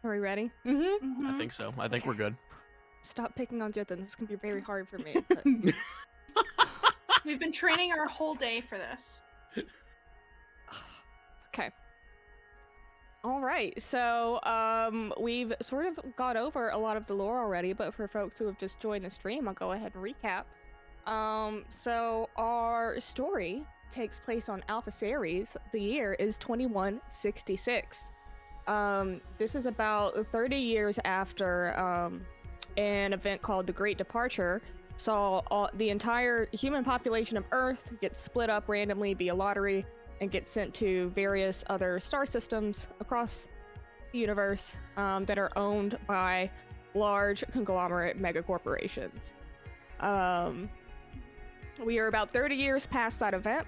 Are we ready? I think so. I think we're good. Stop picking on Jithan. This can be very hard for me. But... We've been training our whole day for this. Okay. All right. So, we've sort of got over a lot of the lore already, but for folks who have just joined the stream, I'll go ahead and recap. So our story takes place on Alpha Ceres. The year is 2166. This is about 30 years after an event called the Great Departure saw the entire human population of Earth get split up randomly via lottery and get sent to various other star systems across the universe that are owned by large conglomerate megacorporations. We are about 30 years past that event,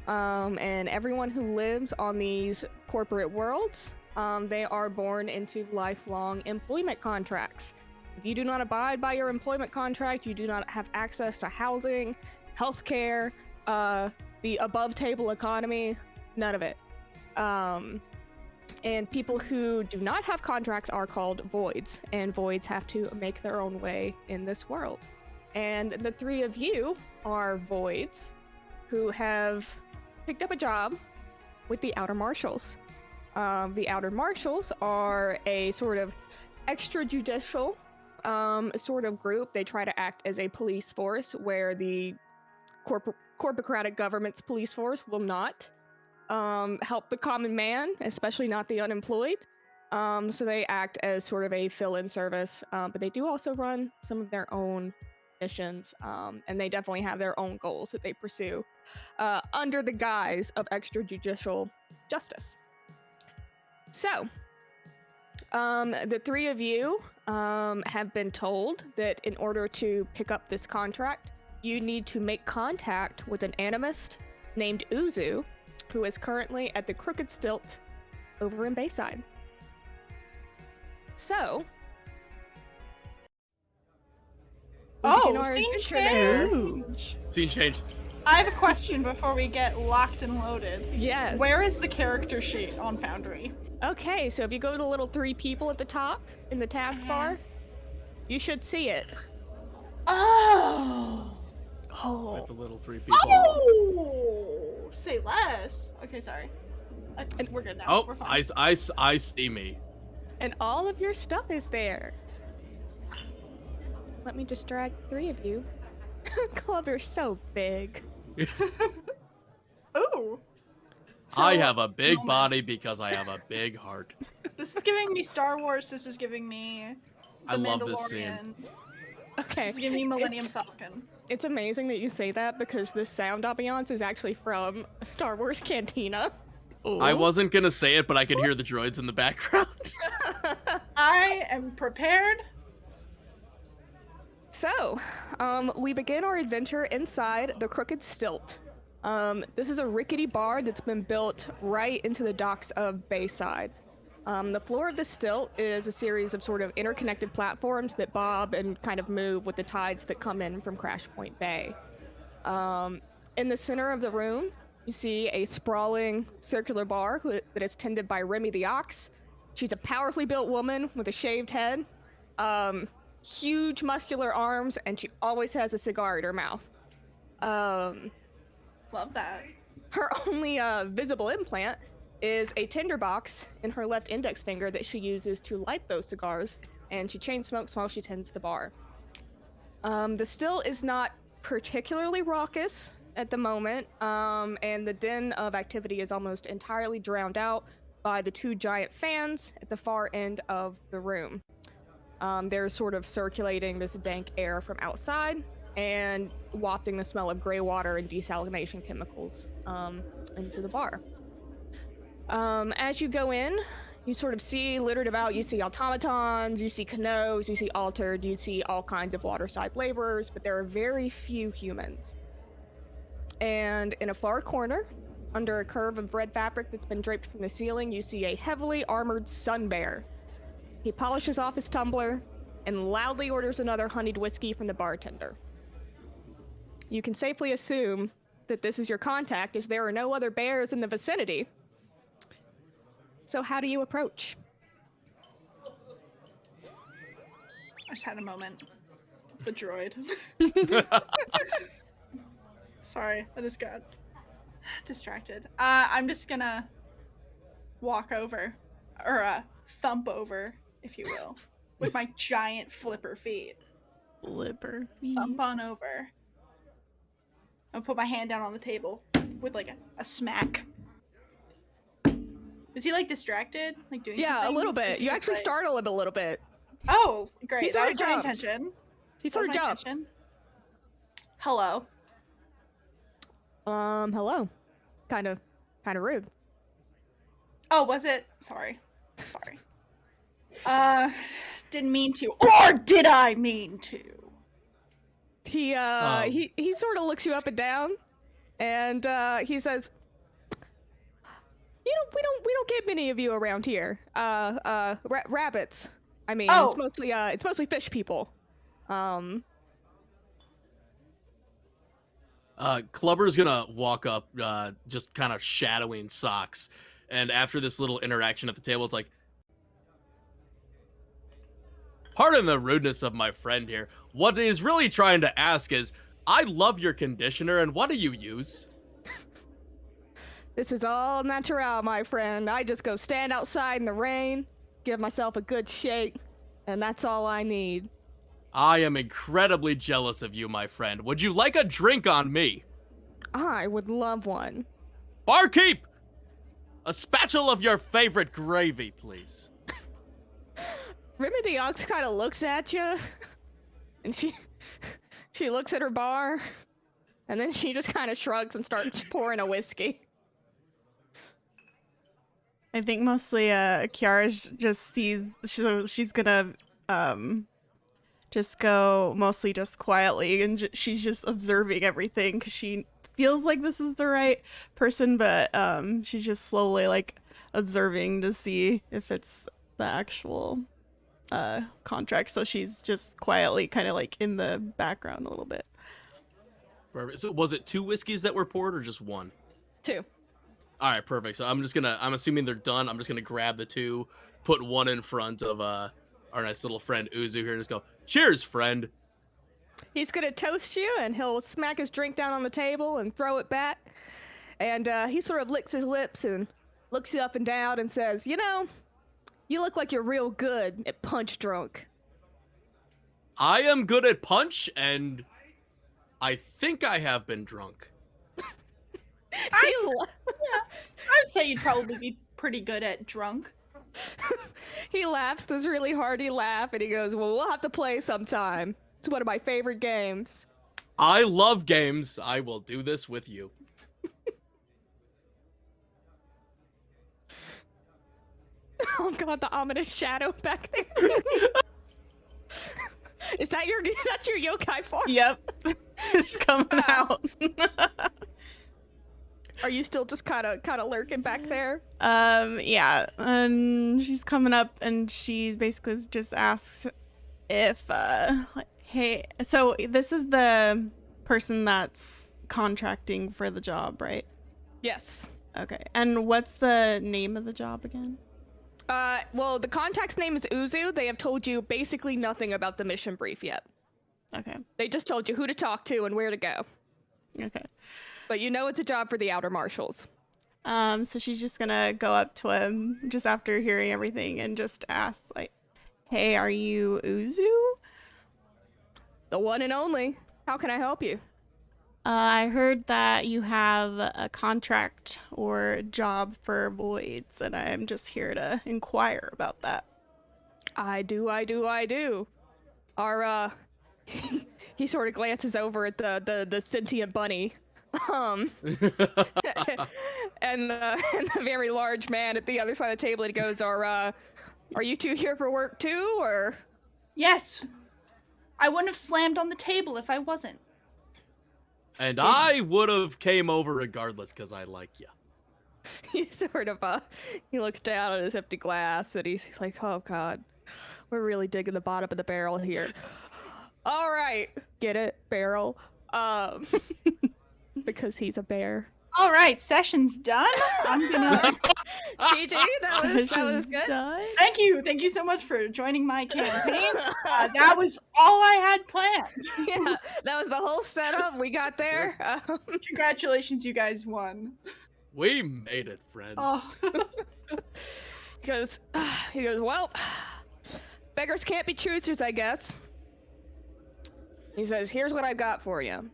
and everyone who lives on these corporate worlds, they are born into lifelong employment contracts. If you do not abide by your employment contract, you do not have access to housing, healthcare, the above-table economy, none of it. And people who do not have contracts are called voids, and voids have to make their own way in this world. And the three of you are voids who have picked up a job with the Outer Marshals. The Outer Marshals are a sort of extrajudicial sort of group. They try to act as a police force where the corporocratic government's police force will not help the common man, especially not the unemployed. So they act as sort of a fill-in service, but they do also run some of their own missions, and they definitely have their own goals that they pursue under the guise of extrajudicial justice. So, the three of you have been told that in order to pick up this contract, you need to make contact with an animist named Uzu, who is currently at the Crooked Stilt over in Bayside. So... scene change! Scene change. I have a question before we get locked and loaded. Yes. Where is the character sheet on Foundry? Okay, so if you go to the little three people at the top in the taskbar, you should see it. Oh! With the little three people. Oh! Say less. Okay, sorry. We're good now. Oh, We're fine. I see me. And all of your stuff is there. Let me just drag three of you. Klubber's so big. Ooh. So, I have a big body because I have a big heart. This is giving me Star Wars. This is giving me The I love this scene. Mandalorian. Okay. This is giving me Millennium Falcon. It's amazing that you say that because this sound ambiance is actually from Star Wars Cantina. Ooh. I wasn't gonna say it, but I could hear the droids in the background. I am prepared. So, we begin our adventure inside the Crooked Stilt. This is a rickety bar that's been built right into the docks of Bayside. The floor of the stilt is a series of sort of interconnected platforms that bob and kind of move with the tides that come in from Crashpoint Bay. In the center of the room, you see a sprawling circular bar that is tended by Remy the Ox. She's a powerfully built woman with a shaved head, huge muscular arms, and she always has a cigar in her mouth. Love that. Her only visible implant is a tinderbox in her left index finger that she uses to light those cigars, and she chain smokes while she tends the bar. The still is not particularly raucous at the moment, and the din of activity is almost entirely drowned out by the two giant fans at the far end of the room. They're sort of circulating this dank air from outside and wafting the smell of gray water and desalination chemicals into the bar. As you go in, you sort of see littered about, you see automatons, you see canoes, you see altered, you see all kinds of waterside laborers, but there are very few humans. And in a far corner, under a curve of red fabric that's been draped from the ceiling, you see a heavily armored sun bear. He polishes off his tumbler and loudly orders another honeyed whiskey from the bartender. You can safely assume that this is your contact, as there are no other bears in the vicinity. So how do you approach? just had a moment. The droid. Sorry, I just got distracted. I'm just gonna walk over, or thump over, if you will, with my giant flipper feet. Flipper feet. Thump on over. I'll put my hand down on the table with like a smack. Is he like distracted? Like doing something? Yeah, a little Or bit. is he You just, actually like... startle him a little bit. Oh, great. He That sort was of my jumps. intention. He That sort was of my jumps. intention. Hello. Hello. Kind of rude. Oh, was it? Sorry. Didn't mean to. Or did I mean to? He sort of looks you up and down, and he says, we don't get many of you around here. Rabbits. I mean, Oh. it's mostly fish people. Klubber's gonna walk up, just kind of shadowing Socks, and after this little interaction at the table, it's like, pardon the rudeness of my friend here. What he's really trying to ask is, I love your conditioner, and what do you use? This is all natural, my friend. I just go stand outside in the rain, give myself a good shake, and that's all I need. I am incredibly jealous of you, my friend. Would you like a drink on me? I would love one. Barkeep! A spatula of your favorite gravy, please. Remy the Ox kind of looks at you, and she looks at her bar, and then she just kind of shrugs and starts pouring a whiskey. I think mostly Kirara just sees, so she's gonna just go mostly just quietly, and she's just observing everything because she feels like this is the right person, but she's just slowly like observing to see if it's the actual contract. So she's just quietly kind of like in the background a little bit. Perfect. So was it 2 whiskeys that were poured or just 1? 2. All right, perfect. So I'm assuming they're done. I'm just gonna grab the 2, put 1 in front of our nice little friend Uzu here, and just go, cheers, friend. He's gonna toast you, and he'll smack his drink down on the table and throw it back. And he sort of licks his lips and looks you up and down and says, you know, you look like you're real good at punch drunk. I am good at punch, and I think I have been drunk. I'd say you'd probably be pretty good at drunk. He laughs this really hearty laugh, and he goes, well, we'll have to play sometime. It's one of my favorite games. I love games. I will do this with you. Oh god, the ominous shadow back there. Is that that's your yokai form? Yep. It's coming out. Are you still just kind of lurking back there? Yeah. And she's coming up, and she basically just asks if like, hey, so this is the person that's contracting for the job, right? Yes. Okay. And what's the name of the job again? Well, the contact's name is Uzu. They have told you basically nothing about the mission brief yet. Okay. They just told you who to talk to and where to go. Okay. But you know it's a job for the outer marshals. So she's just gonna go up to him just after hearing everything and just ask, like, hey, are you Uzu? The one and only. How can I help you? I heard that you have a contract or job for voids, and I'm just here to inquire about that. I do. Our, he sort of glances over at the sentient bunny. And the very large man at the other side of the table, he goes, are you two here for work too, or? Yes. I wouldn't have slammed on the table if I wasn't. And I would have came over regardless because I like you. He sort of, he looks down at his empty glass, and he's like, oh god, we're really digging the bottom of the barrel here. All right, get it, barrel. Because he's a bear. All right, session's done. I'm gonna GG, that was good. Thank you so much for joining my campaign. That was all I had planned. Yeah, that was the whole setup. We got there. Congratulations, you guys won. We made it, friends. Oh. he goes, well, beggars can't be choosers, I guess. He says, here's what I've got for you.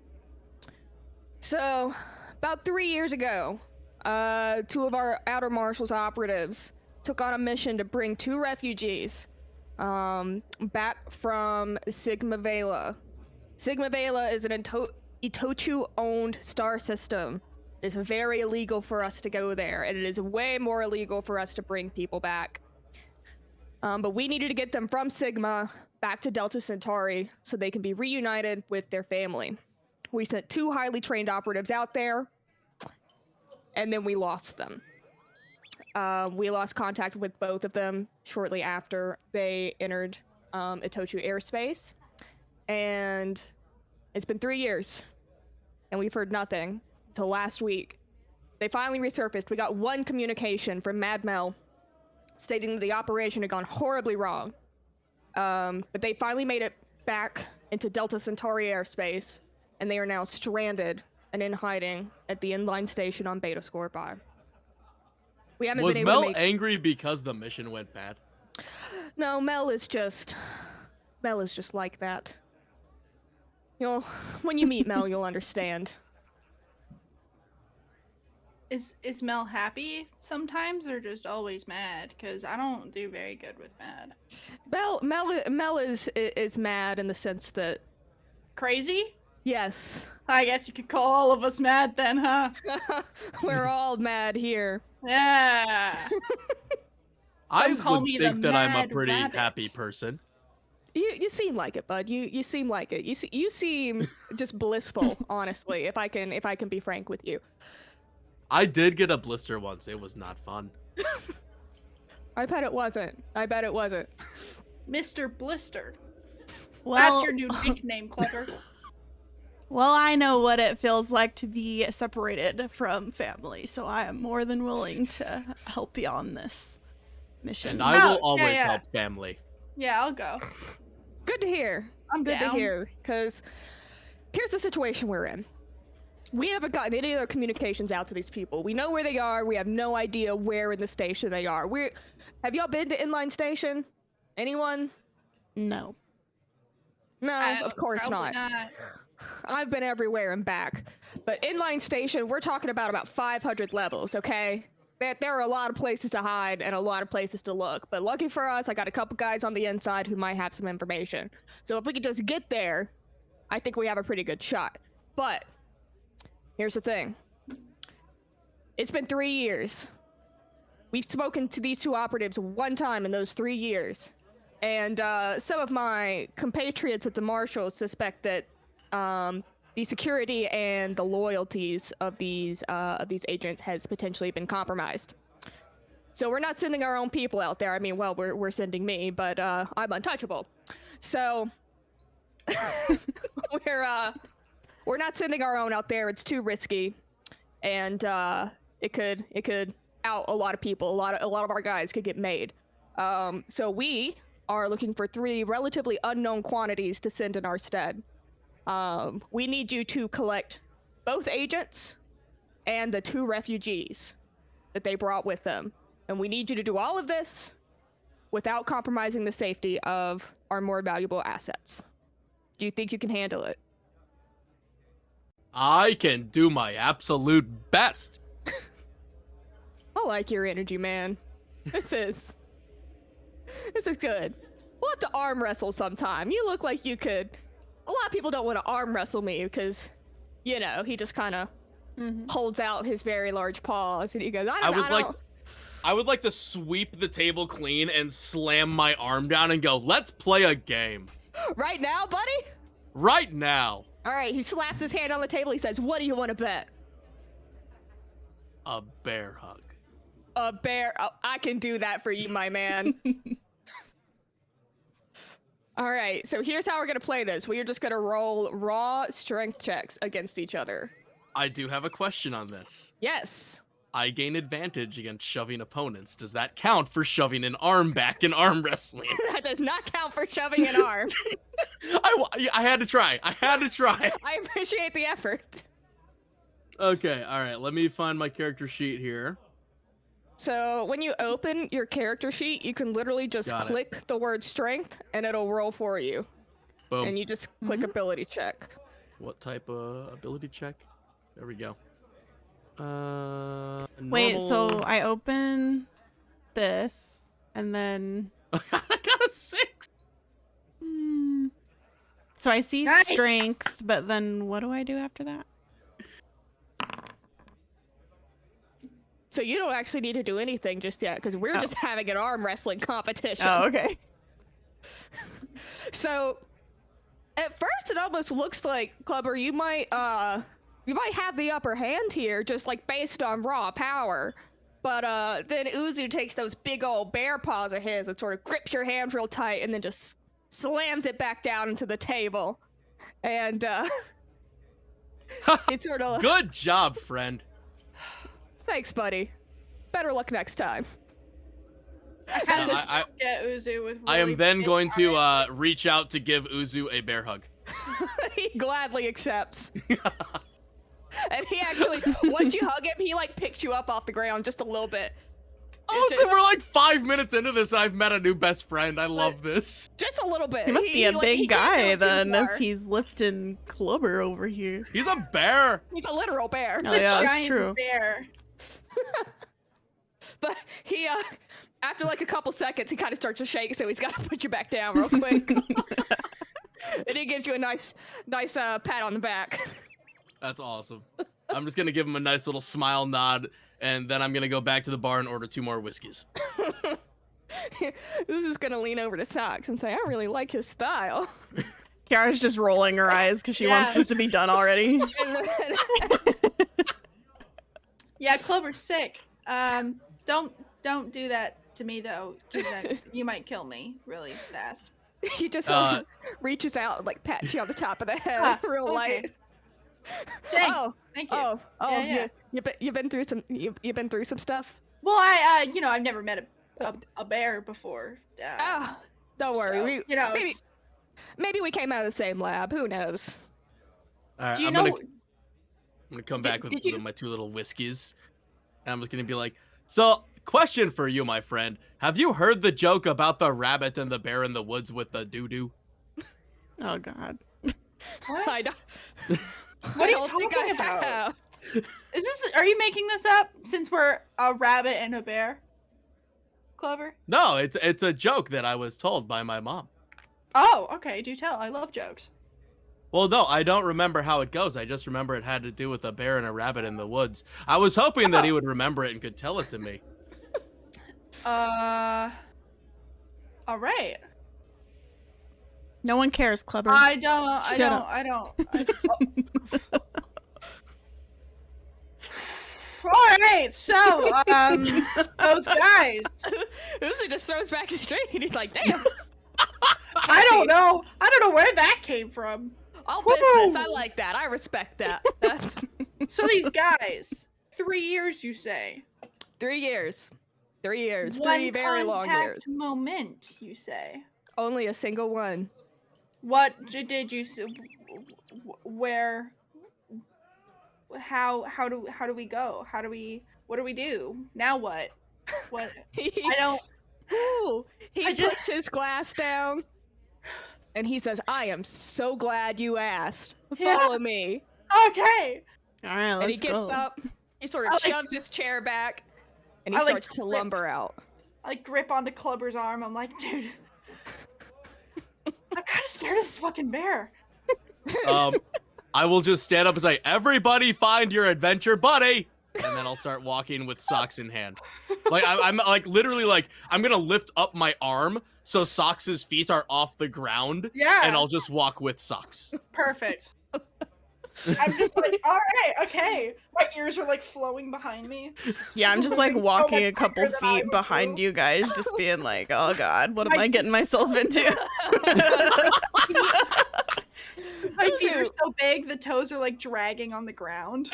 So, about 3 years ago, 2 of our Outer Marshals operatives took on a mission to bring 2 refugees back from Sigma Vela. Sigma Vela is an Itochu-owned star system. It's very illegal for us to go there, and it is way more illegal for us to bring people back. But we needed to get them from Sigma back to Delta Centauri so they can be reunited with their family. We sent 2 highly trained operatives out there, and then we lost them. We lost contact with both of them shortly after they entered Itochu airspace. And it's been 3 years, and we've heard nothing until last week. They finally resurfaced. We got 1 communication from Mad Mel stating that the operation had gone horribly wrong. But they finally made it back into Delta Centauri airspace, and they are now stranded and in hiding at the inline station on Beta Scorpi. We haven't Was been able Mel to make... angry because the mission went bad? No, Mel is just like that. When you meet Mel, you'll understand. Is Mel happy sometimes or just always mad? Because I don't do very good with mad. Mel is mad in the sense that... Crazy? Yes. I guess you could call all of us mad then, huh? We're all mad here. Yeah. I call would me think the that I'm a Mad pretty Rabbit. happy person. You seem like it, bud. You seem like it. You seem just blissful, honestly, if I can be frank with you. I did get a blister once. It was not fun. I bet it wasn't. Mr. Blister. Well, That's your new nickname, Klubber. well, I know what it feels like to be separated from family, so I am more than willing to help you on this mission. And I will yeah, always yeah. help family. Yeah, I'll go. Good to hear. I'm Good down. to hear. Because here's the situation we're in. We haven't gotten any other communications out to these people. We know where they are. We have no idea where in the station they are. Have y'all been to Inline Station? Anyone? No. No, of course Probably not. I've been everywhere and back. But Inline Station, we're talking about 500 levels, okay? There are a lot of places to hide and a lot of places to look. But lucky for us, I got a couple guys on the inside who might have some information. So if we could just get there, I think we have a pretty good shot. But here's the thing. It's been 3 years. We've spoken to these 2 operatives 1 time in those 3 years. And some of my compatriots at the Marshals suspect that the security and the loyalties of these agents has potentially been compromised. So we're not sending our own people out there. I mean, well, we're sending me, but I'm untouchable. So we're not sending our own out there. It's too risky, and it could out a lot of people. A lot of our guys could get made. So we are looking for 3 relatively unknown quantities to send in our stead. We need you to collect both agents and the 2 refugees that they brought with them. And we need you to do all of this without compromising the safety of our more valuable assets. Do you think you can handle it? I can do my absolute best. I like your energy, man. This is good. We'll have to arm wrestle sometime. You look like you could. A lot of people don't want to arm wrestle me because, he just kind of holds out his very large paws and he goes, I would like to sweep the table clean and slam my arm down and go, let's play a game. Right now, buddy? Right now. All right, he slaps his hand on the table. He says, what do you want to bet? A bear hug. A bear? Oh, I can do that for you, my man. All right, so here's how we're going to play this. We are just going to roll raw strength checks against each other. I do have a question on this. Yes. I gain advantage against shoving opponents. Does that count for shoving an arm back in arm wrestling? That does not count for shoving an arm. I had to try. I appreciate the effort. Okay, all right. Let me find my character sheet here. So when you open your character sheet, you can literally just click the word strength and it'll roll for you. Boom. And you just click ability check. What type of ability check? There we go. Wait, so normal. I open this and then I got a 6. So I see Nice. strength, but then what do I do after that? So you don't actually need to do anything just yet because we're just having an arm wrestling competition. Oh, okay. So at first it almost looks like, Klubber, you might have the upper hand here, just like based on raw power. But then Uzu takes those big old bear paws of his and sort of grips your hand real tight and then just slams it back down into the table. And it's sort of Good job, friend. thanks, buddy. Better luck next time. I get Uzu with. I am really then big going to eyes. reach out to give Uzu a bear hug. He gladly accepts. And he actually, once you hug him, he like picks you up off the ground just a little bit. Oh, we're like 5 minutes into this and I've met a new best friend. I love this. Just a little bit. He must be a like, big he can't guy go too then far. if he's lifting Klubber over here. He's a bear. He's a literal bear. Oh yeah, that's Giant true. Bear. But he, after like a couple seconds, he kind of starts to shake, so he's got to put you back down real quick. And he gives you a nice pat on the back. That's awesome. I'm just going to give him a nice little smile nod, and then I'm going to go back to the bar and order 2 more whiskeys. Who's just going to lean over to Socks and say, I really like his style. Kiara's just rolling her eyes because she wants this to be done already. And then, Yeah, Klubber's sick. Don't do that to me though, because you might kill me really fast. he just reaches out and like pats you on the top of the head real okay. light. Thanks. Oh, Thank you. Oh, Yeah. you've been through some you've been through some stuff. Well, I've never met a bear before. Don't worry. So, Maybe we came out of the same lab. Who knows? All right, do you I'm know? gonna come back with did you- my 2 little whiskeys. And I'm just going to be like, so, question for you, my friend. Have you heard the joke about the rabbit and the bear in the woods with the doo-doo? Oh god. What? I don't, What are I you don't think talking I about? have. Is this? Are you making this up? Since we're a rabbit and a bear, Klubber? No, it's a joke that I was told by my mom. Oh, okay. Do tell. I love jokes. Well, no, I don't remember how it goes. I just remember it had to do with a bear and a rabbit in the woods. I was hoping that he would remember it and could tell it to me. All right. No one cares, Klubber. I don't. Shut up. All right. So, those guys. Uzi just throws back straight and he's like, damn. I don't know where that came from. All Woo! business. I like that. I respect that. That's So these guys, 3 years, you say? 3 years. 3 years. One 3 very long contact years. moment, you say? Only a single one. What did you say? Where? How do we go? What do we do? Now what? What? I don't. Ooh, he I just- puts his glass down and he says, I am so glad you asked. Yeah. Follow me. Okay. All right, let's And he gets go. up, he sort I of like- shoves his chair back, and he I like starts to grip- lumber out. I grip onto Klubber's arm. I'm like, dude, I'm kind of scared of this fucking bear. I will just stand up and say, everybody find your adventure buddy! And then I'll start walking with socks in hand. Like, I'm like, literally like, I'm gonna lift up my arm so Socks' feet are off the ground. Yeah. And I'll just walk with Socks. Perfect. I'm just like, all right, okay. My ears are like flowing behind me. Yeah, I'm just like So walking much a couple quicker than I feet would behind do. you guys, just being like, oh god, what am My- I getting myself into? Since my feet are so big, the toes are like dragging on the ground.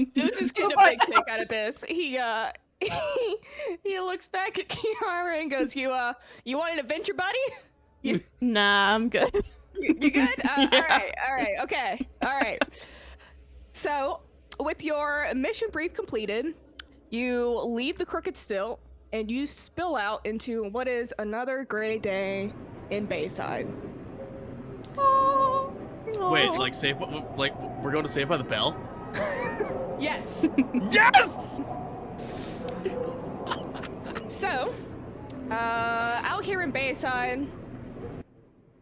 Uzu's getting a big kick out of this. He he looks back at Kirara and goes, "You want an adventure buddy? Nah, I'm good. You good? Yeah. All right, okay, all right." So, with your mission brief completed, you leave the Crooked Stilt and you spill out into what is another gray day in Bayside. Wait, like like we're going to Saved by the Bell? Yes. Yes! So, out here in Bayside,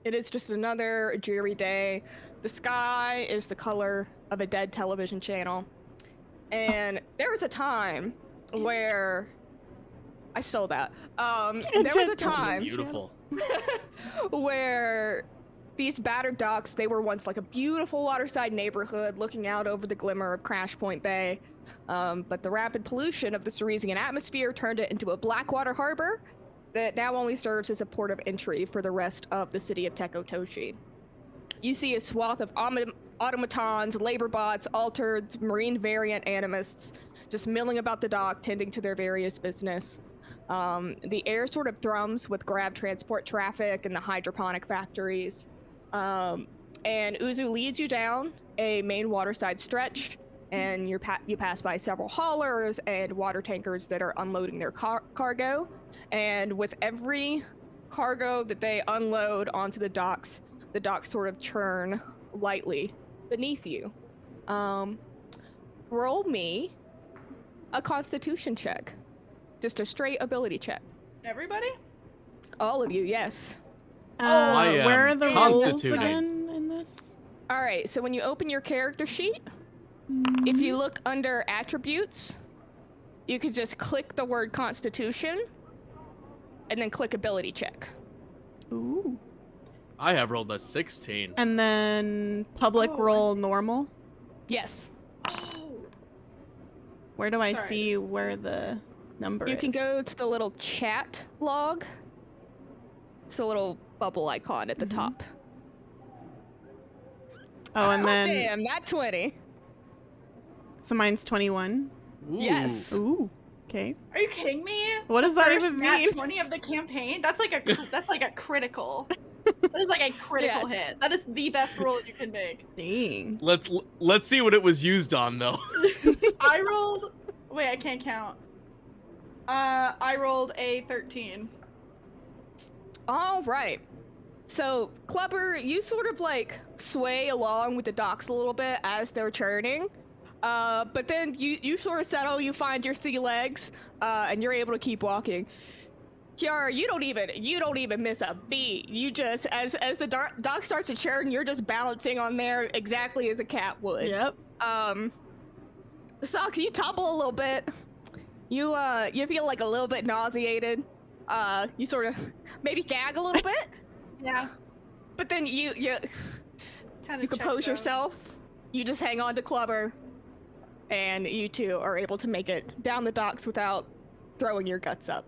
it is just another dreary day. The sky is the color of a dead television channel. And there was a time where I stole that. There was a time Beautiful. where these battered docks, they were once like a beautiful waterside neighborhood looking out over the glimmer of Crashpoint Bay. But the rapid pollution of the Ceresian atmosphere turned it into a blackwater harbor that now only serves as a port of entry for the rest of the city of Tekotoshi. You see a swath of automatons, labor bots, altereds, marine variant animists just milling about the dock, tending to their various business. The air sort of thrums with grab transport traffic and the hydroponic factories. And Uzu leads you down a main waterside stretch, and you pass by several haulers and water tankers that are unloading their cargo. And with every cargo that they unload onto the docks sort of churn lightly beneath you. Roll me a Constitution check. Just a straight ability check. Everybody? All of you, yes. I am where are the rules constituting. again in this? All right, so when you open your character sheet, if you look under attributes, you could just click the word Constitution and then click ability check. Ooh. I have rolled a 16. And then public roll normal. Yes. Oh. Where do I Sorry. see where the number You is? can go to the little chat log. It's the little bubble icon at the top. Oh, and then Damn, not 20. so mine's 21. Ooh. Yes. Ooh. Okay. Are you kidding me? What does that even Nat mean? 20 of the campaign? That's like a critical. That is like a critical Yes. hit. That is the best roll you can make. Dang. Let's see what it was used on though. I rolled. Wait, I can't count. I rolled a 13. All right. So, Klubber, you sort of like sway along with the docks a little bit as they're churning. But then you sort of settle, you find your sea legs, and you're able to keep walking. Kirara, you don't even miss a beat. You just, as the dock starts to churn, you're just balancing on there exactly as a cat would. Yep. Socks, you tumble a little bit. You feel like a little bit nauseated. You sort of maybe gag a little bit. Yeah. But then you Kind you compose yourself. You just hang on to Klubber, and you two are able to make it down the docks without throwing your guts up.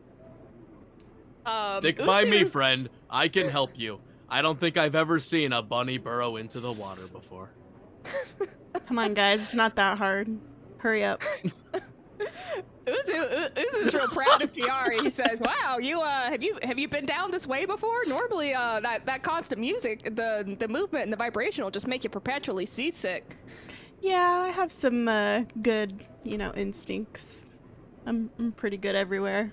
Stick by me, Uzu- friend. I can help you. I don't think I've ever seen a bunny burrow into the water before. Come on, guys. It's not that hard. Hurry up. Uzu's real proud of Kirara. He says, "Wow, you have you been down this way before? Normally, that constant music, the movement and the vibration will just make you perpetually seasick." Yeah, I have some good, instincts. I'm pretty good everywhere.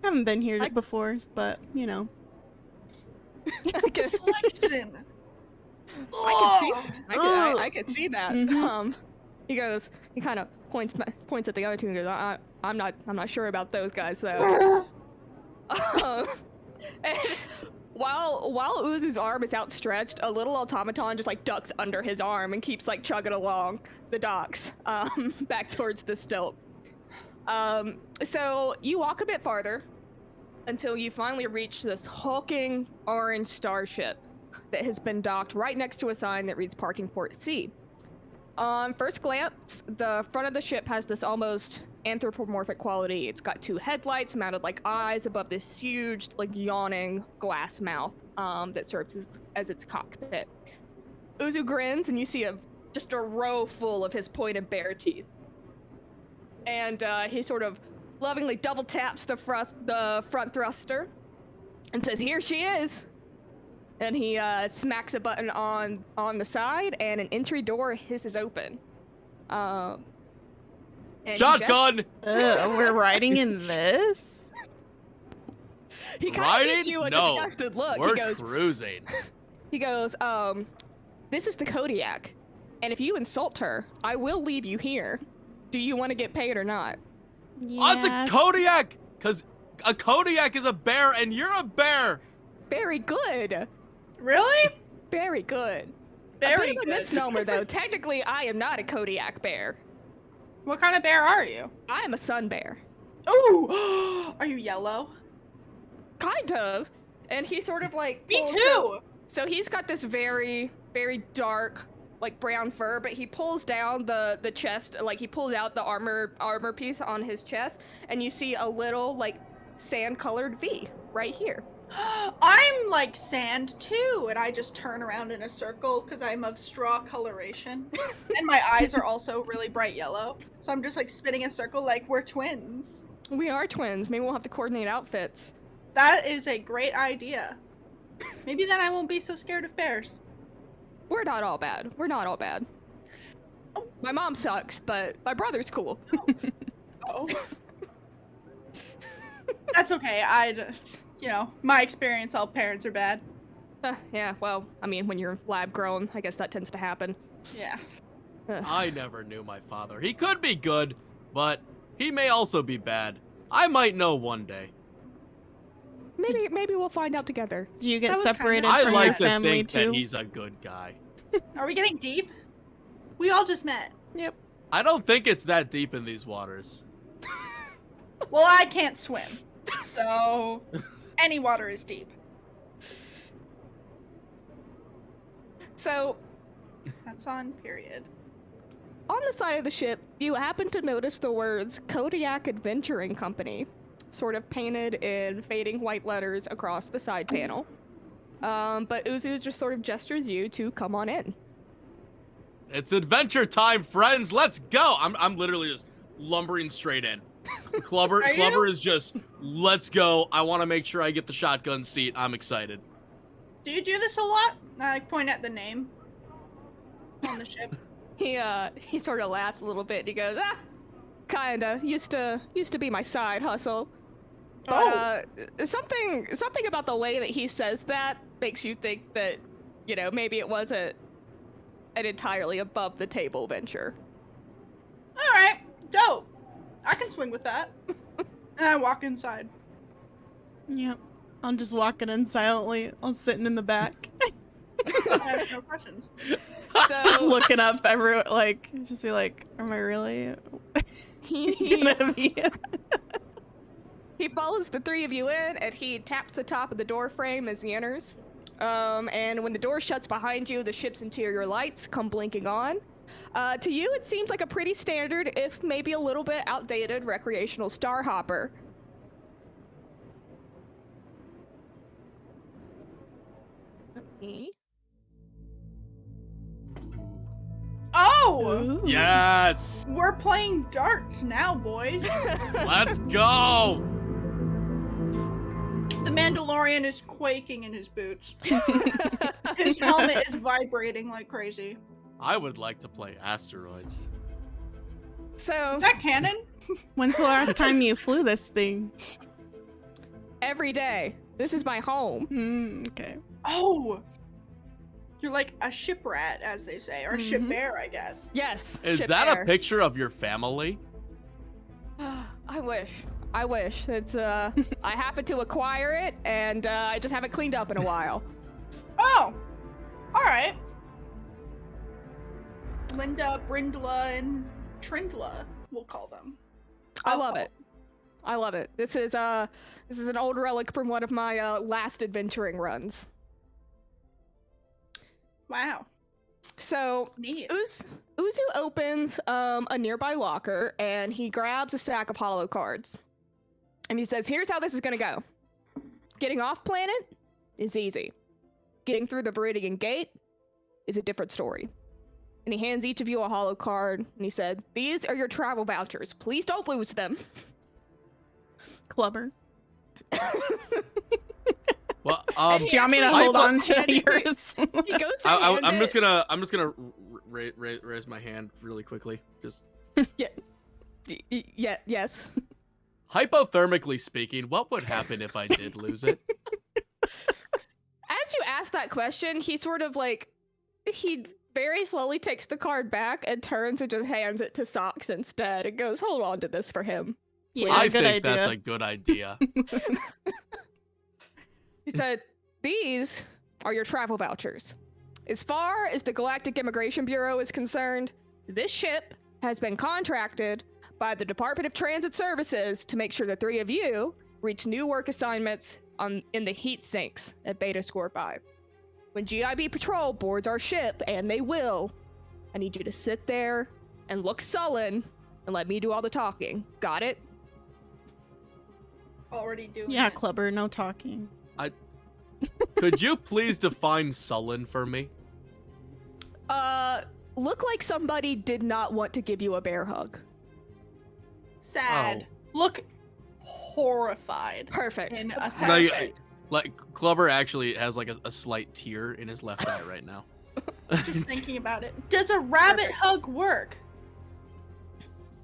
I haven't been here before, but Flexing. I could see that. Mhm. He kind of points at the other two and goes, I'm not sure about those guys though. And while Uzu's arm is outstretched, a little automaton just like ducks under his arm and keeps like chugging along the docks, back towards the stilt. So you walk a bit farther until you finally reach this hulking orange starship that has been docked right next to a sign that reads Parking Port C. On first glance, the front of the ship has this almost anthropomorphic quality. It's got two headlights mounted like eyes above this huge, like yawning glass mouth that serves as its cockpit. Uzu grins, and you see just a row full of his pointed bare teeth. and he sort of lovingly double taps the front thruster and says, "Here she is." And he smacks a button on the side, and an entry door hisses open. And Shotgun! We're riding in this? He kind of gives Riding? you a No, disgusted look. We're He goes, cruising. "This is the Kodiak, and if you insult her, I will leave you here. Do you want to get paid or not?" Oh, it's a Kodiak! Because a Kodiak is a bear, and you're a bear! Very good. Really? Very good. Very a bit of a good. misnomer, though. Technically, I am not a Kodiak bear. What kind of bear are you? I am a sun bear. Ooh! Are you yellow? Kind of. And he sort of like Me pulls- too! So he's got this very, very dark, like brown fur, but he pulls down the chest, like he pulls out the armor piece on his chest, and you see a little like sand-colored V right here. I'm like sand too, and I just turn around in a circle because I'm of straw coloration. And my eyes are also really bright yellow. So I'm just like spinning a circle like we're twins. We are twins. Maybe we'll have to coordinate outfits. That is a great idea. Maybe then I won't be so scared of bears. We're not all bad. We're not all bad. My mom sucks, but my brother's cool. Oh. That's okay. My experience, all parents are bad. Yeah, well, I mean, when you're lab grown, I guess that tends to happen. Yeah. I never knew my father. He could be good, but he may also be bad. I might know one day. Maybe we'll find out together. Do you get That was kinda separated nice. I from like your to family think too? that he's a good guy. Are we getting deep? We all just met. Yep. I don't think it's that deep in these waters. Well, I can't swim. So any water is deep. So, That's on period. on the side of the ship, you happen to notice the words Kodiak Adventuring Company, sort of painted in fading white letters across the side panel. But Uzu just sort of gestures you to come on in. It's adventure time, friends. Let's go. I'm literally just lumbering straight in. Klubber Are Klubber you? is just, let's go. I want to make sure I get the shotgun seat. I'm excited. Do you do this a lot? I like point at the name on the ship. He sort of laughs a little bit and he goes, kinda. Used to be my side hustle. But something about the way that he says that makes you think that, maybe it wasn't an entirely above the table venture. All right, dope. I can swing with that. And I walk inside. Yep. I'm just walking in silently. I'm sitting in the back. I have no questions. So Looking up everyone, just be like, am I really gonna be? he follows the three of you in, and he taps the top of the door frame as he enters. And when the door shuts behind you, the ship's interior lights come blinking on. To you, it seems like a pretty standard, if maybe a little bit outdated, recreational starhopper. Oh! Ooh. Yes. We're playing darts now, boys. Let's go. The Mandalorian is quaking in his boots. His helmet is vibrating like crazy. I would like to play asteroids. So Is that canon? When's the last time you flew this thing? every day, this is my home. Okay. Oh! You're like a ship rat, as they say, or a ship Mhm. bear, I guess. Yes. Is ship that air. a picture of your family? I wish. It's I happened to acquire it, and I just haven't cleaned up in a while. Oh! Alright. Linda, Brindla, and Trindla, we'll call them. I love it. I love it. This is an old relic from one of my last adventuring runs. Wow. So Neat. Uzu opens a nearby locker and he grabs a stack of holo cards. And he says, "Here's how this is gonna go. Getting off planet is easy. Getting through the Viridian Gate is a different story. and he hands each of you a hollow card, and he said, "These are your travel vouchers. Please don't lose them." Klubber. Well, And Do you want me to actually hold goes on to hand- yours? He goes to I'm hand just it- gonna raise my hand really quickly. Just yes. hypothermically speaking, what would happen if I did lose it? As you ask that question, he sort of like, he very slowly takes the card back and turns and just hands it to Socks instead and goes, "Hold on to this for him." Yeah, I good think idea. that's a good idea. He said, "These are your travel vouchers. As far as the Galactic Immigration Bureau is concerned, this ship has been contracted by the Department of Transit Services to make sure the three of you reach new work assignments in the heat sinks at Beta Score 5. When GIB Patrol boards our ship, and they will, I need you to sit there and look sullen and let me do all the talking. Got it?" Already doing Yeah, it. Klubber, no talking. Could you please define sullen for me? Look like somebody did not want to give you a bear hug. Sad. Look horrified. Perfect. In a sad Like, way. like Klubber actually has like a slight tear in his left eye right now. Just thinking about it. Does a rabbit Perfect. hug work?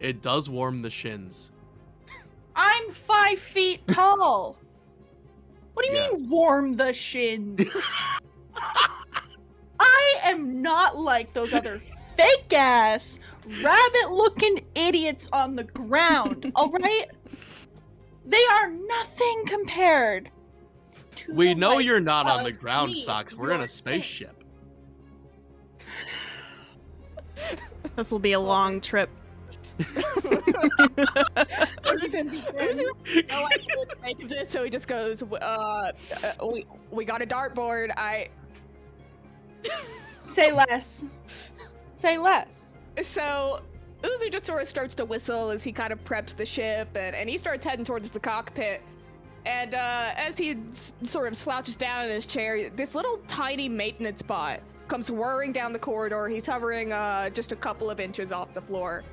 It does warm the shins. I'm 5 feet tall. What do you mean Yes. warm the shins? I am not like those other fake ass rabbit looking idiots on the ground, alright? They are nothing compared to We the know you're likes not on the of ground, me, Socks. We're in your a spaceship. This will be a long trip. Listen, no idea what to make of this, so he just goes, we got a dartboard. Say less. Say less. So Uzu just sort of starts to whistle as he kind of preps the ship, and he starts heading towards the cockpit. And as he sort of slouches down in his chair, this little tiny maintenance bot comes whirring down the corridor. He's hovering just a couple of inches off the floor.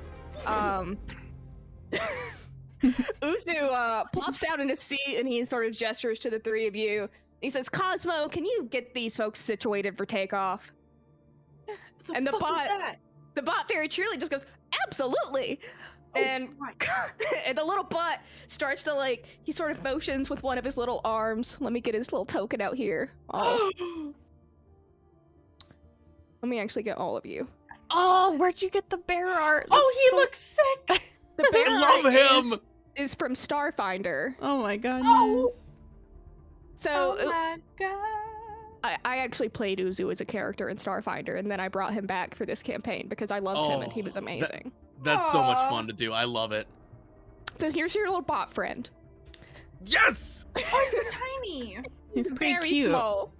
Uzu plops down in his seat, and he sort of gestures to the three of you. He says, "Cosmo, can you get these folks situated for takeoff?" And the fuck is bot- that? The bot very cheerily just goes, "Absolutely!" Oh And, my and the little bot starts to he sort of motions with one of his little arms. Let me get his little token out here. Oh, let me actually get all of you. Oh, where'd you get the bear art? Oh, That's he so- looks sick. The bear love art him! is from Starfinder. Oh my god, Oh. yes. So Oh my god. I actually played Uzu as a character in Starfinder, and then I brought him back for this campaign because I loved him and he Oh, was amazing. That's so much Aw. fun to do. I love it. So here's your little bot friend. Yes! Oh, he's so tiny. He's pretty Very cute. small.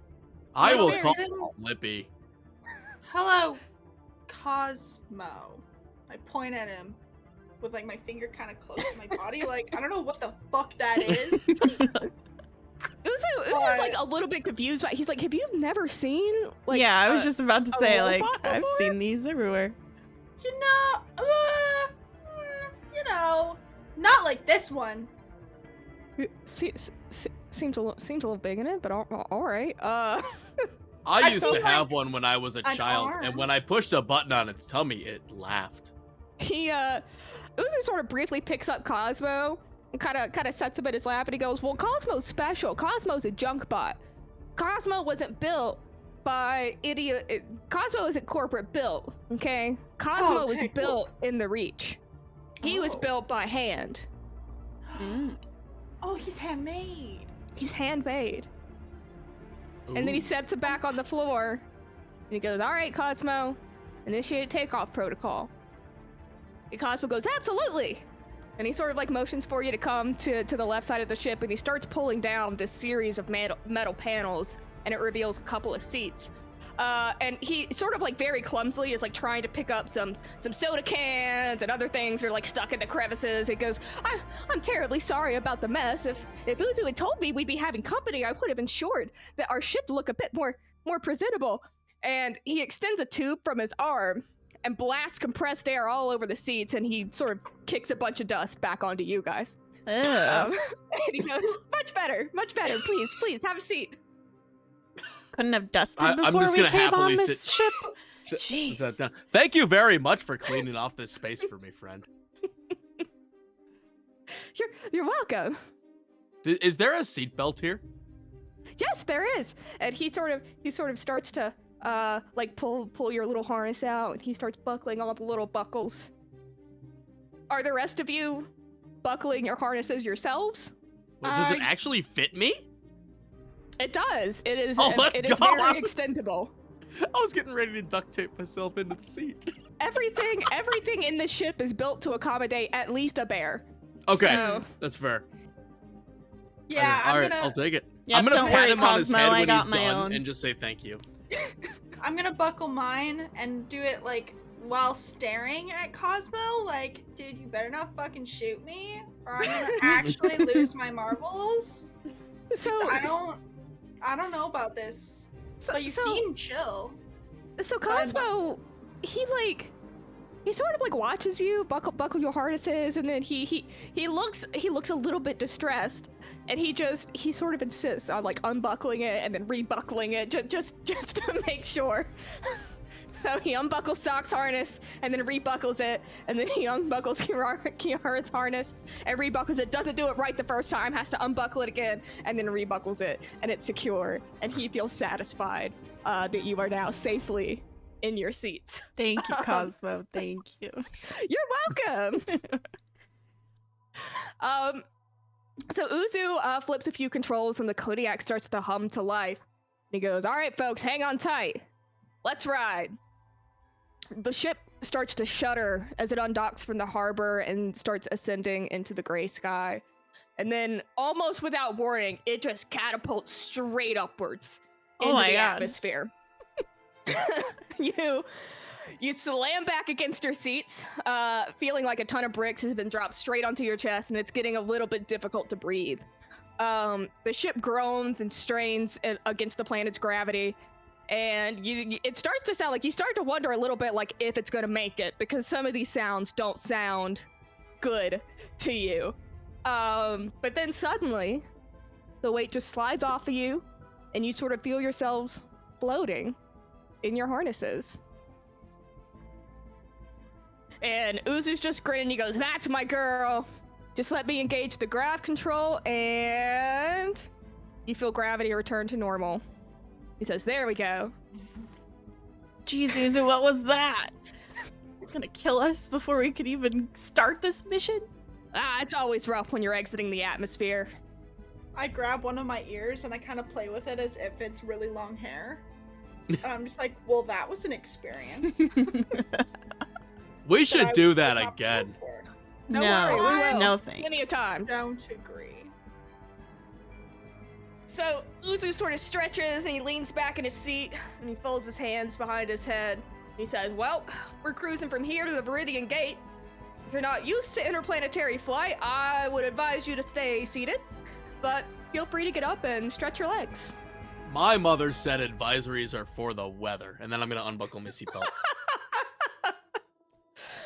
I He's will very call small. him Lippy. Hello, Cosmo. I point at him with my finger kind of close to my body. I don't know what the fuck that is. Uzu's What? a little bit confused, but he's like, "Have you never seen?" Yeah, I was uh, just about to a say, robot I've before? seen these everywhere. Not like this one. Seems a little big in it, but all right. I I used saw, to have one when I was a an child, and arm. when I pushed a button on its tummy, it laughed. He Uzu sort of briefly picks up Cosmo, and kind of sets him in his lap, and he goes, "Well, Cosmo's special. Cosmo's a junk bot. Cosmo wasn't built by idiot. Cosmo isn't corporate built. Okay, Cosmo was Okay, cool. built in the Reach. He was Oh. built by hand. Mm. Oh, he's handmade. He's handmade." And then he Ooh. sets him back on the floor, and he goes, "All right, Cosmo, initiate takeoff protocol." And Cosmo goes, "Absolutely!" And he sort of motions for you to come to the left side of the ship, and he starts pulling down this series of metal panels, and it reveals a couple of seats. And he sort of very clumsily is trying to pick up some soda cans and other things that are stuck in the crevices. He goes, I'm terribly sorry about the mess. If Uzu had told me we'd be having company, I would have ensured that our ship look a bit more presentable." And he extends a tube from his arm, and blasts compressed air all over the seats, and he sort of kicks a bunch of dust back onto you guys. Ugh. And he goes, much better, please, have a seat. Couldn't have dusted I'm before just we gonna came on happily this sit- ship. Sit Jeez. down. Thank you very much for cleaning off this space for me, friend. You're welcome. Is there a seatbelt here? Yes, there is. And he sort of starts to like pull your little harness out, and he starts buckling all the little buckles. Are the rest of you buckling your harnesses yourselves? Does it actually fit me? It does. It is. Oh, let's it is go. very extendable. I was getting ready to duct tape myself into the seat. Everything in this ship is built to accommodate at least a bear. Okay, So- that's fair. Yeah, All I'm right, gonna I'll take it. Yep, I'm gonna don't pat worry, him on his Cosmo, head I when got he's my done own. and just say thank you. I'm gonna buckle mine and do it like while staring at Cosmo. Like, dude, you better not fucking shoot me, or I'm gonna actually lose my marbles. So I don't know about this. But you seem chill. So Cosmo, he sort of like watches you buckle your harnesses, and then he looks a little bit distressed, and he sort of insists on like unbuckling it and then rebuckling it just to make sure. So he unbuckles Sock's harness and then rebuckles it, and then he unbuckles Kirara's harness and rebuckles it. Doesn't do it right the first time, has to unbuckle it again and then rebuckles it, and it's secure, and he feels satisfied that you are now safely in your seats. Thank you, Cosmo. Thank you. You're welcome. So Uzu flips a few controls, and the Kodiak starts to hum to life. He goes, "All right, folks, hang on tight. Let's ride." The ship starts to shudder as it undocks from the harbor and starts ascending into the gray sky. And then, almost without warning, it just catapults straight upwards into the atmosphere. You slam back against your seats, feeling like a ton of bricks has been dropped straight onto your chest, and it's getting a little bit difficult to breathe. The ship groans and strains against the planet's gravity, and it starts to sound like you start to wonder a little bit like if it's going to make it, because some of these sounds don't sound good to you. But then suddenly, the weight just slides off of you, and you sort of feel yourselves floating in your harnesses. And Uzu's just grinning. He goes, "That's my girl. Just let me engage the grav control," and you feel gravity return to normal. He says, "There we go." Jeez, Uzu, what was that? It's gonna kill us before we could even start this mission? It's always rough when you're exiting the atmosphere. I grab one of my ears and I kind of play with it as if it's really long hair. And I'm just like, well, that was an experience. We that should I do was that not again. prepared for. No worry, we will. No thanks. Plenty of time. Don't agree. So Uzu sort of stretches and he leans back in his seat and he folds his hands behind his head. He says, "Well, we're cruising from here to the Viridian Gate. If you're not used to interplanetary flight, I would advise you to stay seated, but feel free to get up and stretch your legs." My mother said advisories are for the weather, and then I'm gonna unbuckle my seatbelt.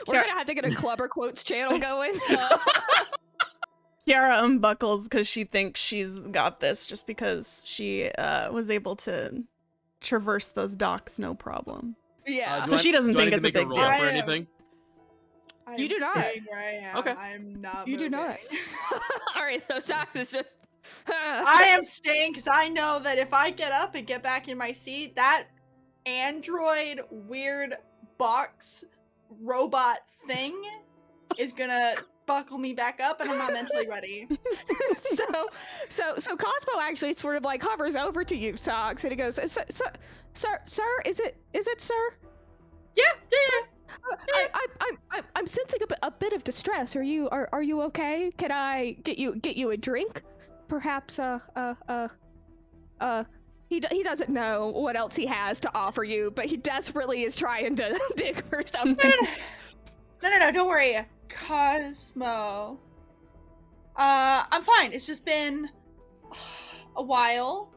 We're gonna have to get a Klubber quotes channel going. Kiara unbuckles because she thinks she's got this just because she was able to traverse those docks no problem. Yeah. So she doesn't do I think need it's to a make big roll deal. for I am- anything? I'm You do not. staying where I am. Okay. I'm not You do not. moving. All right, so Sock is just. I am staying because I know that if I get up and get back in my seat, that android weird box robot thing is gonna buckle me back up, and I'm not mentally ready. So Cosmo actually sort of like hovers over to you, Socks, and he goes, "Sir, is it, sir? Yeah. I'm sensing a bit of distress. Are you okay? Can I get you a drink? Perhaps he doesn't know what else he has to offer you, but he desperately is trying to dig for something." No, don't worry, Cosmo. I'm fine. It's just been a while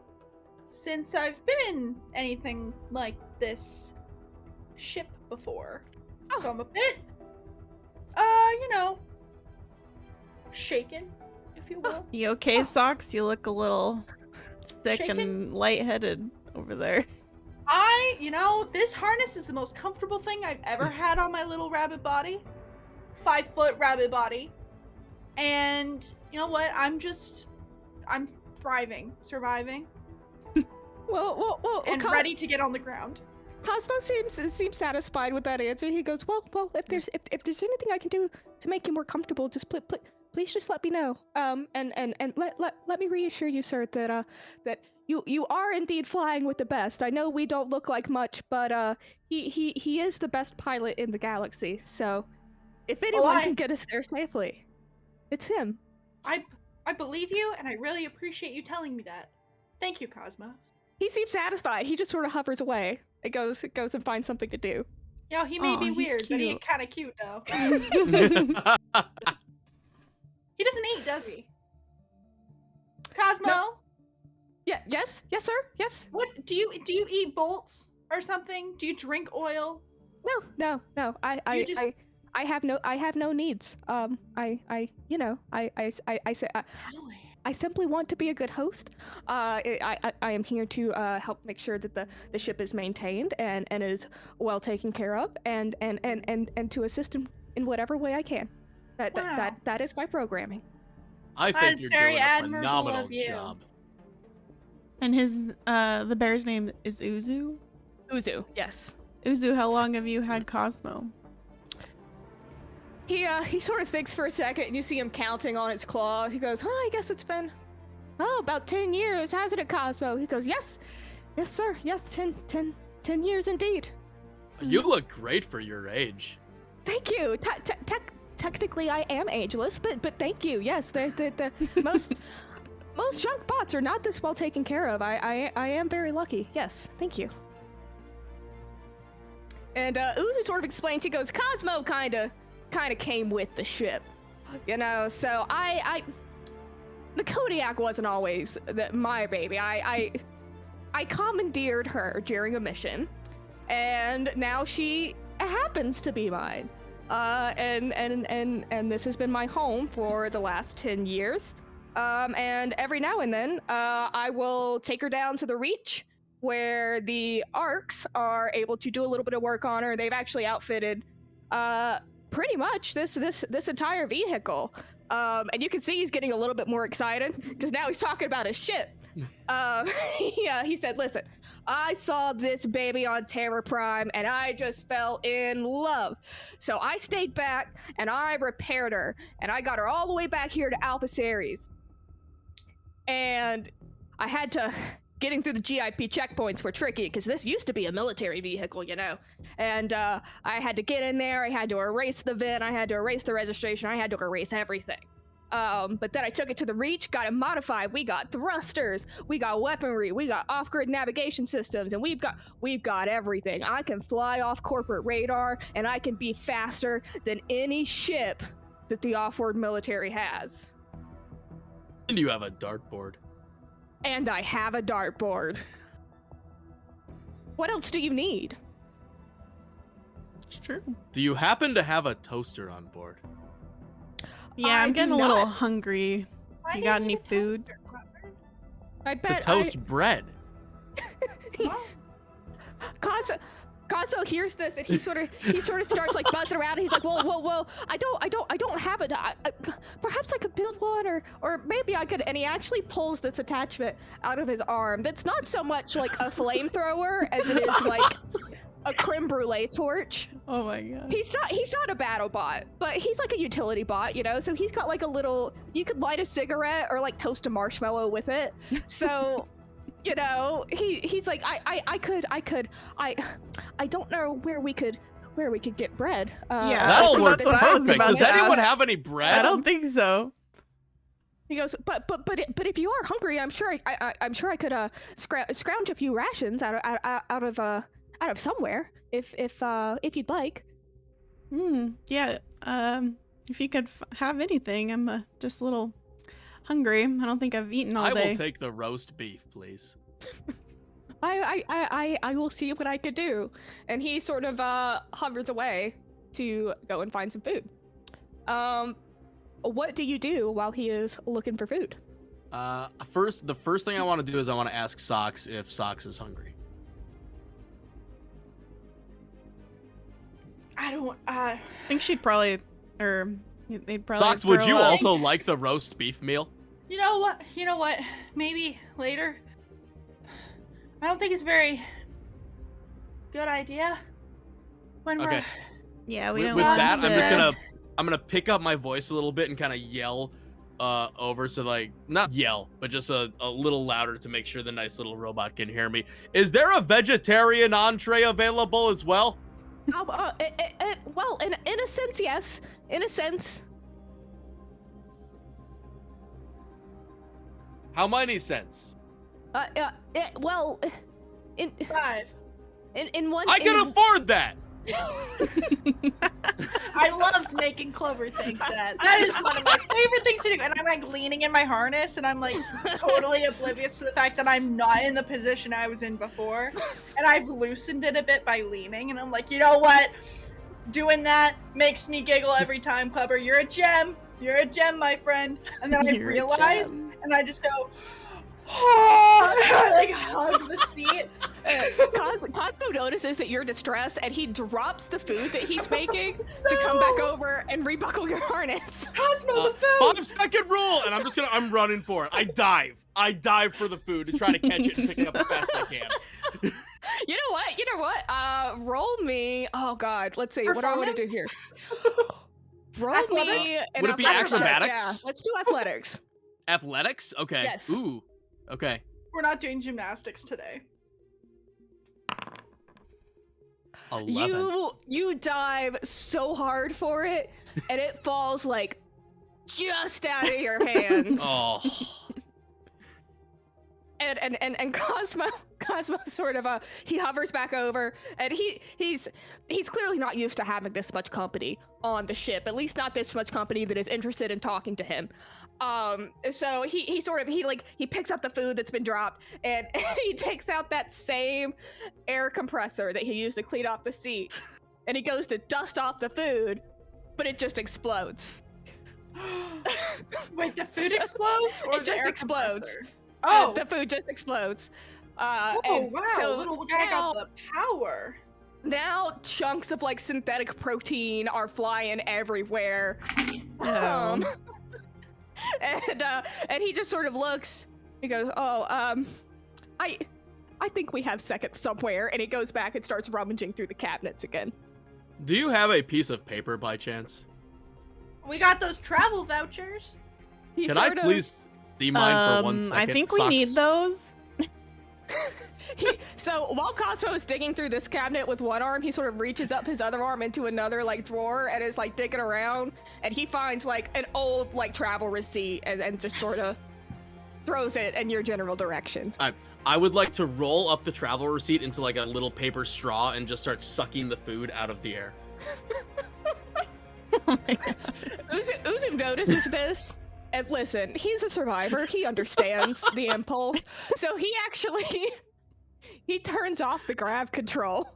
since I've been in anything like this ship before. So I'm a bit, shaken, if you will. You okay, Socks? You look a little sick Shaken? and lightheaded over there. This harness is the most comfortable thing I've ever had on my little rabbit body. 5-foot rabbit body. And you know what? I'm thriving, surviving, Well, and ready to get on the ground. Cosmo seems satisfied with that answer. He goes, well, if there's anything I can do to make you more comfortable, just please just let me know. And let me reassure you, sir, that you are indeed flying with the best. I know we don't look like much, but he is the best pilot in the galaxy. So if anyone can get us there safely, it's him. I believe you, and I really appreciate you telling me that. Thank you, Cosmo. He seems satisfied. He just sort of hovers away. It goes and finds something to do. He may be he's weird, but he's cute. kind of cute though. He doesn't eat, does he? Cosmo? No. Yeah. Yes, sir. Yes. What do you eat bolts or something? Do you drink oil? No. I have no needs. I simply want to be a good host. I am here to help make sure that the ship is maintained and is well taken care of, and to assist in whatever way I can. That is my programming. I That think is you're very doing a admirable phenomenal of you. job. And the bear's name is Uzu? Uzu, yes. Uzu, how long have you had Cosmo? He sort of thinks for a second, and you see him counting on its claws. He goes, I guess it's been, about 10 years, hasn't it, Cosmo? He goes, yes, sir, yes, 10 years indeed. You look great for your age. Thank you. Technically, I am ageless, but thank you. Yes, the most junk bots are not this well taken care of. I am very lucky. Yes, thank you. And Uzu sort of explains. He goes, Cosmo kind of came with the ship, So the Kodiak wasn't always my baby. I commandeered her during a mission, and now she happens to be mine. And this has been my home for the last 10 years. And every now and then, I will take her down to the Reach, where the Arcs are able to do a little bit of work on her. They've actually outfitted, pretty much this entire vehicle. And you can see he's getting a little bit more excited, because now he's talking about his ship. He said, listen, I saw this baby on Terra Prime and I just fell in love. So I stayed back and I repaired her and I got her all the way back here to Alpha Ceres. And I had to, getting through the GIP checkpoints were tricky because this used to be a military vehicle, And I had to get in there, I had to erase the VIN, I had to erase the registration, I had to erase everything. But then I took it to the Reach, got it modified. We got thrusters, we got weaponry, we got off-grid navigation systems, and we've got everything. I can fly off corporate radar, and I can be faster than any ship that the off-world military has. And you have a dartboard. And I have a dartboard. What else do you need? It's true. Do you happen to have a toaster on board? Yeah, I'm I getting a do little not. hungry. Why You do got need any a toaster, food? Klubber? I To bet toast bread. Cosmo hears this and he sort of starts like buzzing around. And he's like, well, I don't have it. Perhaps I could build one, or maybe I could. And he actually pulls this attachment out of his arm. That's not so much like a flamethrower as it is like a creme brulee torch. Oh my god. He's not a battle bot, but he's like a utility bot, So he's got like a little. You could light a cigarette or like toast a marshmallow with it. So. He's like, I don't know where we could get bread. Yeah, That'll work that's what I was perfect. about Does to anyone ask. have any bread? I don't think so. He goes, but if you are hungry, I'm sure I could scrounge a few rations out of somewhere if you'd like. Yeah. If you could have anything, I'm just a little hungry. I don't think I've eaten all I day. will take the roast beef, please. I will see what I could do. And he sort of hovers away. to go and find some food. What do you do while he is looking for food? The first thing I want to do is I want to ask Socks if Socks is hungry. I think she'd probably, or they'd probably. Socks, would throw you up. also like the roast beef meal? You know what? Maybe later. I don't think it's a very good idea. When Okay. we're Yeah, we With don't with want that, to. I'm gonna pick up my voice a little bit and kind of yell over, so like not yell, but just a little louder to make sure the nice little robot can hear me. Is there a vegetarian entree available as well? Well, in a sense, yes. In a sense. How many cents? Well, in 5. in one. I can afford that. I love making Klubber think that. That is one of my favorite things to do. And I'm like leaning in my harness and I'm like totally oblivious to the fact that I'm not in the position I was in before. And I've loosened it a bit by leaning. And I'm like, you know what? Doing that makes me giggle every time, Klubber. You're a gem. You're a gem, my friend. And then I You're a realize gem. and I just go, oh, and I like hug the seat. Cosmo notices that you're distressed, and he drops the food that he's making to come back over and rebuckle your harness. Cosmo, the food. 5-second rule, and I'm running for it. I dive for the food to try to catch it and pick it up as fast as I can. You know what? Roll me. Oh God, let's see. What do I want to do here? Roll me. Would it be acrobatics? Yeah, let's do athletics. Athletics? Okay. Yes. Ooh. Okay. We're not doing gymnastics today. 11. You dive so hard for it, and it falls like just out of your hands. Oh. And Cosmo sort of he hovers back over, and he's clearly not used to having this much company on the ship, at least not this much company that is interested in talking to him. So he picks up the food that's been dropped, and he takes out that same air compressor that he used to clean off the seat, and he goes to dust off the food, but it just explodes. Wait, the food explodes? Or It just explodes. Oh, The food just explodes. oh And wow, so little guy got the power. now chunks of like synthetic protein are flying everywhere. Oh. And he just sort of looks. He goes, "Oh, I think we have seconds somewhere." And he goes back and starts rummaging through the cabinets again. Do you have a piece of paper by chance? We got those travel vouchers. He Can I sort of- please see mine for 1 second? I think we Socks? need those. So while Cosmo is digging through this cabinet with one arm, he sort of reaches up his other arm into another like drawer and is like digging around, and he finds like an old like travel receipt and just sort of throws it in your general direction. I would like to roll up the travel receipt into like a little paper straw and just start sucking the food out of the air. Uzum notices this, and listen, he's a survivor. He understands the impulse, so he turns off the grav control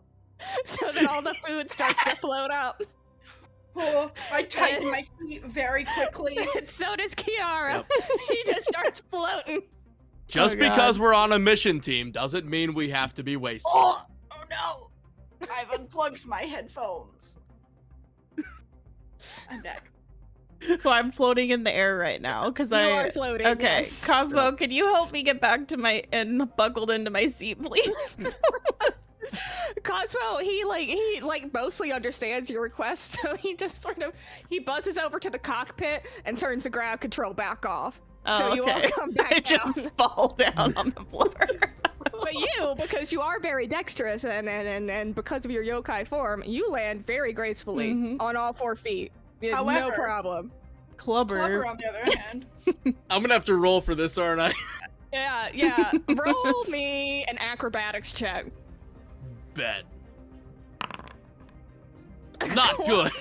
so that all the food starts to float up. Oh, I tighten my seat very quickly. And so does Kirara. Yep. He just starts floating. Just Oh, God. because we're on a mission team doesn't mean we have to be wasted. Oh no! I've unplugged my headphones. I'm back. So I'm floating in the air right now because You are floating. Okay, yes. Cosmo, can you help me get back to my and buckled into my seat, please? Cosmo, he mostly understands your request, so he just sort of buzzes over to the cockpit and turns the grav control back off. So you all come back I down. just fall down on the floor. But you, because you are very dexterous and because of your yokai form, you land very gracefully Mhm. on all 4 feet. No However- problem. Klubber, Klubber. on the other hand. I'm gonna have to roll for this, aren't I? Yeah. Roll me an acrobatics check. Bet. Not good.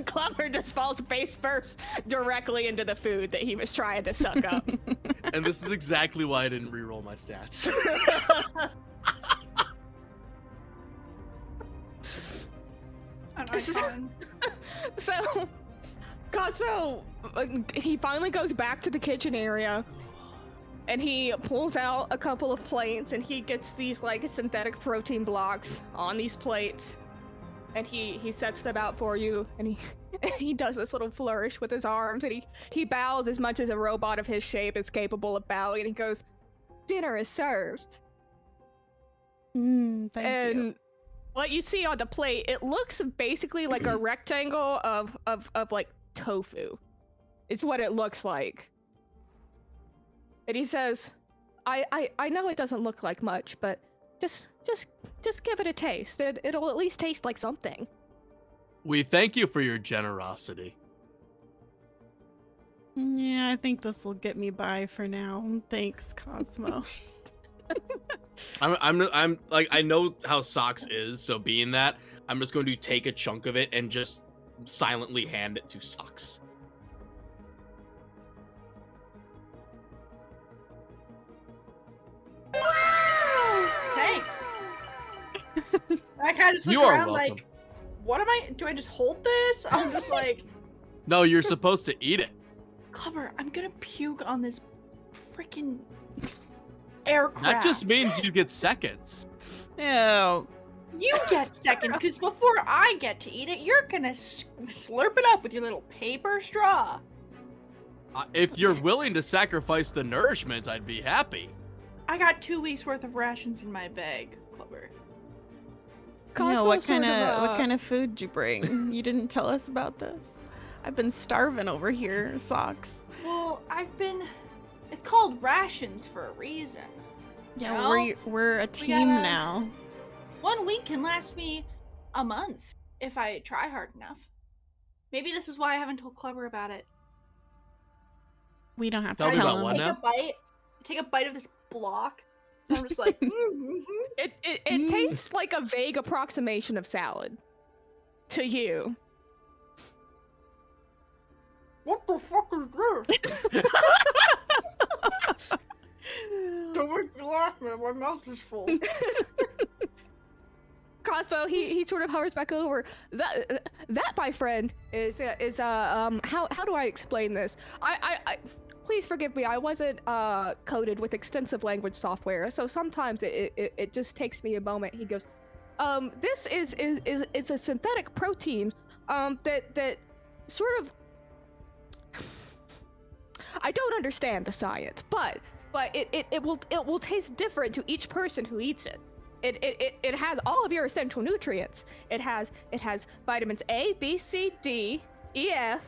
Klubber just falls face first directly into the food that he was trying to suck up. And this is exactly why I didn't reroll my stats. I'm my fun. So, Cosmo, he finally goes back to the kitchen area, and he pulls out a couple of plates, and he gets these like synthetic protein blocks on these plates, and he sets them out for you, and he does this little flourish with his arms, and he bows as much as a robot of his shape is capable of bowing, and he goes, "Dinner is served." Thank and you. what you see on the plate, it looks basically like a rectangle of like tofu. It's what it looks like. And he says, I know it doesn't look like much, but just give it a taste. It'll at least taste like something. We thank you for your generosity. Yeah, I think this will get me by for now. Thanks, Cosmo. I'm like, I know how Socks is, so being that, I'm just going to take a chunk of it and just silently hand it to Socks. Thanks. I kind of just look You are around welcome. like, what am I? Do I just hold this? I'm just like, No, you're supposed to eat it. Klubber, I'm gonna puke on this freaking aircraft. That just means you get seconds. Ew. You get seconds, because before I get to eat it, you're gonna slurp it up with your little paper straw. If you're willing to sacrifice the nourishment, I'd be happy. I got 2 weeks worth of rations in my bag, Klubber. No, Cosmo what sort kind of food did you bring? You didn't tell us about this. I've been starving over here, Socks. Well, it's called rations for a reason. Yeah, Well, we're a team gotta- now. 1 week can last me a month if I try hard enough. Maybe this is why I haven't told Klubber about it. We don't have to Tell me tell about him. what Take now? a bite. Take a bite of this block. And I'm just like, It tastes like a vague approximation of salad to you. what the fuck is this? Don't make me laugh, man. My mouth is full. Cosmo, he sort of hovers back over. That my friend is how do I explain this? I please forgive me. I wasn't coded with extensive language software, so sometimes it just takes me a moment. He goes, this is a synthetic protein that sort of I don't understand the science, but it will taste different to each person who eats it. It has all of your essential nutrients. It has vitamins A, B, C, D, E, F,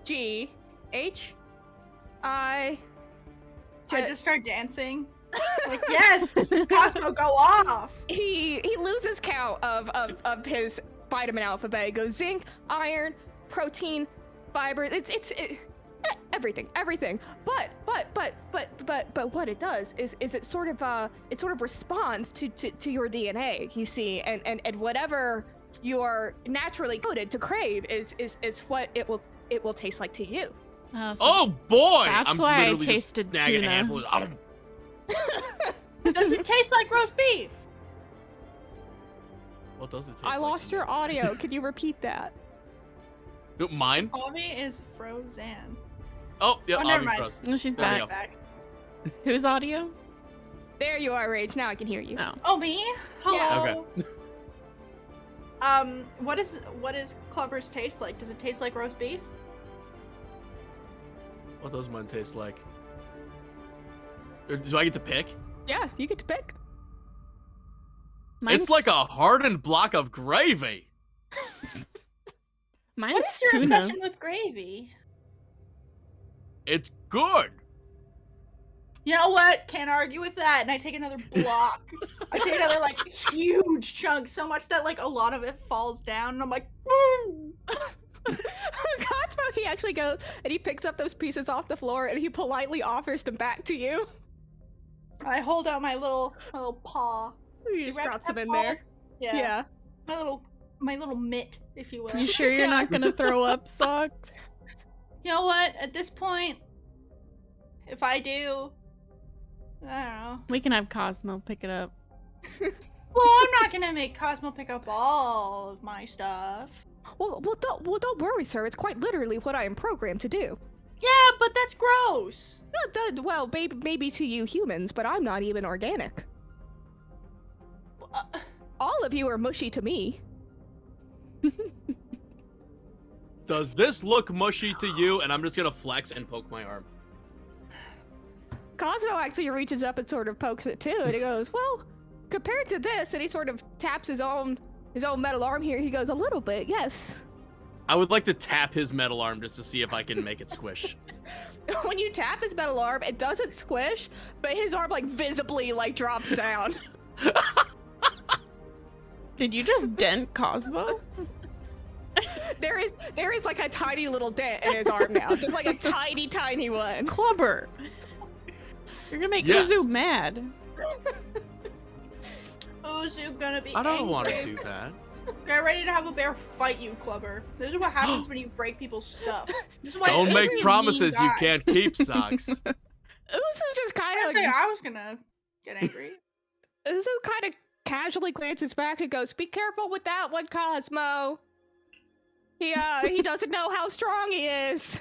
G, H, I. I just start dancing. Like, yes, Cosmo, go off. He loses count of his vitamin alphabet. It goes zinc, iron, protein, fiber. It's everything. But what it does is it sort of responds to your DNA, you see, and whatever you are naturally coded to crave is what it will taste like to you. Oh boy! That's I'm why I literally just tasted snagging a tuna. handful of- Does it taste like roast beef? What does it taste I like? lost your audio. Can you repeat that? No, mine? Avi is frozen. Oh, yeah, Oh, never Avi mind. froze. No, she's There we back. go. Back. Whose audio? There you are, Rage. Now I can hear you. Oh. Oh, me? Hello. Okay. What is Klubber's taste like? Does it taste like roast beef? What does mine taste like? Or do I get to pick? Yeah, you get to pick. Mine's, It's like a hardened block of gravy. mine's What is your tuna. obsession with gravy? It's good. You know what? Can't argue with that. And I take another block. I take another like huge chunk, so much that like a lot of it falls down, and I'm like, "Mm." Cosmo, he actually goes and he picks up those pieces off the floor and he politely offers them back to you. I hold out my little paw. He just Do you drops them in have there. paws? Yeah. My little mitt, if you will. You sure you're not gonna throw up, Socks? You know what? At this point, if I do, I don't know. We can have Cosmo pick it up. Well, I'm not gonna make Cosmo pick up all of my stuff. Well, don't worry, sir. It's quite literally what I am programmed to do. Yeah, but that's gross. Well, maybe to you humans, but I'm not even organic. All of you are mushy to me. Does this look mushy to you? And I'm just gonna flex and poke my arm. Cosmo actually reaches up and sort of pokes it too, and he goes, "Well, compared to this," and he sort of taps his own metal arm here. He goes, "A little bit, yes." I would like to tap his metal arm just to see if I can make it squish. When you tap his metal arm, it doesn't squish, but his arm like visibly like drops down. Did you just dent Cosmo? There is like a tiny little dent in his arm now, just like a tiny one. Klubber! You're gonna make Yes. Uzu mad. Uzu gonna be I don't angry. want to do that. Get ready to have a bear fight you, Klubber. This is what happens when you break people's stuff. This is why Don't Uzu's make a promises mean you guy. can't keep, Socks. Uzu just kind I of say I was gonna get angry. Uzu kind of casually glances back and goes, "Be careful with that one, Cosmo. He doesn't know how strong he is."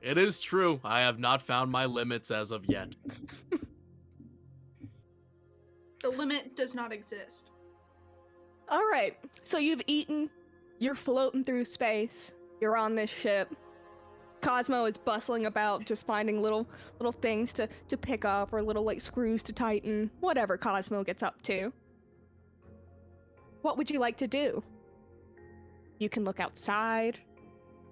It is true. I have not found my limits as of yet. The limit does not exist. All right, so you've eaten, you're floating through space, you're on this ship. Cosmo is bustling about, just finding little things to pick up, or little like screws to tighten, whatever Cosmo gets up to. What would you like to do? You can look outside.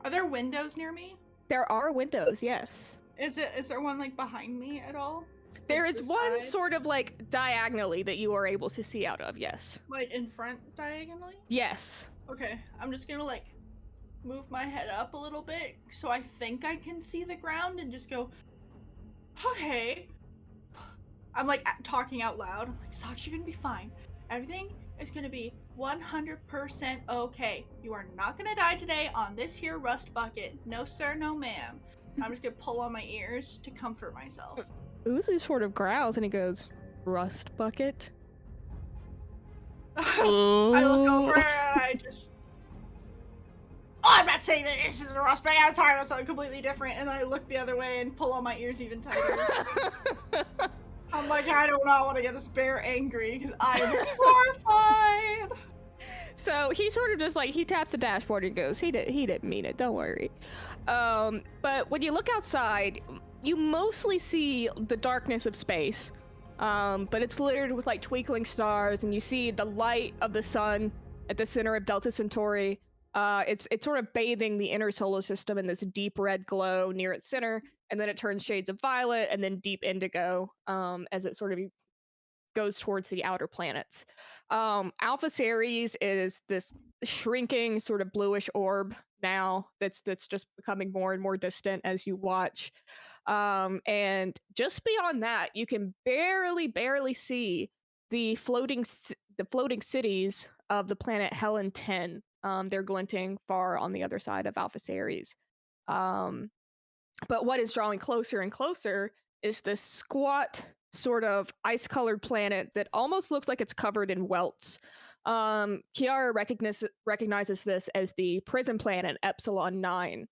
Are there windows near me? There are windows, yes. Is there one like behind me at all? There Like, is to the one side? sort of like diagonally that you are able to see out of, yes. Like in front diagonally? Yes. Okay, I'm just gonna like move my head up a little bit so I think I can see the ground and just go, okay. I'm like talking out loud. I'm like, Socks, you're gonna be fine. Everything is gonna be 100% okay. You are not gonna die today on this here rust bucket. No sir, no ma'am. I'm just gonna pull on my ears to comfort myself. Uzu sort of growls and he goes, "Rust bucket?" I look over and I just. Oh, I'm not saying that this is a rust bag. I was talking about something completely different, and then I look the other way and pull on my ears even tighter. I'm like, I do not want to get this bear angry because I'm horrified. So he sort of just like, he taps the dashboard and goes, he didn't mean it, don't worry. But when you look outside, you mostly see the darkness of space. But it's littered with like twinkling stars, and you see the light of the sun at the center of Delta Centauri. It's sort of bathing the inner solar system in this deep red glow near its center, and then it turns shades of violet and then deep indigo as it sort of goes towards the outer planets. Alpha Ceres is this shrinking sort of bluish orb now that's just becoming more and more distant as you watch. And just beyond that, you can barely see the floating cities of the planet Helen 10. They're glinting far on the other side of Alpha Ceres. But what is drawing closer and closer is this squat, sort of ice-colored planet that almost looks like it's covered in welts. Kirara recognizes this as the prison planet Epsilon 9.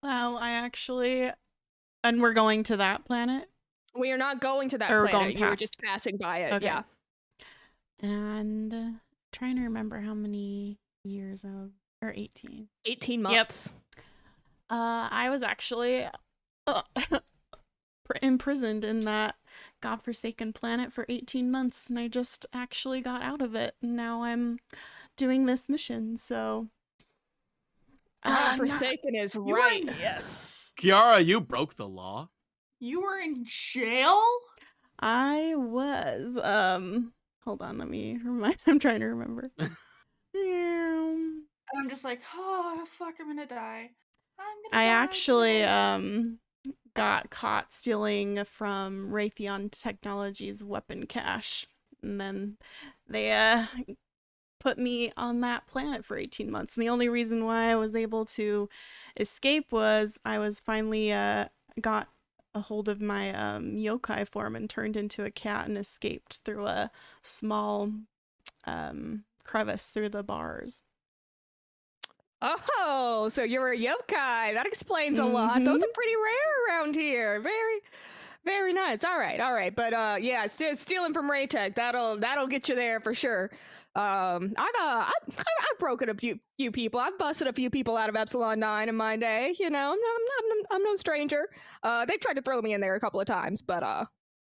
Wow, and we're going to that planet? We are not going to that Or we're planet. going You were past. just passing by it. Okay. Yeah. And trying to remember how many years or 18. 18 months. I was actually imprisoned in that godforsaken planet for 18 months, and I just actually got out of it. And now I'm doing this mission, so... Forsaken is You right. Yes. Kiara, you broke the law. You were in jail? I was, hold on, let me remind, I'm trying to remember. And I'm just like, oh, fuck, I'm gonna die. I actually, got caught stealing from Raytheon Technologies' weapon cache, and then they, put me on that planet for 18 months. And the only reason why I was able to escape was I was finally, got a hold of my yokai form and turned into a cat and escaped through a small crevice through the bars. Oh, so you're a yokai. That explains a lot. Those are pretty rare around here. Very, very nice. All right. But yeah, stealing from Raytech, that'll get you there for sure. I've broken a few people. I've busted a few people out of Epsilon 9 in my day. You know, I'm no stranger. They've tried to throw me in there a couple of times, but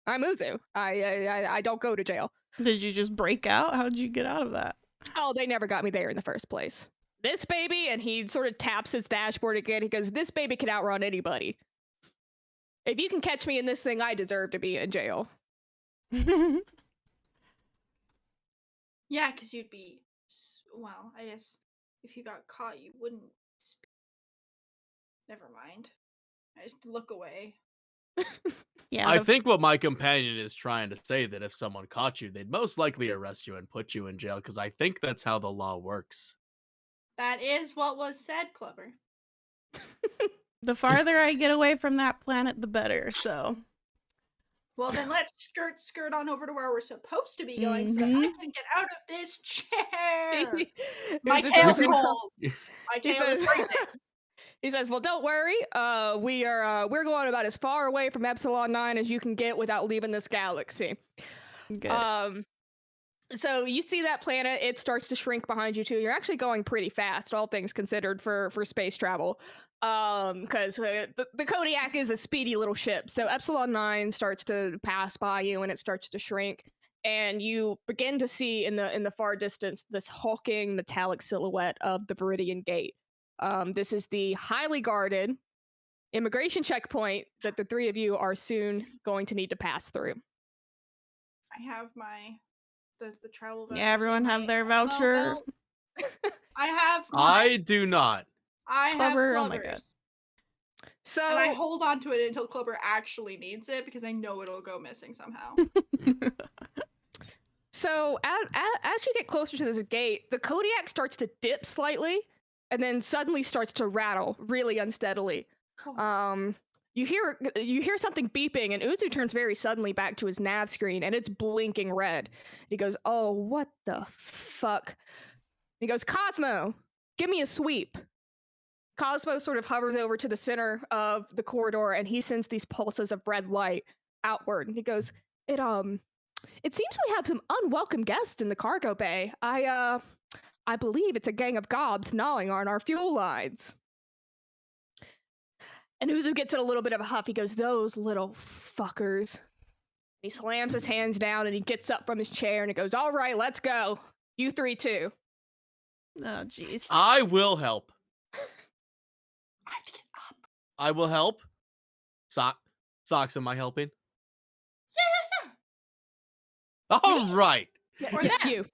I'm Uzu. I don't go to jail. Did you just break out? How did you get out of that? Oh, they never got me there in the first place. This baby, and he sort of taps his dashboard again. He goes, "This baby can outrun anybody. If you can catch me in this thing, I deserve to be in jail." Yeah, because you'd be. Well, I guess if you got caught, you wouldn't speak. Never mind. I just look away. Yeah, I think what my companion is trying to say, that if someone caught you, they'd most likely arrest you and put you in jail, because I think that's how the law works. That is what was said, Klubber. the farther I get away from that planet, the better. So, Well, then let's skirt on over to where we're supposed to be going so that I can get out of this chair. My tail's cold. My tail is freezing. He says, "Well, don't worry. We're going about as far away from Epsilon 9 as you can get without leaving this galaxy." good. So you see that planet, it starts to shrink behind you too. You're actually going pretty fast, all things considered, for space travel. Because the Kodiak is a speedy little ship. So Epsilon 9 starts to pass by you and it starts to shrink. And you begin to see in the far distance this hulking metallic silhouette of the Viridian Gate. This is the highly guarded immigration checkpoint that the three of you are soon going to need to pass through. I have my the travel voucher. Yeah, everyone have their voucher. I have. I do not. I have Klubber, Klubber's. oh my god. So And I hold on to it until Klubber actually needs it because I know it'll go missing somehow. So as you get closer to this gate, the Kodiak starts to dip slightly, and then suddenly starts to rattle really unsteadily. Oh. You hear something beeping, and Uzu turns very suddenly back to his nav screen, and it's blinking red. He goes, "Oh, what the fuck?" He goes, "Cosmo, give me a sweep." Cosmo sort of hovers over to the center of the corridor, and he sends these pulses of red light outward. And he goes, It seems we have some unwelcome guests in the cargo bay. I believe it's a gang of gobs gnawing on our fuel lines." And Uzu gets in a little bit of a huff. He goes, "Those little fuckers." He slams his hands down and he gets up from his chair and he goes, "All right, let's go. You three too." Oh, jeez. I will help. I have to get up. I will help. Socks, am I helping? Yeah. All right. Or that.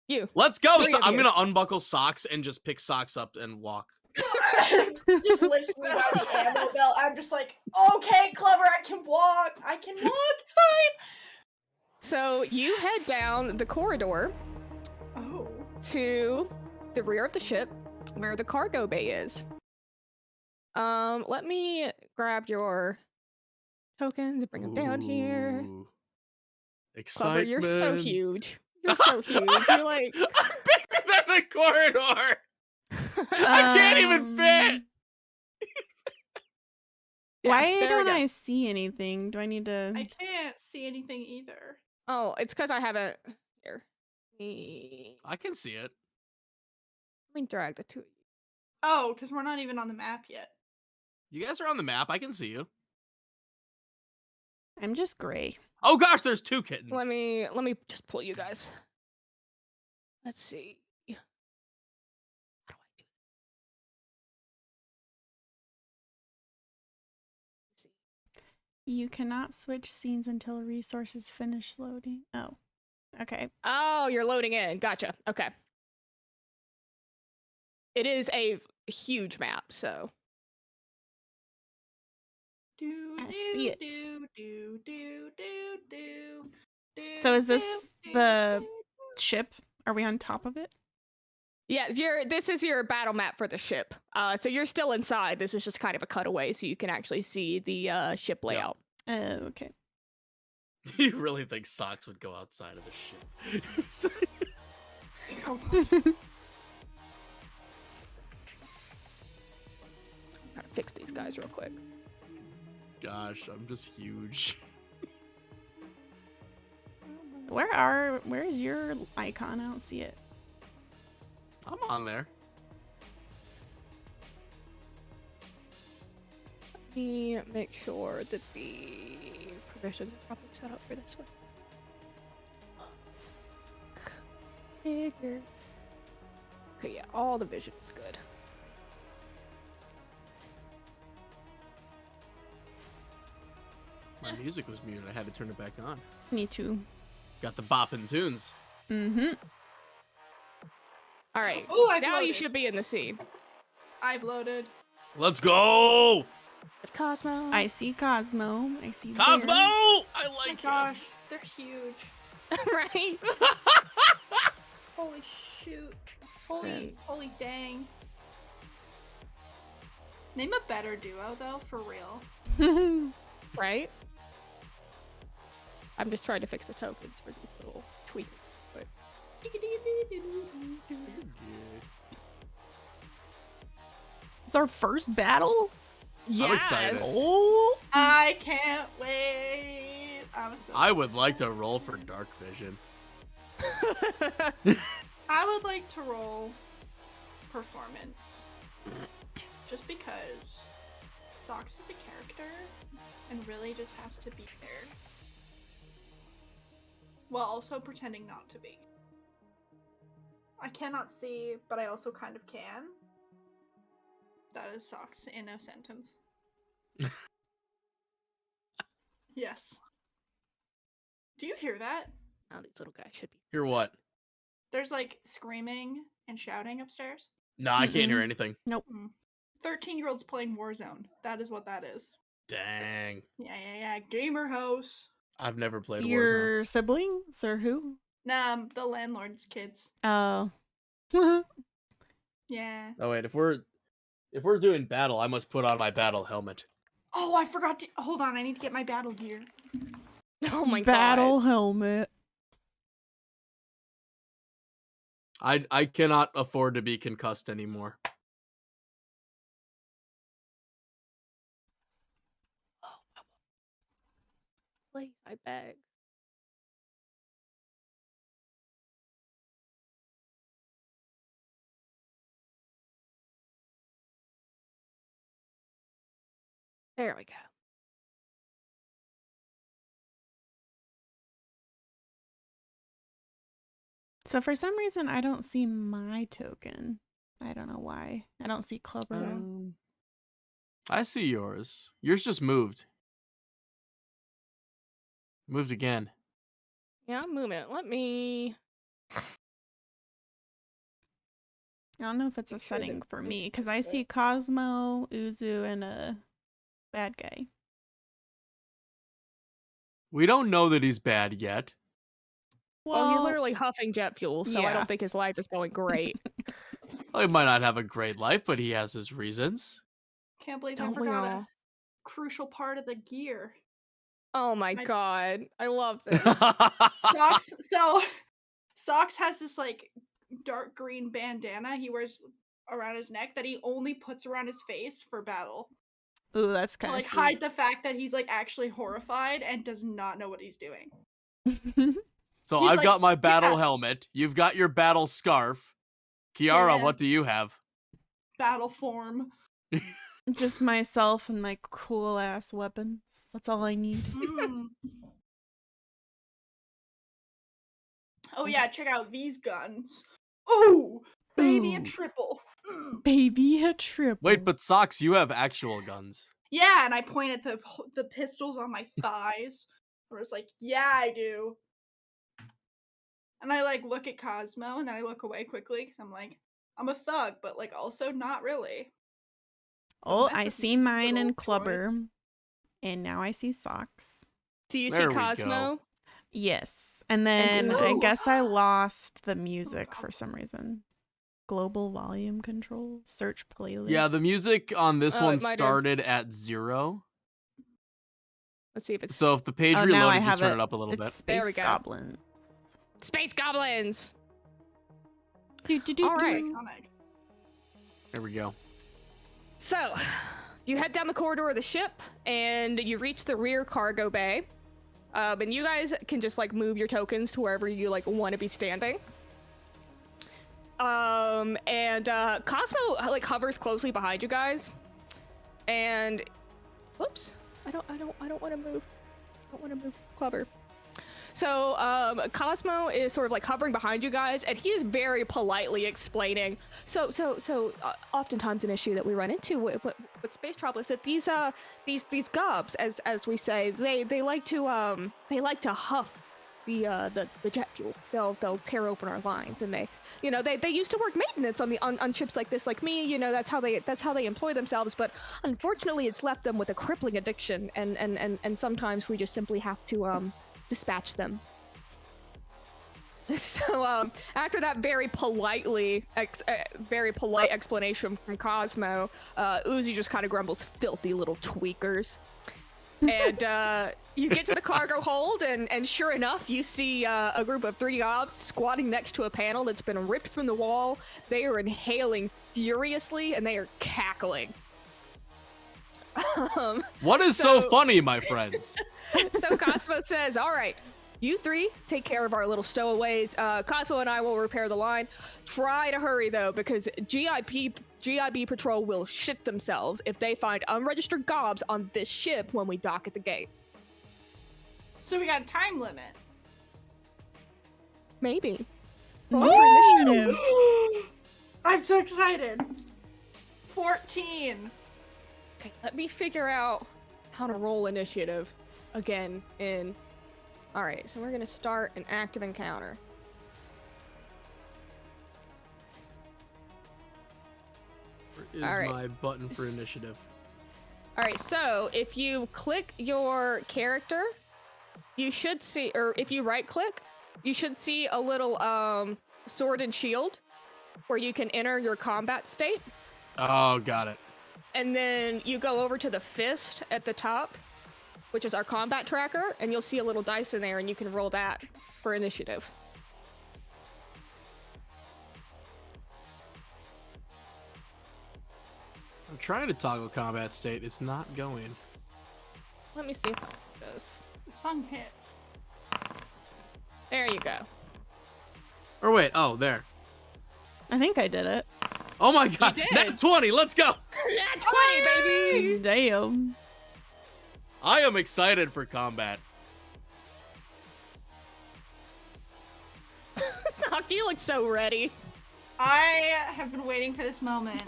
You. Let's go. Three So of I'm you. going to unbuckle Socks and just pick Socks up and walk. Just lifts me by the ammo belt. I'm just like, okay, Klubber, I can walk. It's fine. So you head down the corridor Oh. to the rear of the ship where the cargo bay is. Let me grab your tokens and bring them down here. Ooh. Klubber, Excitement. you're so huge. You're so huge. You're like, I'm bigger than the corridor. I can't even fit. Why there we don't go. I see anything? Do I need to? I can't see anything either. Oh, it's because I haven't. Here. Let I can see it. me drag the two of you. Oh, because we're not even on the map yet. You guys are on the map. I can see you. I'm just gray. Oh gosh, there's two kittens. Let me just pull you guys. Let's see. How do I do You cannot switch scenes until resources finish loading. Oh, okay. Oh, you're loading in. Gotcha. Okay. It is a huge map, so. I see it. So is this the ship? Are we on top of it? Yeah, this is your battle map for the ship. So you're still inside. This is just kind of a cutaway so you can actually see the ship layout. Okay. You really think Socks would go outside of the ship? Come on. Gotta fix these guys real quick. Gosh, I'm just huge. Where is your icon? I don't see it. I'm on there. Let me make sure that the provisions are probably set up for this one. Figure. Okay, yeah, all the vision is good. My music was muted. I had to turn it back on. Me too. Got the bopping tunes. Mm-hmm. All right, Ooh, I've now you loaded. should be in the scene. I've loaded. Let's go! But Cosmo. I see Cosmo. I see Cosmo! Bear. I Oh my like gosh, they're huge. Right? Holy shoot. Holy dang. Name a better duo though, for real. Right? I'm just trying to fix the tokens for these little tweaks. But It's our first battle. I'm excited. Oh. I can't wait. I'm so I would like to roll for Dark Vision. I would like to roll performance. Just because Socks is a character and really just has to be there. While also pretending not to be. I cannot see, but I also kind of can. That is Socks in a sentence. Yes. Do you hear that? now these little guys should be. Hear what? There's like screaming and shouting upstairs. Nah, I can't hear Mm-mm. anything. 13-year-olds playing Warzone. That is what that is. Dang. Yeah. Gamer house. I've never played Warzone. Your siblings or who? Nah, the landlord's kids. Oh. Yeah. Oh wait, if we're doing battle, I must put on my battle helmet. Oh, I forgot to. Hold on, I need to get my battle gear. Oh my Battle god. helmet. I cannot afford to be concussed anymore. Please, I beg. There we go. So for some reason, I don't see my token. I don't know why. I don't see Klubber. I see yours. Yours just moved. Moved again. Yeah, I'm moving. Let me. I don't know if it's a setting for me because I see Cosmo, Uzu, and a bad guy. We don't know that he's bad yet. Well, he's literally huffing jet fuel, so I yeah. don't think his life is going great. Well, he might not have a great life, but he has his reasons. Can't believe I Don't we forgot a all? crucial part of the gear. Oh my I- god. I love this. Socks. So, Socks has this like dark green bandana he wears around his neck that he only puts around his face for battle Ooh, that's to kind like of hide the fact that he's like actually horrified and does not know what he's doing. So He's I've like, got my battle "Yeah." helmet. You've got your battle scarf. Kiara, Yeah. what do you have? Battle form. Just myself and my cool ass weapons. That's all I need. Mm. Oh yeah, check out these guns. Ooh, baby, a Ooh. triple. Mm. Baby a triple. Wait, but Socks, you have actual guns. Yeah, and I point at the pistols on my thighs. I was like, yeah, I do. And I like look at Cosmo, and then I look away quickly because I'm like, I'm a thug, but like also not really. Oh, mess I with see me, mine little in Troy. Klubber. And now I see Socks. Do you There see we go. Cosmo? Yes. And then I Uzu. guess I lost the music God. for some reason. Global volume control. Search playlist. Yeah, the music on this Oh, one it might have- started at 0. Let's see if it's So if the page Oh, now reloaded, I just have turn it. it up a little It's bit. There we Space go. Goblins. Space Goblins. Do. All right. Iconic. There we go. So, you head down the corridor of the ship, and you reach the rear cargo bay. And you guys can just like move your tokens to wherever you like want to be standing. And Cosmo like hovers closely behind you guys, and whoops, I don't want to move. I don't want to move, Klubber. So Cosmo is sort of like hovering behind you guys, and he is very politely explaining. So oftentimes an issue that we run into with space travel is that these gobs, as we say, they like to huff the jet fuel. They'll tear open our lines, and they used to work maintenance on ships like this, like me. That's how they employ themselves. But unfortunately, it's left them with a crippling addiction, and sometimes we just simply have to dispatch them. So after that very polite explanation from Cosmo, Uzi just kind of grumbles, "Filthy little tweakers." And you get to the cargo hold, and sure enough, you see a group of 3 gobs squatting next to a panel that's been ripped from the wall. They are inhaling furiously, and they are cackling. What is so funny, my friends? So Cosmo says, "All right, you 3 take care of our little stowaways. Cosmo and I will repair the line. Try to hurry though, because GIB patrol will shit themselves if they find unregistered gobs on this ship when we dock at the gate." So we got a time limit. Maybe. Roll for initiative. I'm so excited. 14. Okay, let me figure out how to roll initiative again in... Alright, so we're gonna start an active encounter. Where is All right. my button for initiative? Alright, so if you click your character, you should see, or if you right click, you should see a little sword and shield where you can enter your combat state. Oh, got it. And then you go over to the fist at the top, which is our combat tracker, and you'll see a little dice in there, and you can roll that for initiative. I'm trying to toggle combat state. It's not going. Let me see if I do this. The song hits. There you go. Or wait, oh, there. I think I did it. Oh my god, did. nat 20, let's go! Yeah, 20, baby! Damn. I am excited for combat. Sock, you look so ready. I have been waiting for this moment.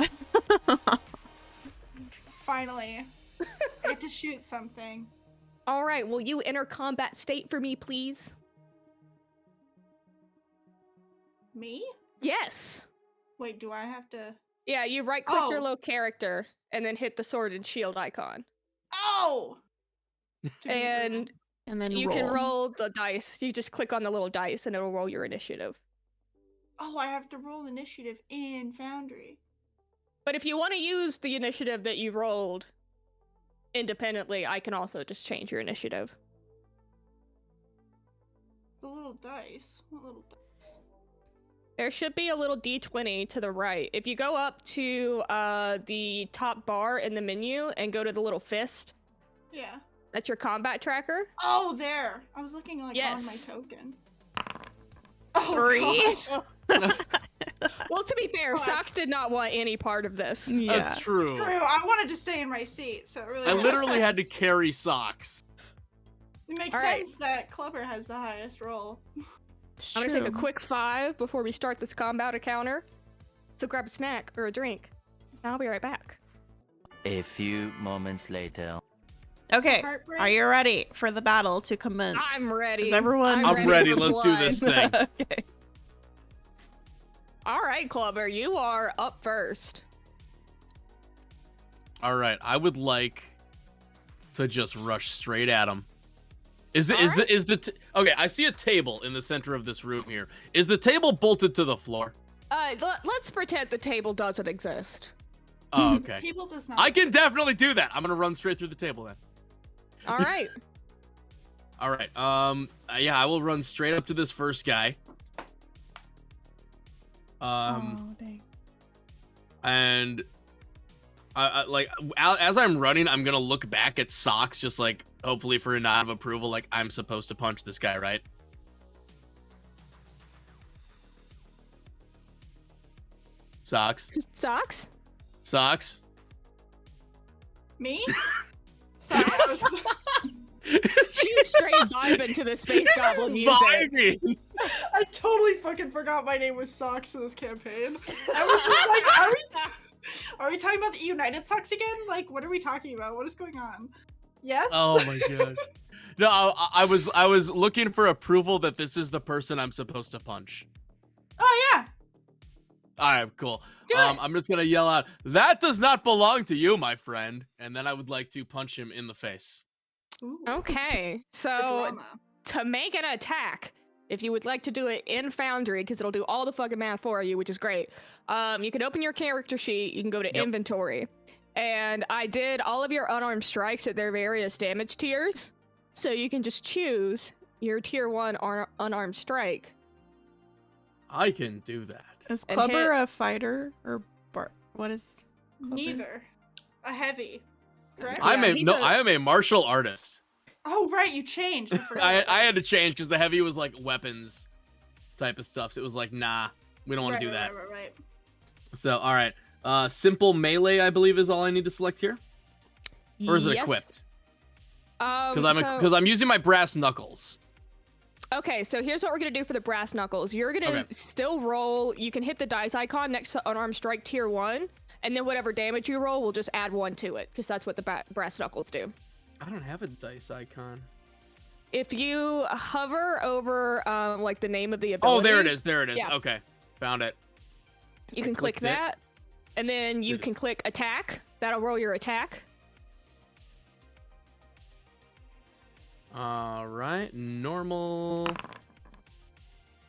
Finally. I get to shoot something. All right, will you enter combat state for me, please? Me? Yes. Wait, do I have to? Yeah, you right-click your Oh. little character, and then hit the sword and shield icon. Oh! And And then you can roll the dice. You just click on the little dice, and it'll roll your initiative. Oh, I have to roll initiative in Foundry. But if you want to use the initiative that you rolled independently, I can also just change your initiative. The little dice. What little dice? There should be a little D20 to the right. If you go up to the top bar in the menu and go to the little fist, Yeah. that's your combat tracker. Oh, there. I was looking like Yes. on my token. Oh, 3. God. Well, to be fair, Fuck. Sox did not want any part of this. Yeah. That's true. True. I wanted to stay in my seat, so it really. I makes literally had to sense. carry socks. It makes All right. sense that Klubber has the highest roll. It's I'm gonna take a true. quick 5 before we start this combat encounter. So grab a snack or a drink. I'll be right back. A few moments later. Okay, Heartbreak? are you ready for the battle to commence? I'm ready. Is everyone? I'm ready, for let's do blood. this thing. Okay. All right, Klubber, you are up first. All right, I would like to just rush straight at him. Okay, I see a table in the center of this room here. Is the table bolted to the floor? Let's pretend the table doesn't exist. Oh, okay. Table does not. I can definitely do that. I'm gonna run straight through the table then. All right. All right. Yeah, I will run straight up to this first guy. Oh, dang. And like as I'm running, I'm gonna look back at Socks, just like hopefully for a nod of approval, like I'm supposed to punch this guy, right? Socks. Socks? Me? Sorry, She's straight vibing to the space goblin music. Vibing. I totally fucking forgot my name was Socks in this campaign. I was just like, are we talking about the United Socks again? Like, what are we talking about? What is going on? Yes? Oh my gosh. No, I was looking for approval that this is the person I'm supposed to punch. Oh, yeah. All right, cool. Do it. I'm just gonna yell out, "That does not belong to you, my friend," and then I would like to punch him in the face. Ooh, Okay, the so drama. to make an attack, if you would like to do it in Foundry, because it'll do all the fucking math for you, which is great, you can open your character sheet, you can go to Yep. inventory, and I did all of your unarmed strikes at their various damage tiers, so you can just choose your tier 1 unarmed strike. I can do that. Is And Klubber a fighter or what is? Klubber? Neither. A heavy. Correct? I- he's I am a martial artist. Oh, right, you changed. I forgot. I had to change because the heavy was like weapons type of stuff. So it was like, nah, we don't want to do that. Right. So all right, simple melee, I believe, is all I need to select here, or is it Yes. equipped? So- Because I'm using my brass knuckles. Okay, so here's what we're gonna do for the brass knuckles. You're gonna Okay. still roll. You can hit the dice icon next to unarmed strike tier 1, and then whatever damage you roll, we'll just add 1 to it, because that's what the brass knuckles do. I don't have a dice icon. If you hover over like the name of the ability, Oh, there it is. There it is. Yeah. Okay, found it. you can click Clicked it. that, and then you Did it. can click attack. That'll roll your attack. All right, normal.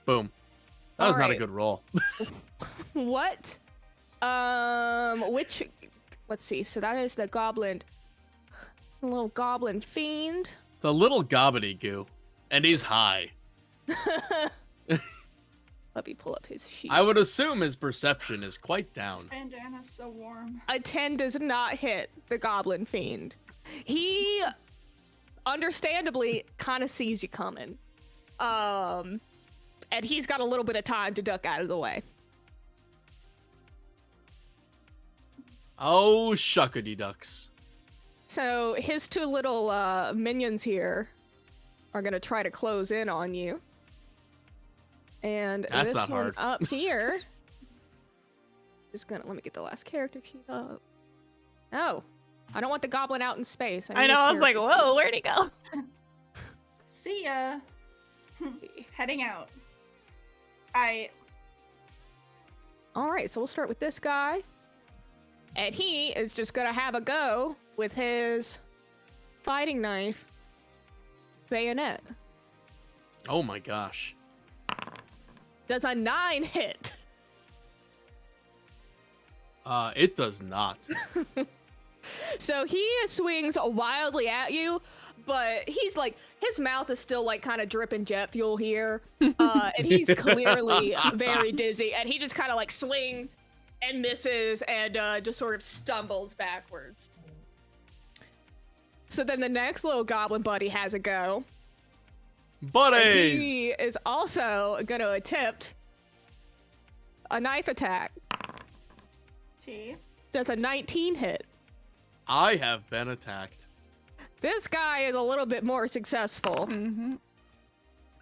Boom. That was not a Alright. good roll. What? Which? Let's see. So that is the goblin, the little goblin fiend. The little gobbledygoo, and he's high. Let me pull up his sheet. I would assume his perception is quite down. Bandana's so warm. A 10 does not hit the goblin fiend. He understandably kind of sees you coming. And he's got a little bit of time to duck out of the way. Oh, shuckity ducks. So his 2 little minions here are gonna try to close in on you. And That's this not one hard. up here is gonna, let me get the last character sheet up. Oh, I don't want the goblin out in space. I need know. his I was like, character whoa, where'd he go? See ya. sheet. Heading out. All right, so we'll start with this guy. And he is just gonna have a go with his fighting knife bayonet. Oh my gosh. Does a 9 hit? It does not. So he swings wildly at you, but he's like, his mouth is still like kind of dripping jet fuel here. And he's clearly very dizzy. And he just kind of like swings and misses and just sort of stumbles backwards. So then the next little goblin buddy has a go. And Buddies! he is also going to attempt a knife attack. T. Does a 19 hit? I have been attacked. This guy is a little bit more successful. Mm-hmm.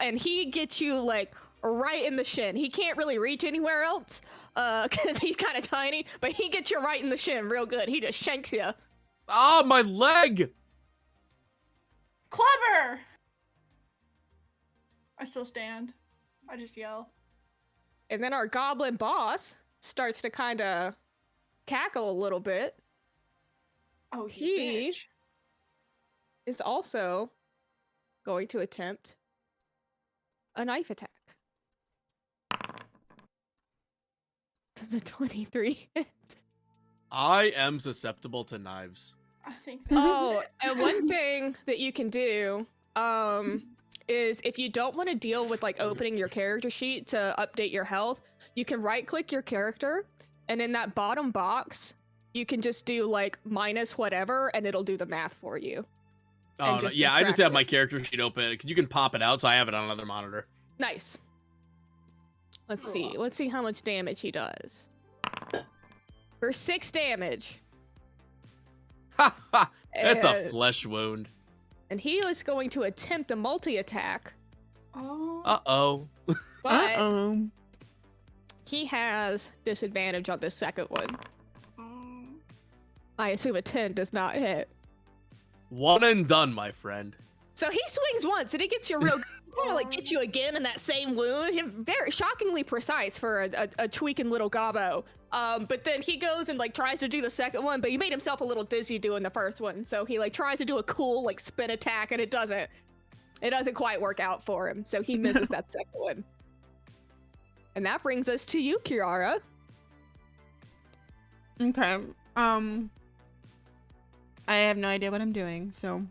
And he gets you like right in the shin. He can't really reach anywhere else because he's kind of tiny, but he gets you right in the shin real good. He just shanks you. Ah, my leg! Klubber! I still stand. I just yell. And then our goblin boss starts to kind of cackle a little bit. Oh, He- he bitch. Is also going to attempt a knife attack. Does a 23 hit? I am susceptible to knives. I think that's Oh, it. and one thing that you can do is if you don't want to deal with like opening your character sheet to update your health, you can right click your character, and in that bottom box, you can just do like minus whatever, and it'll do the math for you. Oh, no. just Yeah, I just subtract have it. my character sheet open because you can pop it out, so I have it on another monitor. Nice. Let's see. Let's see how much damage he does. For 6 damage. Ha ha! It's a And- flesh wound. And he is going to attempt a multi-attack, Oh. Uh-oh. but Uh-oh. he has disadvantage on the second one. I assume a 10 does not hit. One and done, my friend. So he swings once, and he gets you real kind of like get you again in that same wound. He's very shockingly precise for a tweaking little gobbo. But then he goes and like tries to do the second one, but he made himself a little dizzy doing the first one. So he like tries to do a cool like spin attack, and it doesn't quite work out for him. So he misses that second one. And that brings us to you, Kirara. Okay. I have no idea what I'm doing, so.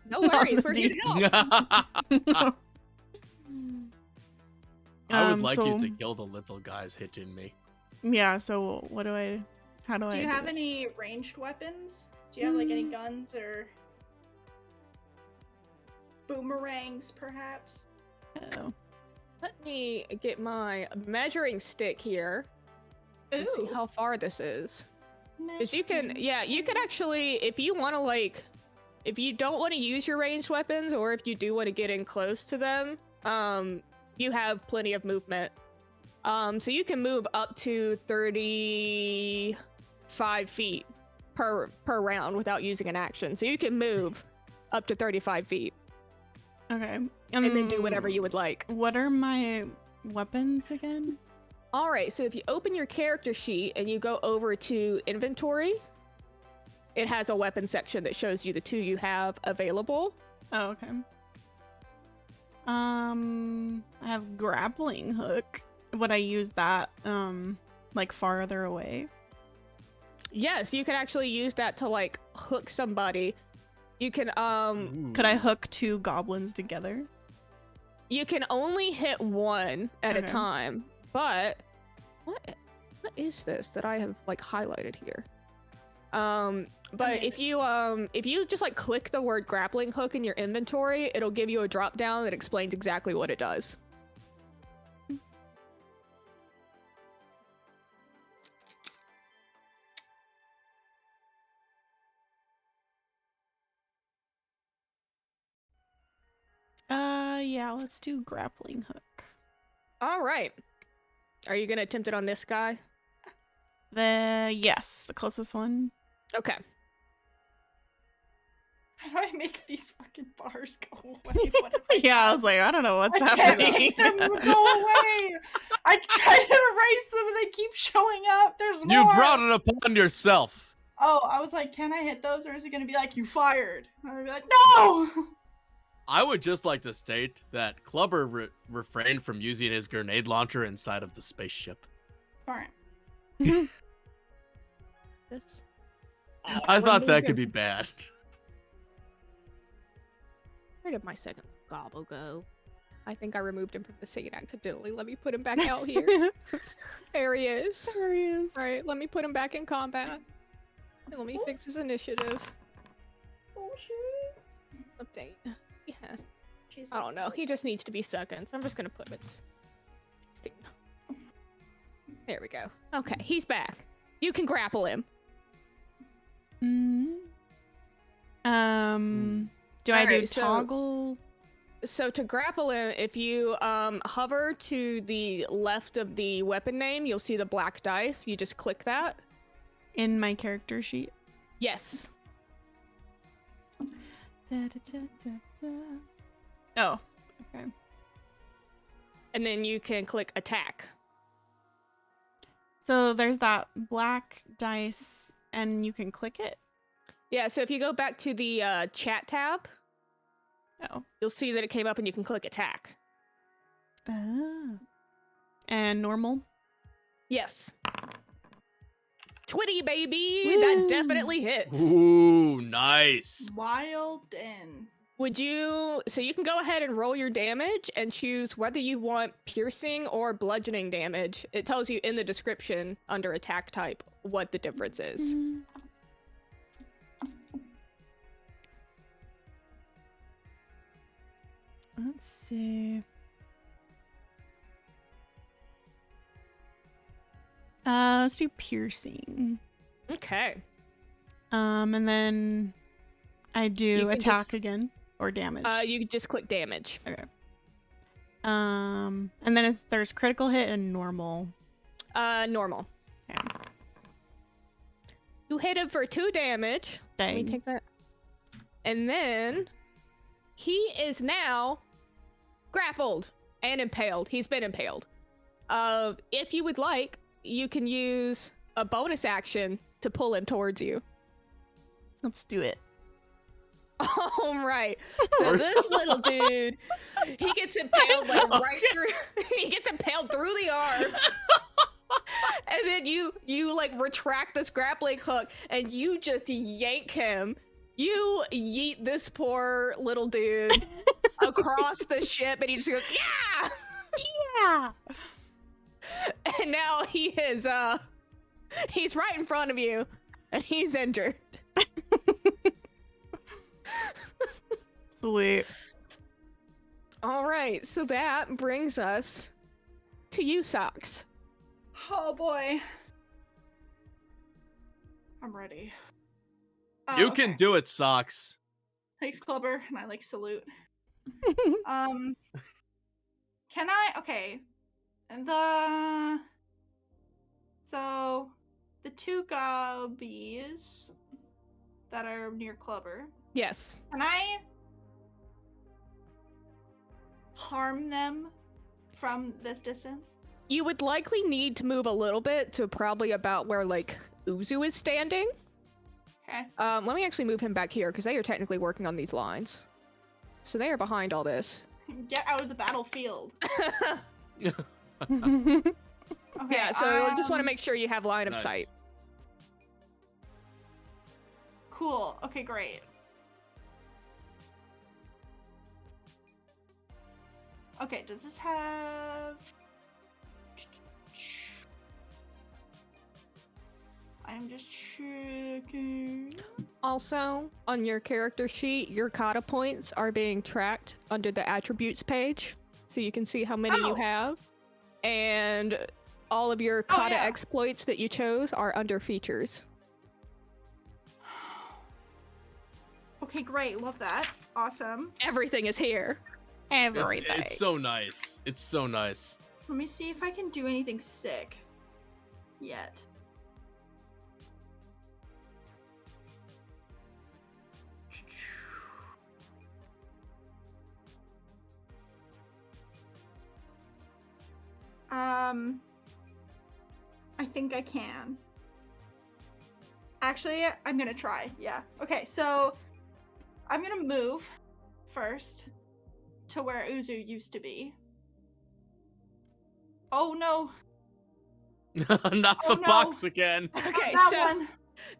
No worries, we're here to help. I would like you so- to kill the little guys hitting me. Yeah, so how do I Do you have this? any ranged weapons? Do you have like any guns or boomerangs, perhaps? Oh. Let me get my measuring stick here and see Ooh. how far this is. Because you can, Measuring yeah, you can actually, if you want to like, if you don't want to use your ranged weapons, or if you do want to get in close to them, you have plenty of movement. So you can move up to 35 feet per round without using an action. So you can move up to 35 feet Okay. and then do whatever you would like. What are my weapons again? All right, so if you open your character sheet and you go over to inventory, it has a weapon section that shows you the 2 you have available. Oh, okay. I have grappling hook. Would I use that like farther away? Yes, you can actually use that to like hook somebody. You can Could I hook 2 goblins together? you can only hit one at a Okay. time. But what is this that I have like highlighted here? But if you just like click the word grappling hook in your inventory, it'll give you a drop down that explains exactly what it does. Yeah, let's do grappling hook. All right. Are you gonna attempt it on this guy? Yes, the closest one. Okay. How do I make these fucking bars go away? What have I Yeah, I done? was like, I don't know what's I can't happening. make them go away. I try to erase them and they keep showing up. There's more. You brought it upon yourself. Oh, I was like, can I hit those, or is it gonna be like you fired? And I'm gonna be like, no. I would just like to state that Klubber refrained from using his grenade launcher inside of the spaceship. All right. This. I thought that could be bad. Where did my second gobble go? I think I removed him from the scene accidentally. Let me put him back out here. There he is. There he is. All right, let me put him back in combat. And let me fix his initiative. Oh shit. Update. Yeah. She's I don't know. He just needs to be seconds. I'm just gonna put him at 16. There we go. Okay, he's back. You can grapple him. Do I do Alright, so- toggle? So to grapple him, if you hover to the left of the weapon name, you'll see the black dice. You just click that. In my character sheet. Yes. Oh, okay. And then you can click attack. So there's that black dice, and you can click it. Yeah, so if you go back to the chat tab, Oh. you'll see that it came up and you can click attack. Ah. And normal. Yes. 20, baby! Woo. That definitely hits. Ooh, nice. wild in. Would you? So you can go ahead and roll your damage and choose whether you want piercing or bludgeoning damage. It tells you in the description under attack type what the difference is. Let's see. Let's do piercing. Okay. And then I do attack again or damage. You can just click damage. Okay. And then there's critical hit and normal. Normal. Okay. You hit him for 2 damage. Let me Dang. take that. And then he is now grappled and impaled. He's been impaled. If you would like, you can use a bonus action to pull him towards you. Let's do it. All right. So this little dude, he gets impaled like right through. He gets impaled through the arm. And then you like retract this grappling hook and you just yank him. You yeet this poor little dude across the ship and he just goes, yeah! Yeah. And now he is he's right in front of you and he's injured. Sweet. All right, so that brings us to you, Socks. Oh boy. I'm ready. You can do it, Socks. Thanks, Klubber, and I like salute. Can I? Okay. So the 2 gobbies that are near Klubber. Yes. Can I harm them from this distance? You would likely need to move a little bit to probably about where like Uzu is standing. Okay. Let me actually move him back here because they are technically working on these lines. So they are behind all this. Get out of the battlefield. Yeah, Okay, so I just want to make sure you have line of Nice. sight. Cool. Okay, great. Okay, does this have... I'm just checking. Also, on your character sheet, your kata points are being tracked under the attributes page, so you can see how many you Oh. have. And all of your Oh, kata yeah. exploits that you chose are under features. Okay, great. Love that. Awesome. Everything is here. Everything. It's so nice. It's so nice. Let me see if I can do anything sick yet. I think I can. Actually, I'm gonna try. Yeah. Okay, so I'm gonna move first to where Uzu used to be. Oh no! Not Oh, the no. box again. Okay, That so one.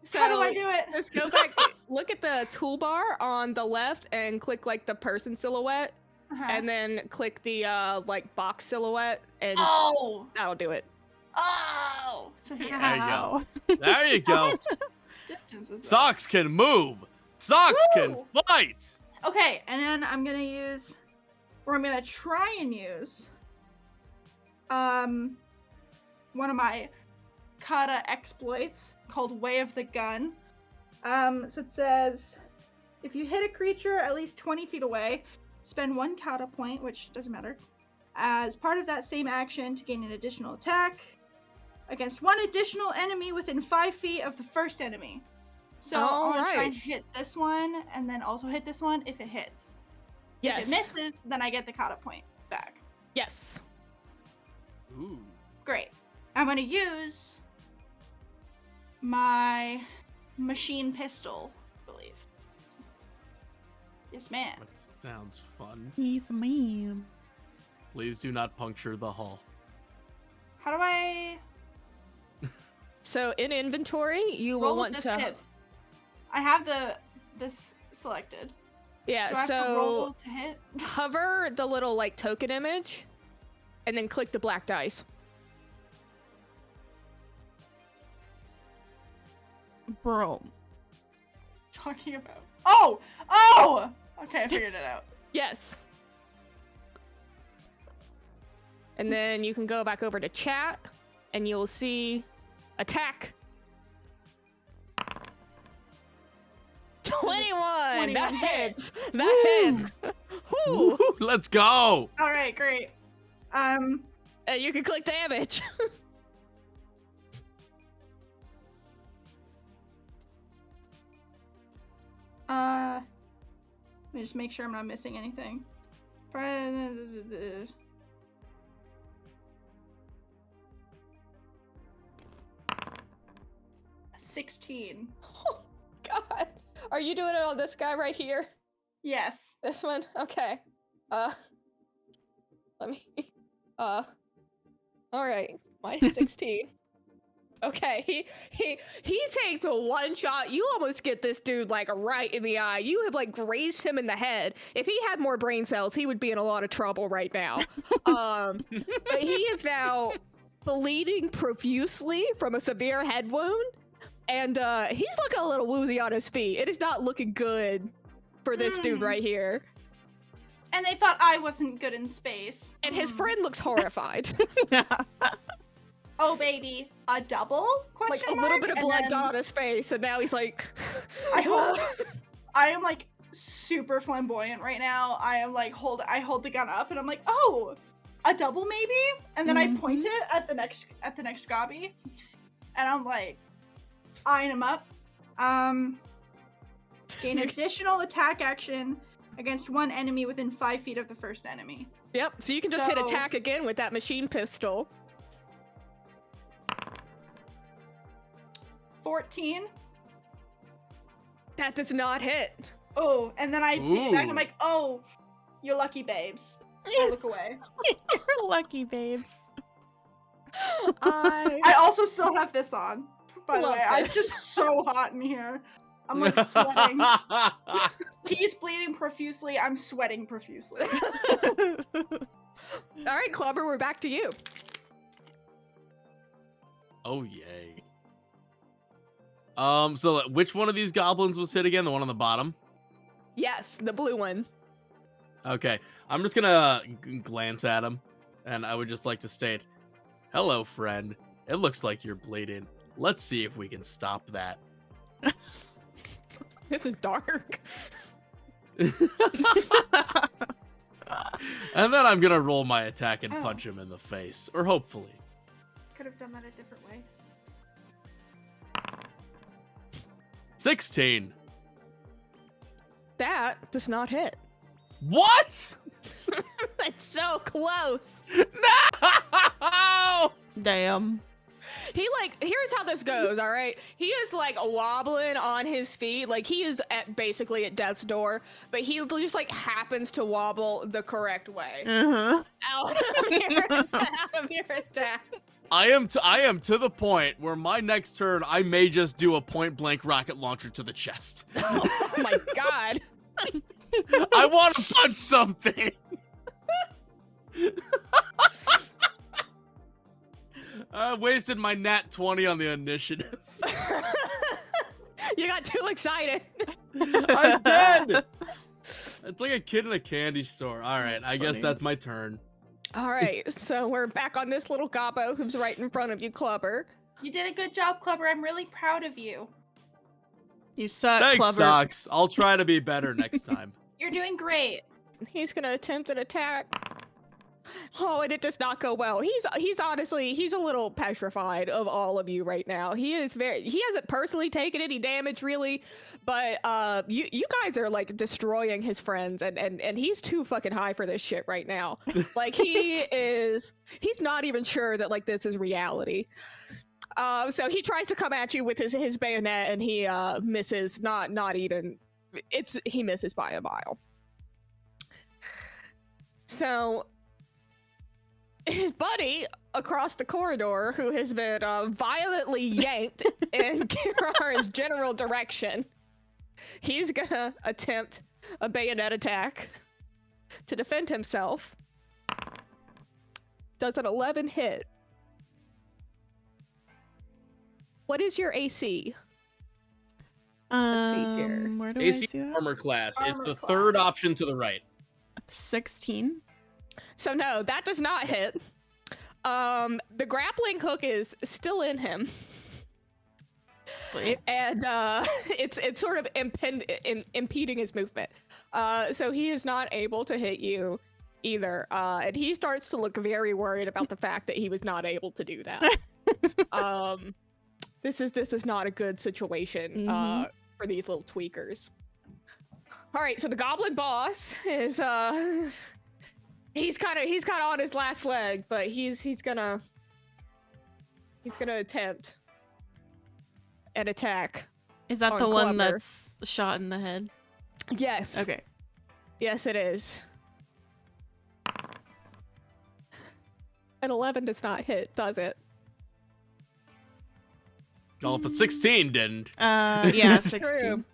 so How do I do it? just go back. Look at the toolbar on the left and click like the person silhouette, Uh-huh. and then click the like box silhouette, and Oh! that'll do it. Oh! So here. There you go. Ow. There you go. Distance is Socks can move. Socks can Woo! fight. Okay, and then I'm gonna use, or I'm gonna try and use, one of my kata exploits called Way of the Gun. So it says, if you hit a creature at least 20 feet away, spend 1 kata point, which doesn't matter, as part of that same action to gain an additional attack against 1 additional enemy within 5 feet of the first enemy. So I want to try and hit this one, and then also hit this one if it hits. Yes. If it misses, then I get the kata point back. Yes. Ooh. Great. I'm going to use my machine pistol, I believe. Yes, ma'am. That sounds fun. He's a man. Please do not puncture the hull. How do I So in inventory, you will roll if want this to. hits? I have this selected. Yeah, Do I have to so roll to hit? hover the little like token image and then click the black dice. Bro. Talking about. Oh! Oh! Okay, I figured it out. Yes. And then you can go back over to chat and you'll see attack. 21! 21 That hit. hits! That hits! Woo! Woo, let's go. All right, great. You can click damage. Let me just make sure I'm not missing anything. 16. Oh, God. Are you doing it on this guy right here? Yes. This one? Okay. Let me, alright. Minus 16. Okay, he takes a one shot. You almost get this dude like right in the eye. You have like grazed him in the head. If he had more brain cells, he would be in a lot of trouble right now. But he is now bleeding profusely from a severe head wound, and he's looking a little woozy on his feet. It is not looking good for this dude right here. And they thought I wasn't good in space. And his friend looks horrified. Oh baby, a double? Like a Question little mark? bit of And blood then got on his face, and now he's like, I am like super flamboyant right now. I am like I hold the gun up and I'm like, oh, a double maybe? And then I point it at the next gobby, and I'm like, eyeing him up. Gain additional attack action against one enemy within 5 feet of the first enemy. Yep, so you can just hit attack again with that machine pistol. 14. That does not hit. Oh, and then I take it back and I'm Ooh. like, oh, you're lucky, babes. I look away. You're lucky, babes. I also still have this on, by the Love way. It's this. just so hot in here. I'm like sweating. He's bleeding profusely. I'm sweating profusely. All right, Klubber, we're back to you. Oh yay. So which one of these goblins was hit again? The one on the bottom? Yes, the blue one. Okay, I'm just gonna glance at him, and I would just like to state, hello, friend. It looks like you're bleeding. Let's see if we can stop that. This is dark. And then I'm gonna roll my attack and Oh. punch him in the face, or hopefully. Could have done that a different way. 16. That does not hit. What? It's so close. No! Damn. He here's how this goes, all right? He is like wobbling on his feet, like he is basically at death's door, but he just like happens to wobble the correct way. Out of your attack. I am to the point where my next turn I may just do a point blank rocket launcher to the chest. Oh my god. I want to punch something. I wasted my nat 20 on the initiative. You got too excited. I'm dead. It's like a kid in a candy store. All right, That's I guess funny. that's my turn. All right, so we're back on this little gobbo who's right in front of you, Klubber. You did a good job, Klubber. I'm really proud of you. You suck, Thanks, Klubber. Socks. I'll try to be better next time. You're doing great. He's gonna attempt an attack. Oh, and it does not go well. He's honestly, he's a little petrified of all of you right now. He hasn't personally taken any damage really, but you guys are like destroying his friends, and he's too fucking high for this shit right now. Like he's not even sure that like this is reality. So he tries to come at you with his bayonet, and he misses. He misses by a mile. So his buddy across the corridor, who has been violently yanked in Kirara's general direction, he's gonna attempt a bayonet attack to defend himself. Does an 11 hit? What is your AC? Let's see here. Where do I AC see that? armor class. It's Armor the class. third option to the right. 16. So no, that does not hit. The grappling hook is still in him. Wait. And it's sort of impeding his movement. So he is not able to hit you either. And he starts to look very worried about the fact that he was not able to do that. This is not a good situation for these little tweakers. All right, so the goblin boss is he's kind of on his last leg, but he's gonna attempt an attack. Is that on the one Klubber. that's shot in the head? Yes. Okay. Yes, it is. An 11 does not hit, does it? Well, if a 16 didn't. Yeah, True. 16.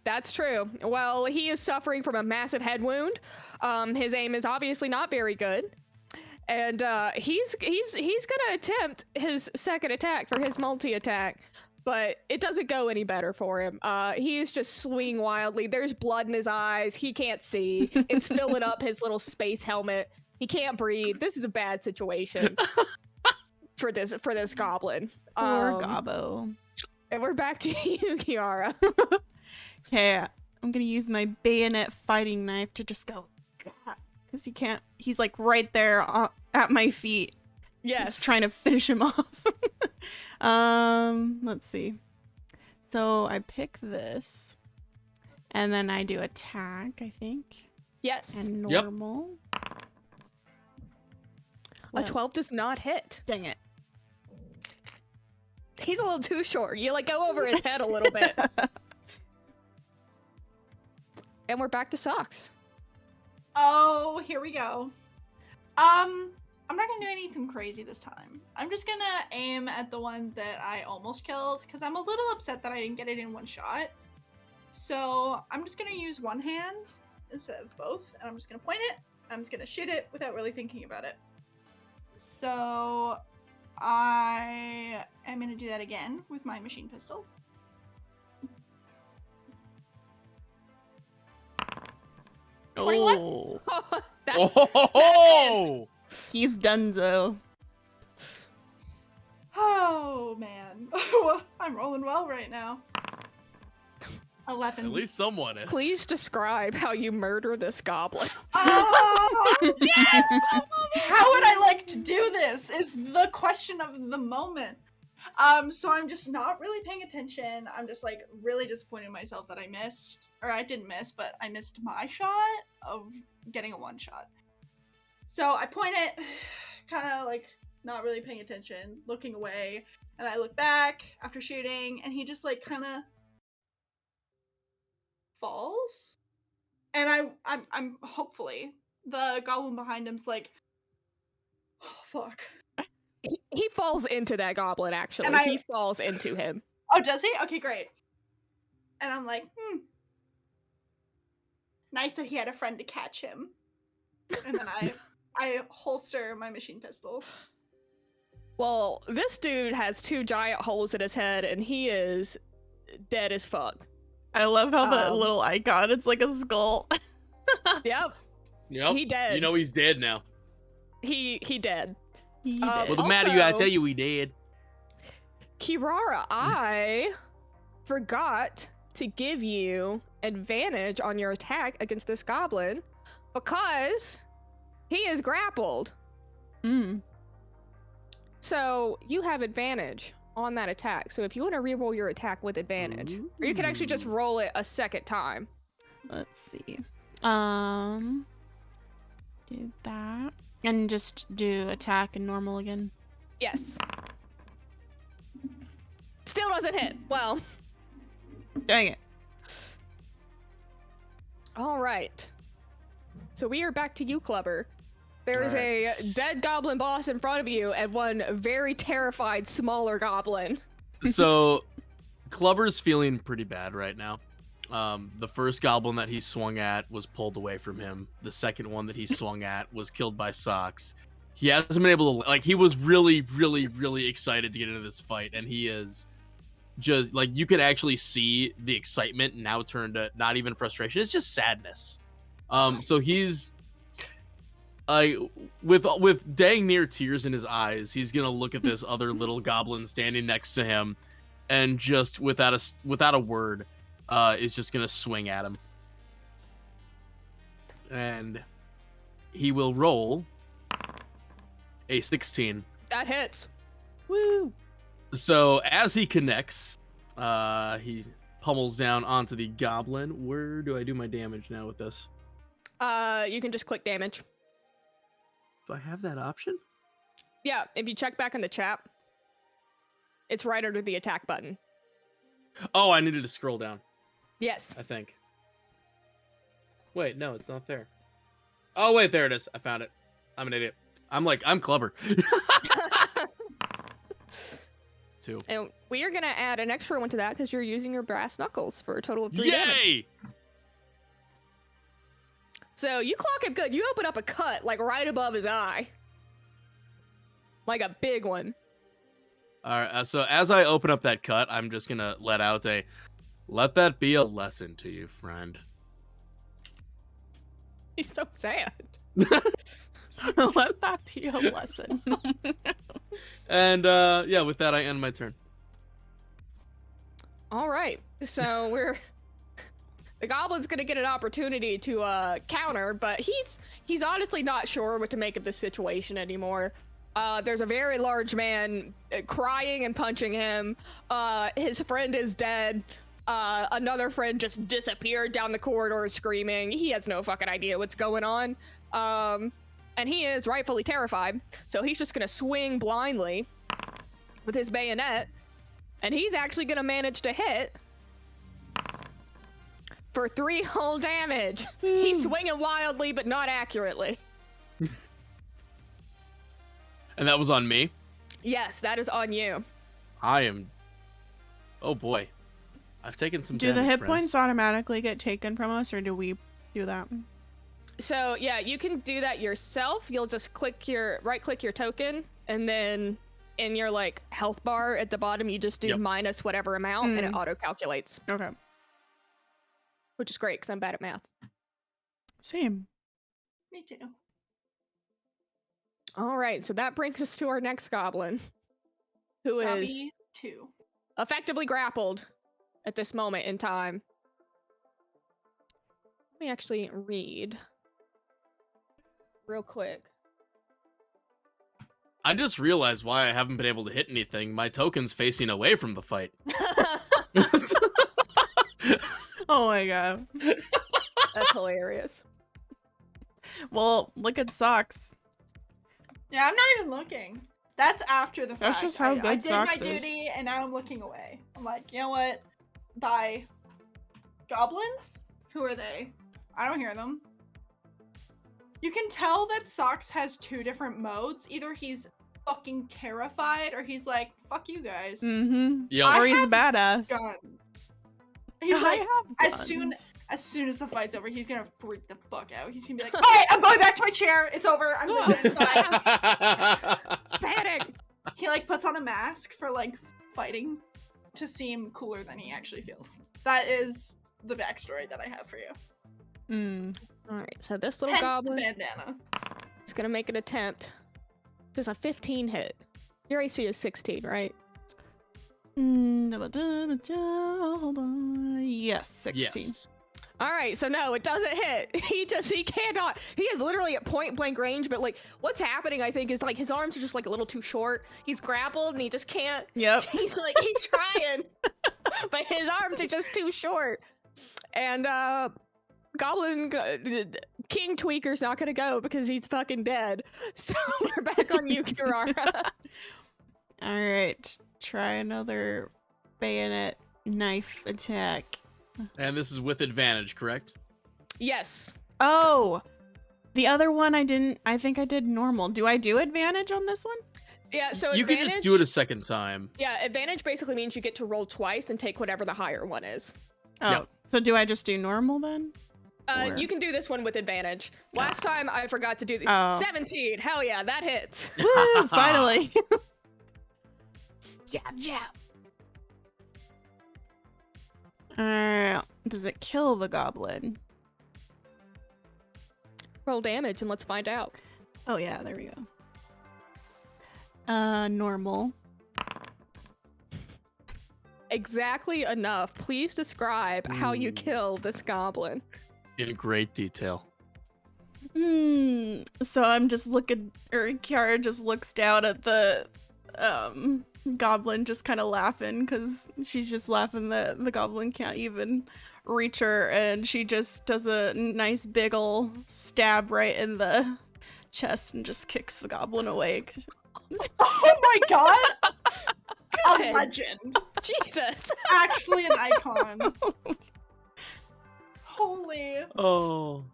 That's true. Well, he is suffering from a massive head wound. His aim is obviously not very good. And he's gonna attempt his second attack for his multi-attack, but it doesn't go any better for him. He is just swinging wildly. There's blood in his eyes. He can't see. It's filling up his little space helmet. He can't breathe. This is a bad situation for this goblin. Poor Gobbo. And we're back to you, Kirara. Okay, I'm gonna use my bayonet fighting knife to just go, because he can't. He's like right there at my feet. Yes. Just trying to finish him off. Let's see. So I pick this, and then I do attack, I think, Yes. and Yep. normal. A 12 does not hit. Dang it. He's a little too short. You like go over his head a little bit. And we're back to Socks. Oh, here we go. I'm not gonna do anything crazy this time. I'm just gonna aim at the one that I almost killed because I'm a little upset that I didn't get it in one shot. So I'm just gonna use one hand instead of both, and I'm just gonna point it. I'm just gonna shoot it without really thinking about it. So I am gonna do that again with my machine pistol. Oh, That- Oh! he's donezo. Oh man, I'm rolling well right now. 11. At least someone is. Please describe how you murder this goblin. Oh, yes! How would I like to do this is the question of the moment. So I'm just not really paying attention. I'm just like really disappointed in myself that I missed, or I didn't miss, but I missed my shot of getting a one shot. So I point it, kind of like not really paying attention, looking away, and I look back after shooting, and he just like kind of falls. And I'm hopefully the goblin behind him's like, oh fuck. He falls into that goblin, actually. And He falls into him. Oh, does he? Okay, great. And I'm like, nice that he had a friend to catch him. And then I holster my machine pistol. Well, this dude has 2 giant holes in his head, and he is dead as fuck. I love how the Um, little icon, it's like a skull. Yep. Yep. He dead. You know he's dead now. He dead. He Uh, did. Well, the matter you, I Also- tell you, he dead. Kirara, I forgot to give you advantage on your attack against this goblin because he is grappled. Mm. So you have advantage on that attack. So if you want to reroll your attack with advantage, or you can actually just roll it a second time. Let's see. Do that. And just do attack and normal again. Yes. Still doesn't hit. Well, Dang it. all right. So we are back to you, Klubber. There is All a dead goblin boss in front of you and one very terrified smaller goblin. So, Klubber's feeling pretty bad right now. The first goblin that he swung at was pulled away from him. The second one that he swung at was killed by Socks. He hasn't been able to, like, he was really, really, really excited to get into this fight, and he is just, like, you could actually see the excitement now turn to not even frustration, it's just sadness. So he's, with dang near tears in his eyes, he's gonna look at this other little goblin standing next to him, and just without a word, is just gonna swing at him, and he will roll a 16. That hits. Woo! So as he connects, he pummels down onto the goblin. Where do I do my damage now with this? You can just click damage. Do I have that option? Yeah, if you check back in the chat, it's right under the attack button. Oh, I needed to scroll down, Yes. I think. Wait, no, it's not there. Oh, wait, there it is. I found it. I'm an idiot. I'm Klubbr. 2. And we are gonna add an extra one to that because you're using your brass knuckles for a total of 3 damage. Yay! So you clock him good. You open up a cut like right above his eye, like a big one. All right. So as I open up that cut, I'm just gonna let out a, "Let that be a lesson to you, friend." He's so sad. Let that be a lesson. And yeah, with that, I end my turn. All right. So the goblin's gonna get an opportunity to counter, but he's honestly not sure what to make of this situation anymore. There's a very large man crying and punching him. His friend is dead. Another friend just disappeared down the corridor screaming. He has no fucking idea what's going on. And he is rightfully terrified. So he's just gonna swing blindly with his bayonet. And he's actually gonna manage to hit for 3 whole damage. He's swinging wildly, but not accurately. And that was on me. Yes, that is on you. I am. Oh boy, I've taken some. Do the damage, hit friends. points automatically get taken from us, or do we do that? So yeah, you can do that yourself. You'll just right-click your token, and then in your like health bar at the bottom, you just do minus whatever amount, and it auto-calculates. Okay. Which is great because I'm bad at math. Same. Me too. All right, so that brings us to our next goblin, who is Bobby 2. effectively grappled at this moment in time. Let me actually read real quick. I just realized why I haven't been able to hit anything. My token's facing away from the fight. Oh my god. That's hilarious. Well, look at Socks. Yeah, I'm not even looking. That's after the fact. That's just how I good did Socks my is. duty, and now I'm looking away. I'm like, you know what? Bye. Goblins? Who are they? I don't hear them. You can tell that Socks has 2 different modes. Either he's fucking terrified, or he's like, fuck you guys. Mm-hmm. Yo, Or he's a have badass. Guns. He's I like, have as guns. soon as the fight's over, he's gonna freak the fuck out. He's gonna be like, alright, I'm going back to my chair. It's over. I'm leaving. Bye. Panic! He like puts on a mask for like fighting to seem cooler than he actually feels. That is the backstory that I have for you. Mm. All right, so this little Hence goblin the bandana. is gonna make an attempt. Does a 15 hit? Your AC is 16, right? Yes, 16. yes. All right, so no, it doesn't hit. He cannot. He is literally at point blank range, but like what's happening, I think, is like his arms are just like a little too short. He's grappled and he just can't. Yep. He's trying, but his arms are just too short. And Goblin King Tweaker's not gonna go because he's fucking dead. So we're back on you, Kirara. All right. Try another bayonet knife attack. And this is with advantage, correct? Yes. Oh, the other one I didn't. I think I did normal. Do I do advantage on this one? Yeah, so You advantage, can just do it a second time. Yeah, advantage basically means you get to roll twice and take whatever the higher one is. Oh, Yep. so do I just do normal then? Or- You can do this one with advantage. Last time I forgot to do the Oh. 17. Hell yeah, that hits. Woo, finally. Jab, jab. Does it kill the goblin? Roll damage and let's find out. Oh yeah, there we go. Normal. Exactly enough. Please describe how you kill this goblin. In great detail. So I'm just looking, or Kiara just looks down at the goblin, just kind of laughing, because she's just laughing that the goblin can't even reach her, and she just does a nice big ol' stab right in the chest and just kicks the goblin away. Oh my god! A Good. legend. Jesus. Actually an icon. Holy. Oh,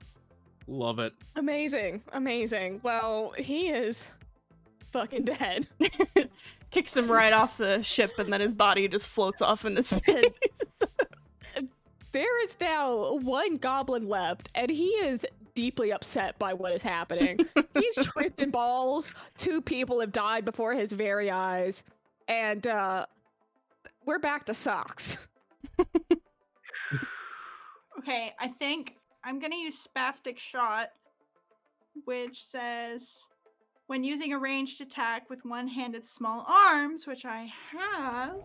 love it. Amazing. Amazing. Well, he is fucking dead. Kicks him right off the ship, and then his body just floats off into space. There is now one goblin left, and he is deeply upset by what is happening. He's tripped in balls. 2 people have died before his very eyes. And we're back to socks. Okay, I think I'm gonna use Spastic Shot, which says when using a ranged attack with one-handed small arms, which I have,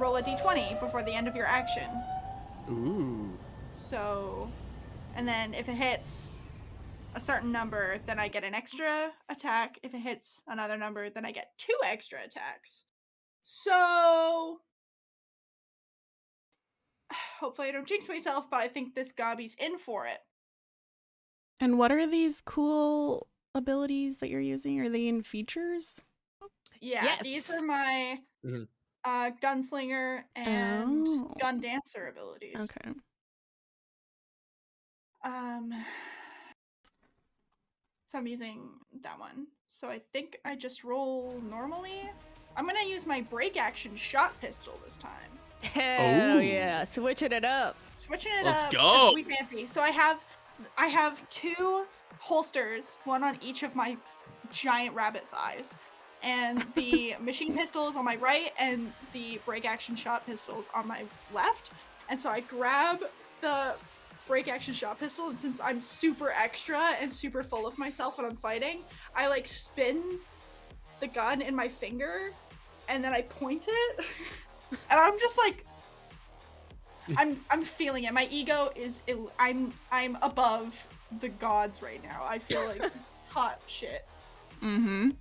roll a d20 before the end of your action. Ooh. So, and then if it hits a certain number, then I get an extra attack. If it hits another number, then I get 2 extra attacks. So, hopefully I don't jinx myself, but I think this Gobby's in for it. And what are these cool abilities that you're using? Are they in features? Yeah, these are my Mhm. Gunslinger and Oh. Gun Dancer abilities. Okay. So I'm using that one. So I think I just roll normally. I'm gonna use my break action shot pistol this time. Hell Ooh. yeah. Switching it up. Switching it Let's up. go. 'Cause we fancy. So I have 2 holsters, one on each of my giant rabbit thighs. And the machine pistol is on my right and the break action shot pistol is on my left. And so I grab the break action shot pistol, and since I'm super extra and super full of myself when I'm fighting, I like spin the gun in my finger and then I point it. And I'm just like I'm feeling it. My ego is I'm above the gods right now. I feel like hot shit. Mm-hmm.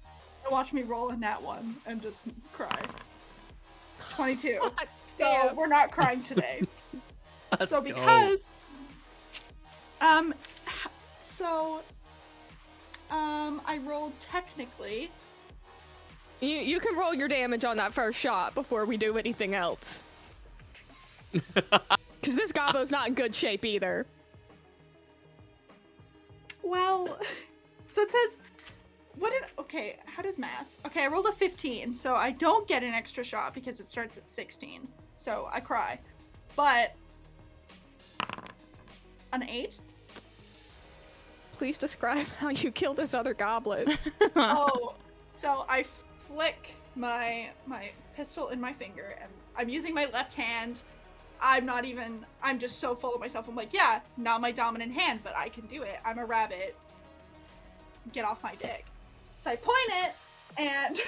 Watch me roll in that one and just cry. 22. So Damn. we're not crying today. Let's So go. because I rolled technically. You can roll your damage on that first shot before we do anything else. Because this gobbo's not in good shape either. Well, so it says okay, how does math? Okay, I rolled a 15, so I don't get an extra shot because it starts at 16. So I cry. But an 8? Please describe how you kill this other goblin. Oh, so I flick my pistol in my finger, and I'm using my left hand. I'm just so full of myself. I'm like, yeah, not my dominant hand, but I can do it. I'm a rabbit. Get off my dick. So I point it, and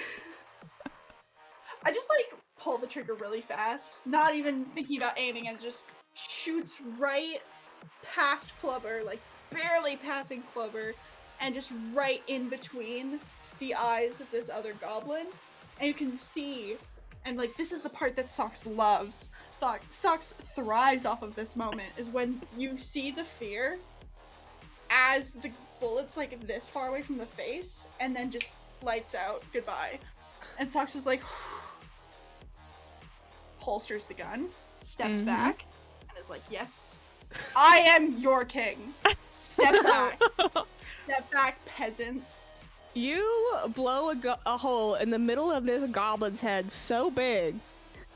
I just like pull the trigger really fast, not even thinking about aiming, and it just shoots right past Klubbr, like barely passing Klubbr, and just right in between the eyes of this other goblin. And you can see, and like this is the part that Socks loves. Socks thrives off of this moment, is when you see the fear as the bullet's like this far away from the face, and then just lights out, goodbye. And Socks is like, holsters the gun, steps back, and is like, yes, I am your king. Step back, peasants. You blow a hole in the middle of this goblin's head so big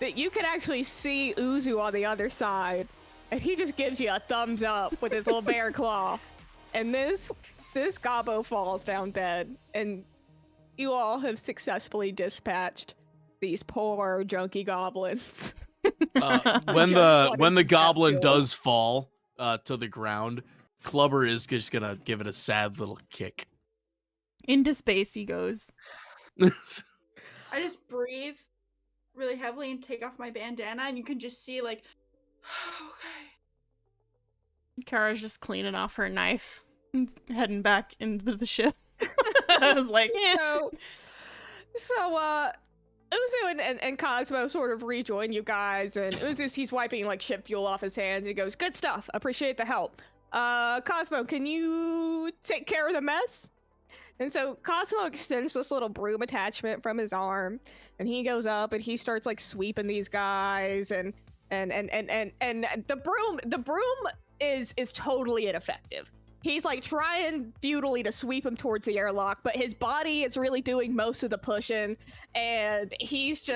that you can actually see Uzu on the other side, and he just gives you a thumbs up with his little bear claw. And this gobbo falls down dead, and you all have successfully dispatched these poor junkie goblins. When Just the wanted goblin that does fall to the ground, Klubber is just gonna give it a sad little kick. Into space he goes. I just breathe really heavily and take off my bandana, and you can just see like, okay. Kara's just cleaning off her knife and heading back into the ship. I was like, eh. So Uzu and Cosmo sort of rejoin you guys, and he's wiping like ship fuel off his hands, and he goes, "Good stuff. Appreciate the help. Cosmo, can you take care of the mess?" And so Cosmo extends this little broom attachment from his arm, and he goes up and he starts like sweeping these guys, and the broom is totally ineffective. He's like trying futilely to sweep him towards the airlock, but his body is really doing most of the pushing, and he's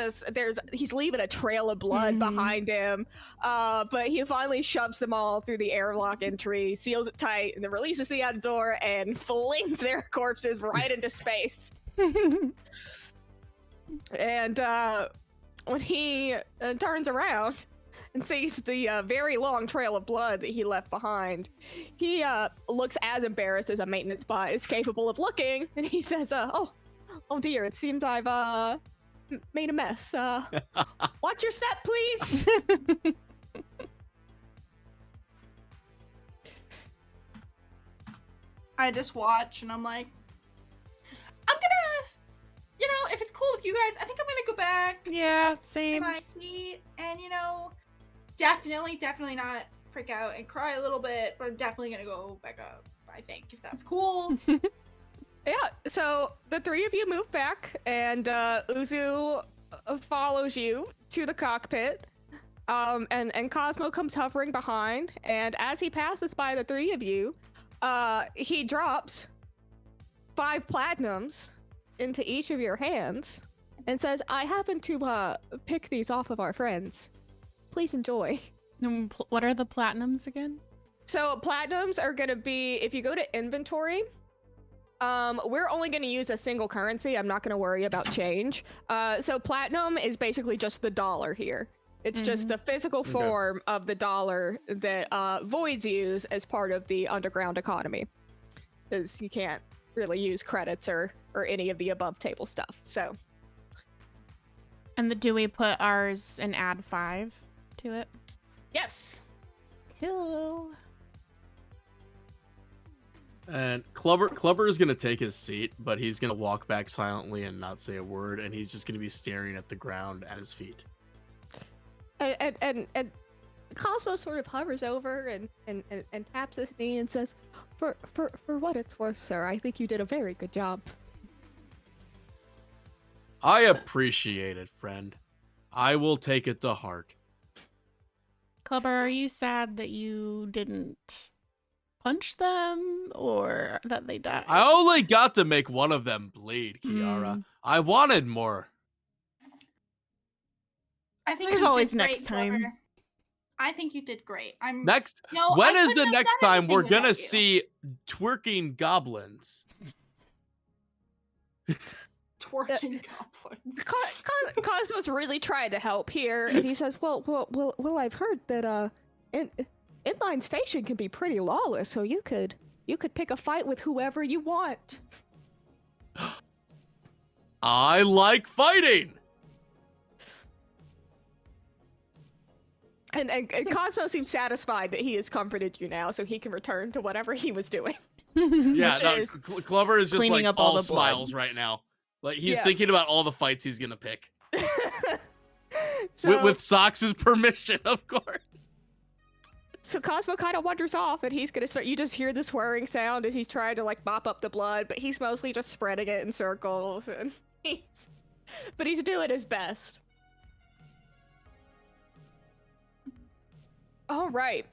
leaving a trail of blood behind him. But he finally shoves them all through the airlock entry, seals it tight, and then releases the outer door and flings their corpses right into space. And when he turns around and sees the very long trail of blood that he left behind, he looks as embarrassed as a maintenance bot is capable of looking, and he says, oh dear, it seems I've made a mess. Watch your step, please." I just watch, and I'm like, I'm gonna, if it's cool with you guys, I think I'm gonna go back Yeah, to same. my seat, and definitely not freak out and cry a little bit, but I'm definitely gonna go back up, I think, if that's cool. Yeah, so the three of you move back, and Uzu follows you to the cockpit, and Cosmo comes hovering behind, and as he passes by the three of you, he drops 5 platinums into each of your hands and says, "I happen to pick these off of our friends. Please enjoy." What are the platinums again? So platinums are gonna be, if you go to inventory, we're only gonna use a single currency. I'm not gonna worry about change. So platinum is basically just the dollar here. It's just the physical form of the dollar that voids use as part of the underground economy, because you can't really use credits or any of the above table stuff. So. And do we put ours and add 5 to it? Yes. Cool. And Klubber is gonna take his seat, but he's gonna walk back silently and not say a word, and he's just gonna be staring at the ground at his feet. And Cosmo sort of hovers over and taps his knee and says, For what it's worth, sir, I think you did a very good job. I appreciate it, friend. I will take it to heart. Klubber, are you sad that you didn't punch them or that they died? I only got to make one of them bleed, Kirara. I wanted more. I think There's you always did next great, time. Klubber. I think you did great. When I is couldn't the have next done time we're anything gonna without you. see twerking goblins? Twerking goblins. Cosmo's really trying to help here, and he says, well, I've heard that inline station can be pretty lawless, so you could pick a fight with whoever you want. I like fighting. And Cosmo seems satisfied that he has comforted you now, so he can return to whatever he was doing. Yeah, no, is Klubber is just cleaning like up all all the blood. smiles right now. Like he's Yeah. thinking about all the fights he's gonna pick. So, With Sox's permission, of course. So Cosmo kind of wanders off, and he's gonna start. You just hear this whirring sound as he's trying to like mop up the blood, but he's mostly just spreading it in circles, and he's doing his best. All right.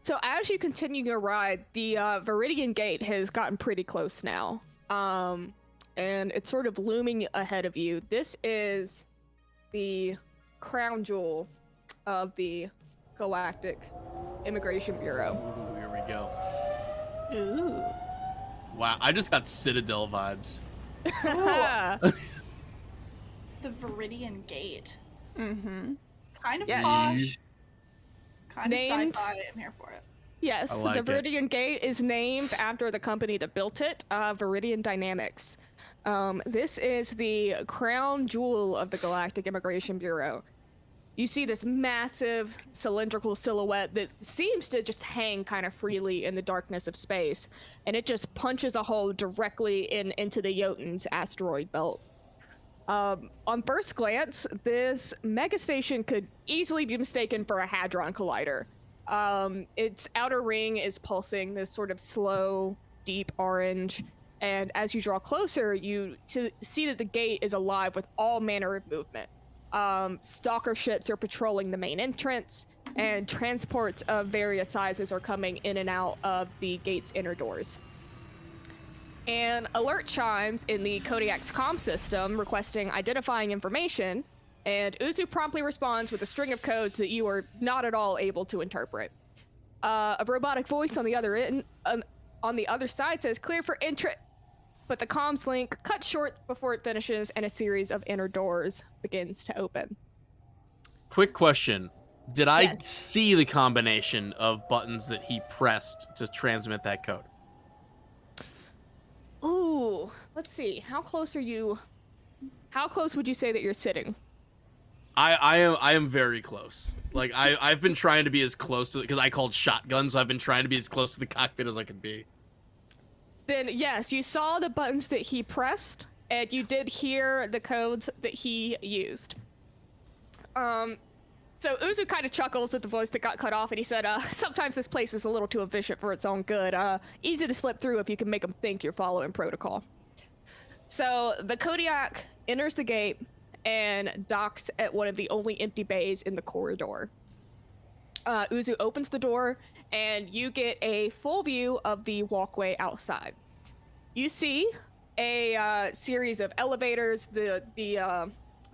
So as you continue your ride, the Viridian Gate has gotten pretty close now, and it's sort of looming ahead of you. This is the crown jewel of the Galactic Immigration Bureau. Ooh, here we go. Ooh. Wow, I just got Citadel vibes. The Viridian Gate. Mm-hmm. Kind of Yes. posh. Kind Named- of sci-fi. I'm here for it. Yes, I like the it. Viridian Gate is named after the company that built it, Viridian Dynamics. This is the crown jewel of the Galactic Immigration Bureau. You see this massive cylindrical silhouette that seems to just hang kind of freely in the darkness of space, and it just punches a hole directly into the Jotun's asteroid belt. On first glance, this megastation could easily be mistaken for a Hadron Collider. Its outer ring is pulsing this sort of slow, deep orange, and as you draw closer, you see that the gate is alive with all manner of movement. Stalker ships are patrolling the main entrance, and transports of various sizes are coming in and out of the gate's inner doors. An alert chimes in the Kodiak's comm system requesting identifying information, and Uzu promptly responds with a string of codes that you are not at all able to interpret. A robotic voice on the other side says clear for entry, but the comms link cuts short before it finishes, and a series of inner doors begins to open. Quick question. Did I Yes. see the combination of buttons that he pressed to transmit that code? Ooh, let's see. How close are you? How close would you say that you're sitting? I am very close. Like I've been trying to be as close to, because I called shotgun, so I've been trying to be as close to the cockpit as I could be. Then yes, you saw the buttons that he pressed, and you did hear the codes that he used. So Uzu kind of chuckles at the voice that got cut off, and he said, sometimes this place is a little too efficient for its own good. Easy to slip through if you can make them think you're following protocol. So the Kodiak enters the gate and docks at one of the only empty bays in the corridor. Uzu opens the door, and you get a full view of the walkway outside. You see a series of elevators. The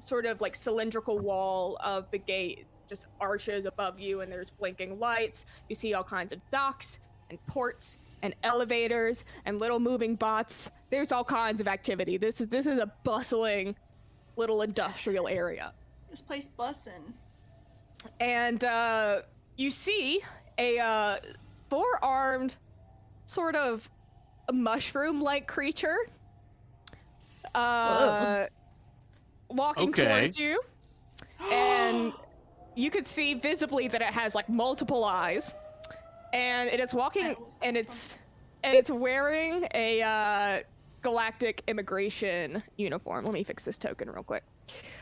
sort of like cylindrical wall of the gate just arches above you, and there's blinking lights. You see all kinds of docks and ports and elevators and little moving bots. There's all kinds of activity. This is a bustling little industrial area. This place bussin'. And you see a four-armed, sort of mushroom-like creature walking towards you. And you could see visibly that it has like multiple eyes. And it is walking, and it's wearing a galactic immigration uniform. Let me fix this token real quick.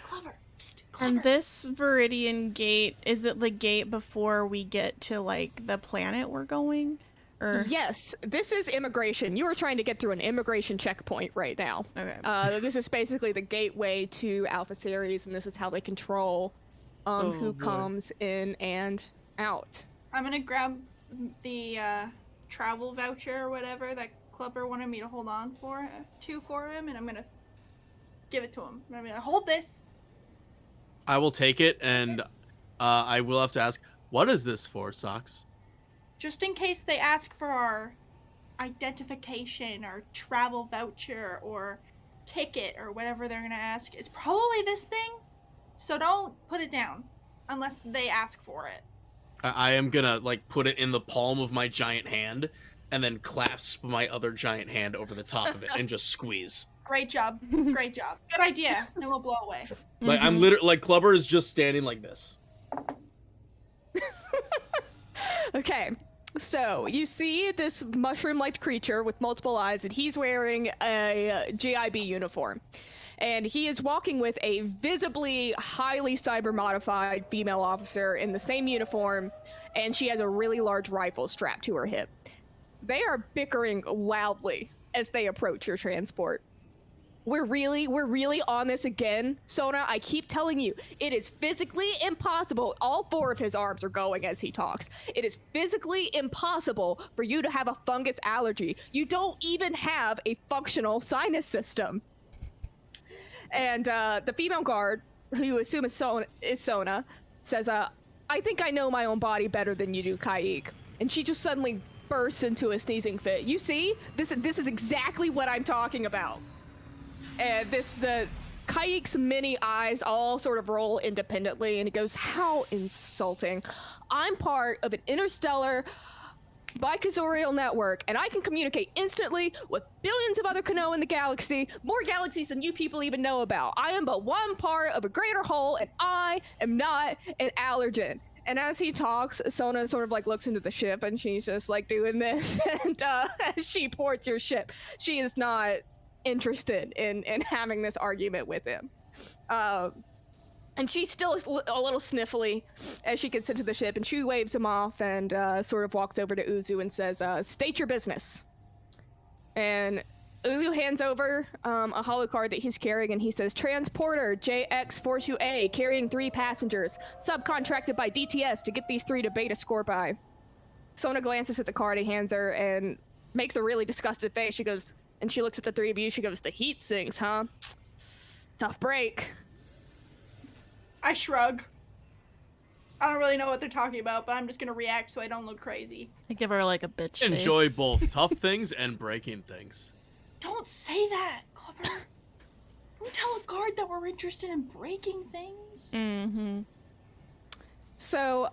Klubber. Psst, And Klubber. this Viridian Gate, is it the gate before we get to like the planet we're going? Or Yes, this is immigration. You are trying to get through an immigration checkpoint right now. okay. This is basically the gateway to Alpha Series, and this is how they control who boy. comes in and out. I'm gonna grab the travel voucher or whatever that Klubber wanted me to hold on for him, and I'm gonna give it to him. I'm gonna hold this. I will take it, and I will have to ask, what is this for, Socks? Just in case they ask for our identification or travel voucher or ticket or whatever they're gonna ask. It's probably this thing, so don't put it down unless they ask for it. I am gonna like put it in the palm of my giant hand, and then clasp my other giant hand over the top of it and just squeeze. Great job. Great job. Good idea. Then we'll blow away. Like I'm literally like Klubber is just standing like this. Okay, so you see this mushroom-like creature with multiple eyes, and he's wearing a GIB uniform. And he is walking with a visibly highly cyber-modified female officer in the same uniform, and she has a really large rifle strapped to her hip. They are bickering loudly as they approach your transport. We're really on this again, Sona. I keep telling you, it is physically impossible. All four of his arms are going as he talks. It is physically impossible for you to have a fungus allergy. You don't even have a functional sinus system. And the female guard who you assume is Sona, says, I think I know my own body better than you do, Kaik. And she just suddenly bursts into a sneezing fit. You see? This is exactly what I'm talking about. And the Kaik's many eyes all sort of roll independently, and he goes, how insulting. I'm part of an interstellar bicazorial network, and I can communicate instantly with billions of other Kano in the galaxy, more galaxies than you people even know about. I am but one part of a greater whole, and I am not an allergen. And as he talks, Sona sort of like looks into the ship, and she's just like doing this, and she ports your ship. She is not interested in having this argument with him. And she's still a little sniffly as she gets into the ship, and she waves him off and sort of walks over to Uzu and says, state your business. And Uzu hands over a holo card that he's carrying, and he says, Transporter JX42A, carrying 3 passengers, subcontracted by DTS to get these 3 to Beta score by. Sona glances at the card he hands her and makes a really disgusted face. She goes, and she looks at the 3 of you, she goes, the heat sinks, huh? Tough break. I shrug. I don't really know what they're talking about, but I'm just gonna react so I don't look crazy. I give her like a bitch Enjoy face. both tough things and breaking things. Don't say that, Klubber. Don't tell a guard that we're interested in breaking things. Mm-hmm. So,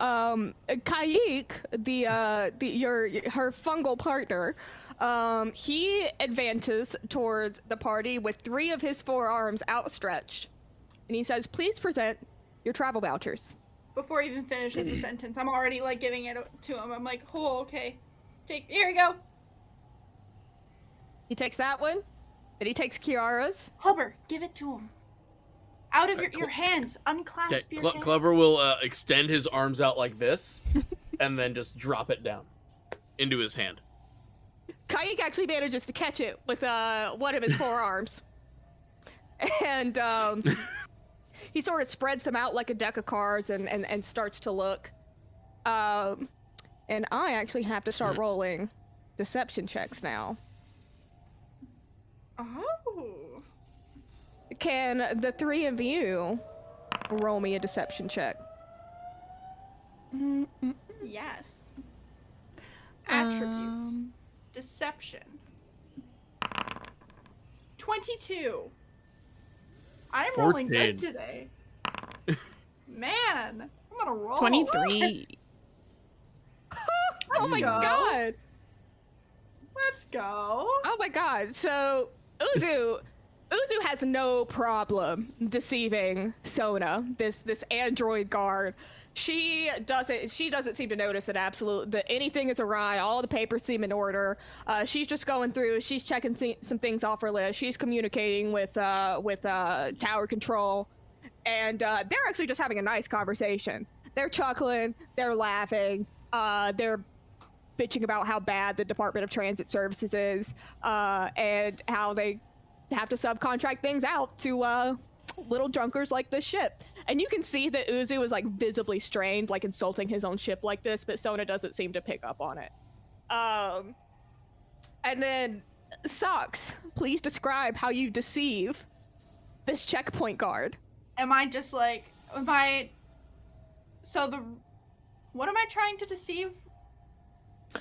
Kaik, her fungal partner, he advances towards the party with 3 of his 4 arms outstretched. And he says, please present your travel vouchers. Before he even finishes the sentence, I'm already like giving it to him. I'm like, oh, okay. Here you go. He takes that one, and he takes Kirara's. Klubber, give it to him. Out of your hands, unclasp Okay, your hands. Klubbr will extend his arms out like this, and then just drop it down into his hand. Kaik actually manages to catch it with one of his forearms. And he sort of spreads them out like a deck of cards and starts to look. And I actually have to start rolling deception checks now. Oh. Can the 3 of you roll me a deception check? Yes. Attributes. Deception. 22. I'm rolling 14. good today. Man, I'm gonna roll. 23. Oh my go. god! Let's go. Oh my god! So Uzu has no problem deceiving Sona, this android guard. She doesn't seem to notice that anything is awry. All the papers seem in order. She's just going through. She's checking some things off her list. She's communicating with tower control, and they're actually just having a nice conversation. They're chuckling. They're laughing. They're bitching about how bad the Department of Transit Services is, and how they have to subcontract things out to little junkers like this ship. And you can see that Uzu is like visibly strained, like insulting his own ship like this, but Sona doesn't seem to pick up on it. And then Socks, please describe how you deceive this checkpoint guard. Am I just like, what am I trying to deceive?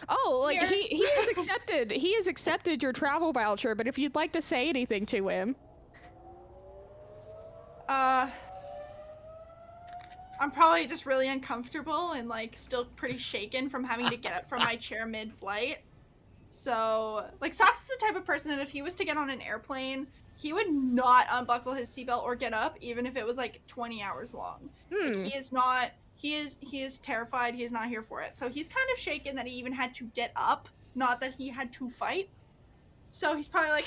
Oh, like Here. he has accepted your travel voucher, but if you'd like to say anything to him. I'm probably just really uncomfortable and like still pretty shaken from having to get up from my chair mid-flight. So, like, Socks is the type of person that if he was to get on an airplane, he would not unbuckle his seatbelt or get up, even if it was like 20 hours long. Like, he is terrified. He is not here for it. So he's kind of shaken that he even had to get up, not that he had to fight. So he's probably like,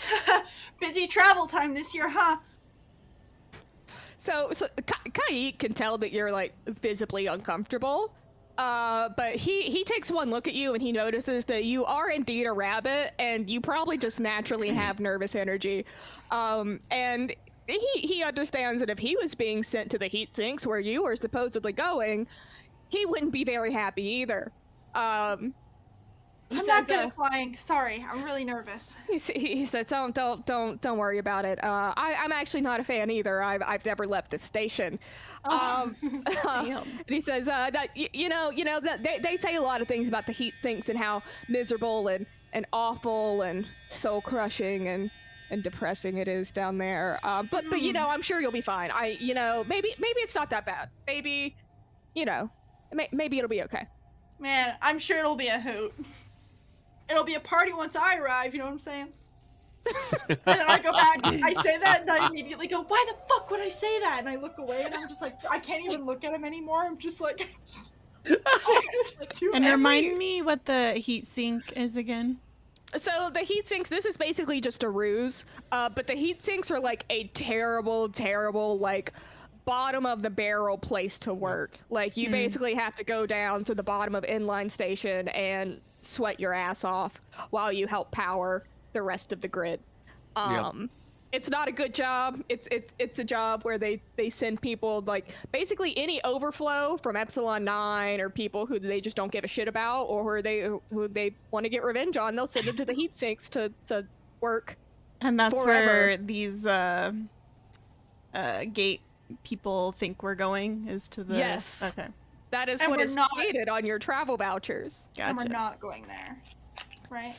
busy travel time this year, huh? So Kai can tell that you're like visibly uncomfortable, but he takes one look at you and he notices that you are indeed a rabbit and you probably just naturally have nervous energy, and he understands that if he was being sent to the heat sinks where you are supposedly going, he wouldn't be very happy either. I'm not good at flying. Sorry, I'm really nervous. He says, don't worry about it. I'm actually not a fan either. I've never left this station. Oh. And he says that you know that they say a lot of things about the heat sinks and how miserable and awful and soul crushing and depressing it is down there. But you know, I'm sure you'll be fine. Maybe it's not that bad. Maybe, maybe it'll be okay. Man, I'm sure it'll be a hoot. It'll be a party once I arrive, you know what I'm saying? And then I go back, I say that, and I immediately go, why the fuck would I say that? And I look away, and I'm just like, I can't even look at him anymore. I'm just like... And remind me what the heat sink is again. So the heat sinks, this is basically just a ruse, but the heat sinks are like a terrible, like, bottom of the barrel place to work. Like, you basically have to go down to the bottom of inline station and sweat your ass off while you help power the rest of the grid. It's not a good job. It's a job where they send people, like, basically any overflow from Epsilon 9 or people who they just don't give a shit about or who they want to get revenge on, they'll send them to the heat sinks to work. And that's forever. where these gate people think we're going, is to the... Yes. Okay. That is And what we're is not- stated on your travel vouchers. Gotcha. And we're not going there, right?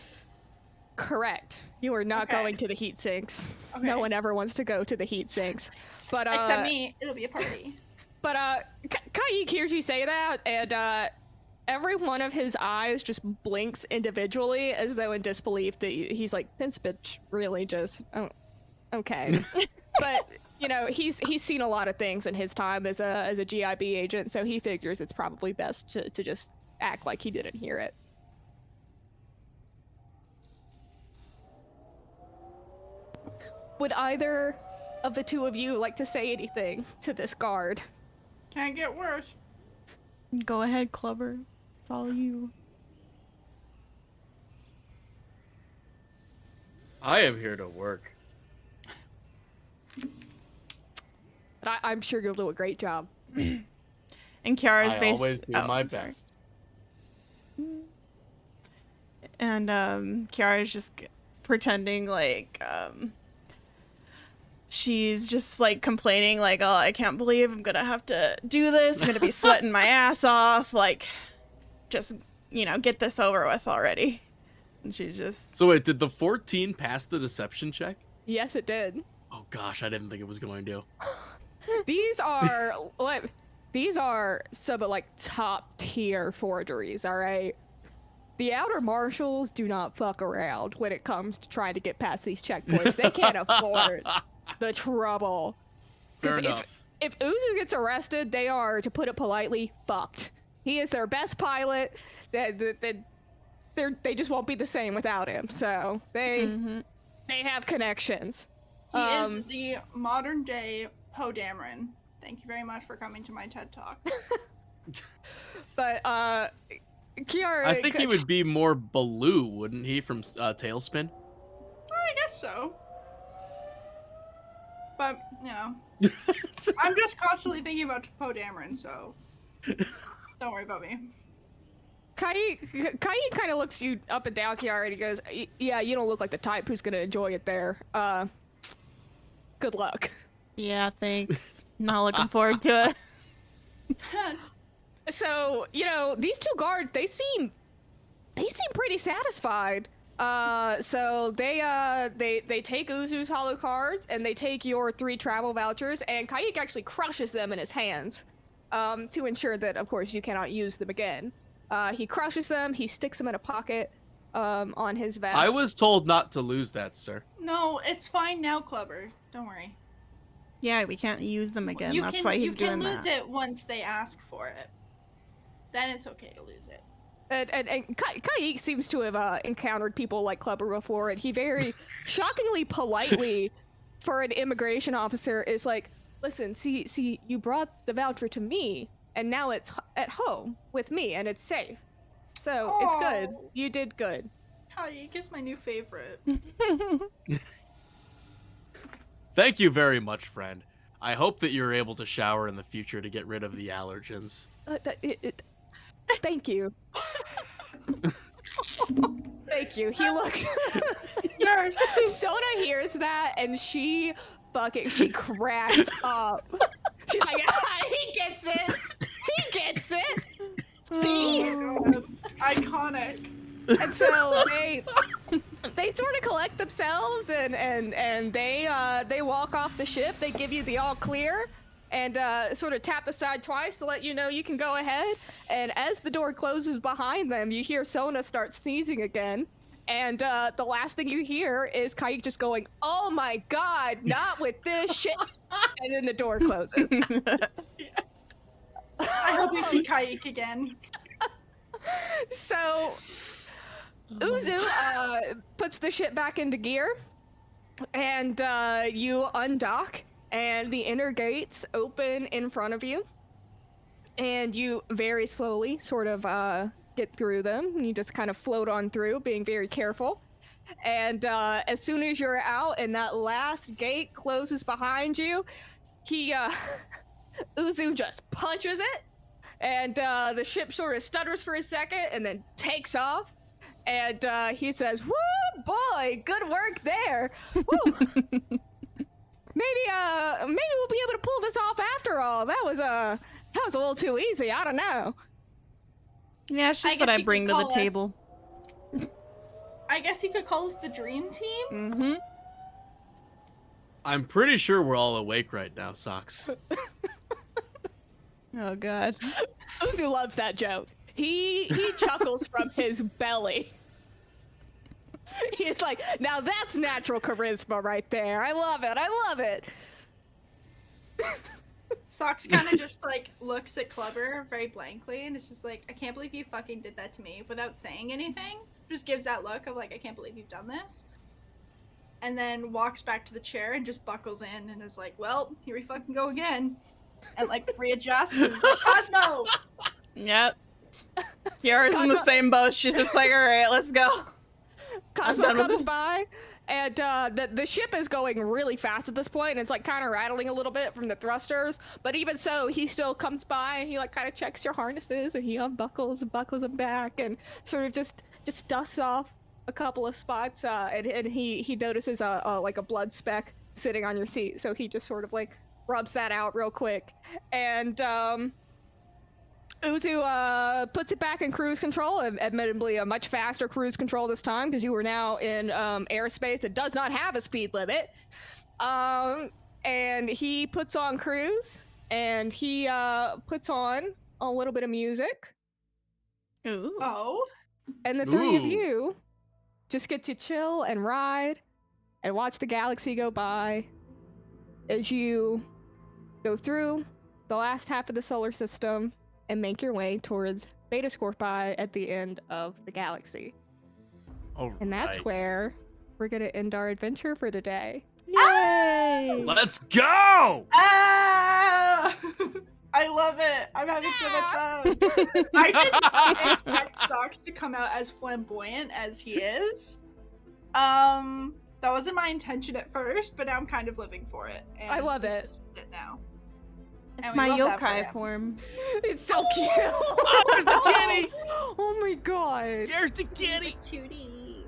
Correct. You are not Okay. going to the heat sinks. Okay. No one ever wants to go to the heat sinks. But Except me, it'll be a party. But Kaik hears you say that, and every one of his eyes just blinks individually as though in disbelief that he's like, this bitch really just... Oh, okay. But, he's seen a lot of things in his time as a GIB agent, so he figures it's probably best to just act like he didn't hear it. Would either of the two of you like to say anything to this guard? Can't get worse. Go ahead, Klubber. It's all you. I am here to work. But I'm sure you'll do a great job. And Kiara's I always do my best. And Kiara's just pretending like she's just like complaining like, oh, I can't believe I'm gonna have to do this. I'm gonna be sweating my ass off. Like, just, get this over with already. And she's just... So wait, did the 14 pass the deception check? Yes, it did. Oh gosh, I didn't think it was going to. These are some like top tier forgeries, all right? The outer marshals do not fuck around when it comes to trying to get past these checkpoints. They can't afford the trouble. Fair enough. If Uzu gets arrested, they are, to put it politely, fucked. He is their best pilot. They just won't be the same without him. So they have connections. He is the modern day Poe Dameron. Thank you very much for coming to my TED Talk. But Kiara, I think he would be more Baloo, wouldn't he, from Tailspin? I guess so. But, I'm just constantly thinking about Poe Dameron, so don't worry about me. Kai kind of looks you up and down, Kiara, and he goes, yeah, you don't look like the type who's going to enjoy it there. Good luck. Yeah, thanks. Not looking forward to it. So, these two guards, they seem pretty satisfied. So they take Uzu's hollow cards and they take your 3 travel vouchers, and Kaik actually crushes them in his hands to ensure that, of course, you cannot use them again. He crushes them, he sticks them in a pocket on his vest. I was told not to lose that, sir. No, it's fine now, Klubber. Don't worry. Yeah, we can't use them again. That's why he's doing that. You can lose it once they ask for it. Then it's okay to lose it. And Kaik seems to have encountered people like Klubber before, and he very shockingly politely, for an immigration officer, is like, listen, see, you brought the voucher to me, and now it's at home with me, and it's safe. So, it's good. You did good. Kaik is my new favorite. Thank you very much, friend. I hope that you're able to shower in the future to get rid of the allergens. Thank you. Thank you. He looks. Yours. Sona hears that and she cracks up. She's like, he gets it. He gets it. See? Oh, God. Iconic. And so they sort of collect themselves and they walk off the ship. They give you the all clear and sort of tap the side twice to let you know you can go ahead. And as the door closes behind them, you hear Sona start sneezing again. And the last thing you hear is Kaik just going, "Oh my God, not with this shit!" And then the door closes. I hope we see Kaik again. So Uzu puts the ship back into gear, and you undock, and the inner gates open in front of you, and you very slowly sort of get through them. You just kind of float on through, being very careful. And as soon as you're out and that last gate closes behind you, Uzu just punches it, and the ship sort of stutters for a second and then takes off. And he says, "Woo, boy, good work there. Woo. Maybe we'll be able to pull this off after all. That was a little too easy. I don't know." Yeah, it's just I what guess I you bring could to the call us- table. I guess you could call us the dream team. Mm-hmm. I'm pretty sure we're all awake right now, Socks. Oh God. Uzu loves that joke. He chuckles from his belly. He's like, "Now that's natural charisma right there. I love it. I love it." Socks kind of just like looks at Klubber very blankly and it's just like, "I can't believe you fucking did that to me," without saying anything. Just gives that look of like, "I can't believe you've done this." And then walks back to the chair and just buckles in and is like, "Well, here we fucking go again." And like readjusts and is like, "Cosmo!" Yep. Yara's in the same boat. She's just like, "All right, let's go." Cosmo done with comes this. by, and the ship is going really fast at this point, and it's like kind of rattling a little bit from the thrusters. But even so, he still comes by, and he like kind of checks your harnesses, and he buckles them back, and sort of just dusts off a couple of spots. And he notices like a blood speck sitting on your seat, so he just sort of like rubs that out real quick, and Uzu puts it back in cruise control, admittedly a much faster cruise control this time because you were now in airspace that does not have a speed limit. And he puts on cruise, and he puts on a little bit of music, Ooh. Oh. and the three of Ooh. you just get to chill and ride and watch the galaxy go by as you go through the last half of the solar system and make your way towards Beta Scorpii at the end of the galaxy. All And that's right. where we're gonna end our adventure for today. Yay! Let's go! Ah! I love it. I'm having so much fun. I did not expect Socks to come out as flamboyant as he is. That wasn't my intention at first, but now I'm kind of living for it. And I love this it. is it now. It's And we my love that for yokai him. form. It's so cute. There's the kitty! Oh my god. There's the kitty! Tootie.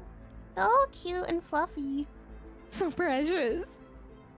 So cute and fluffy. So precious.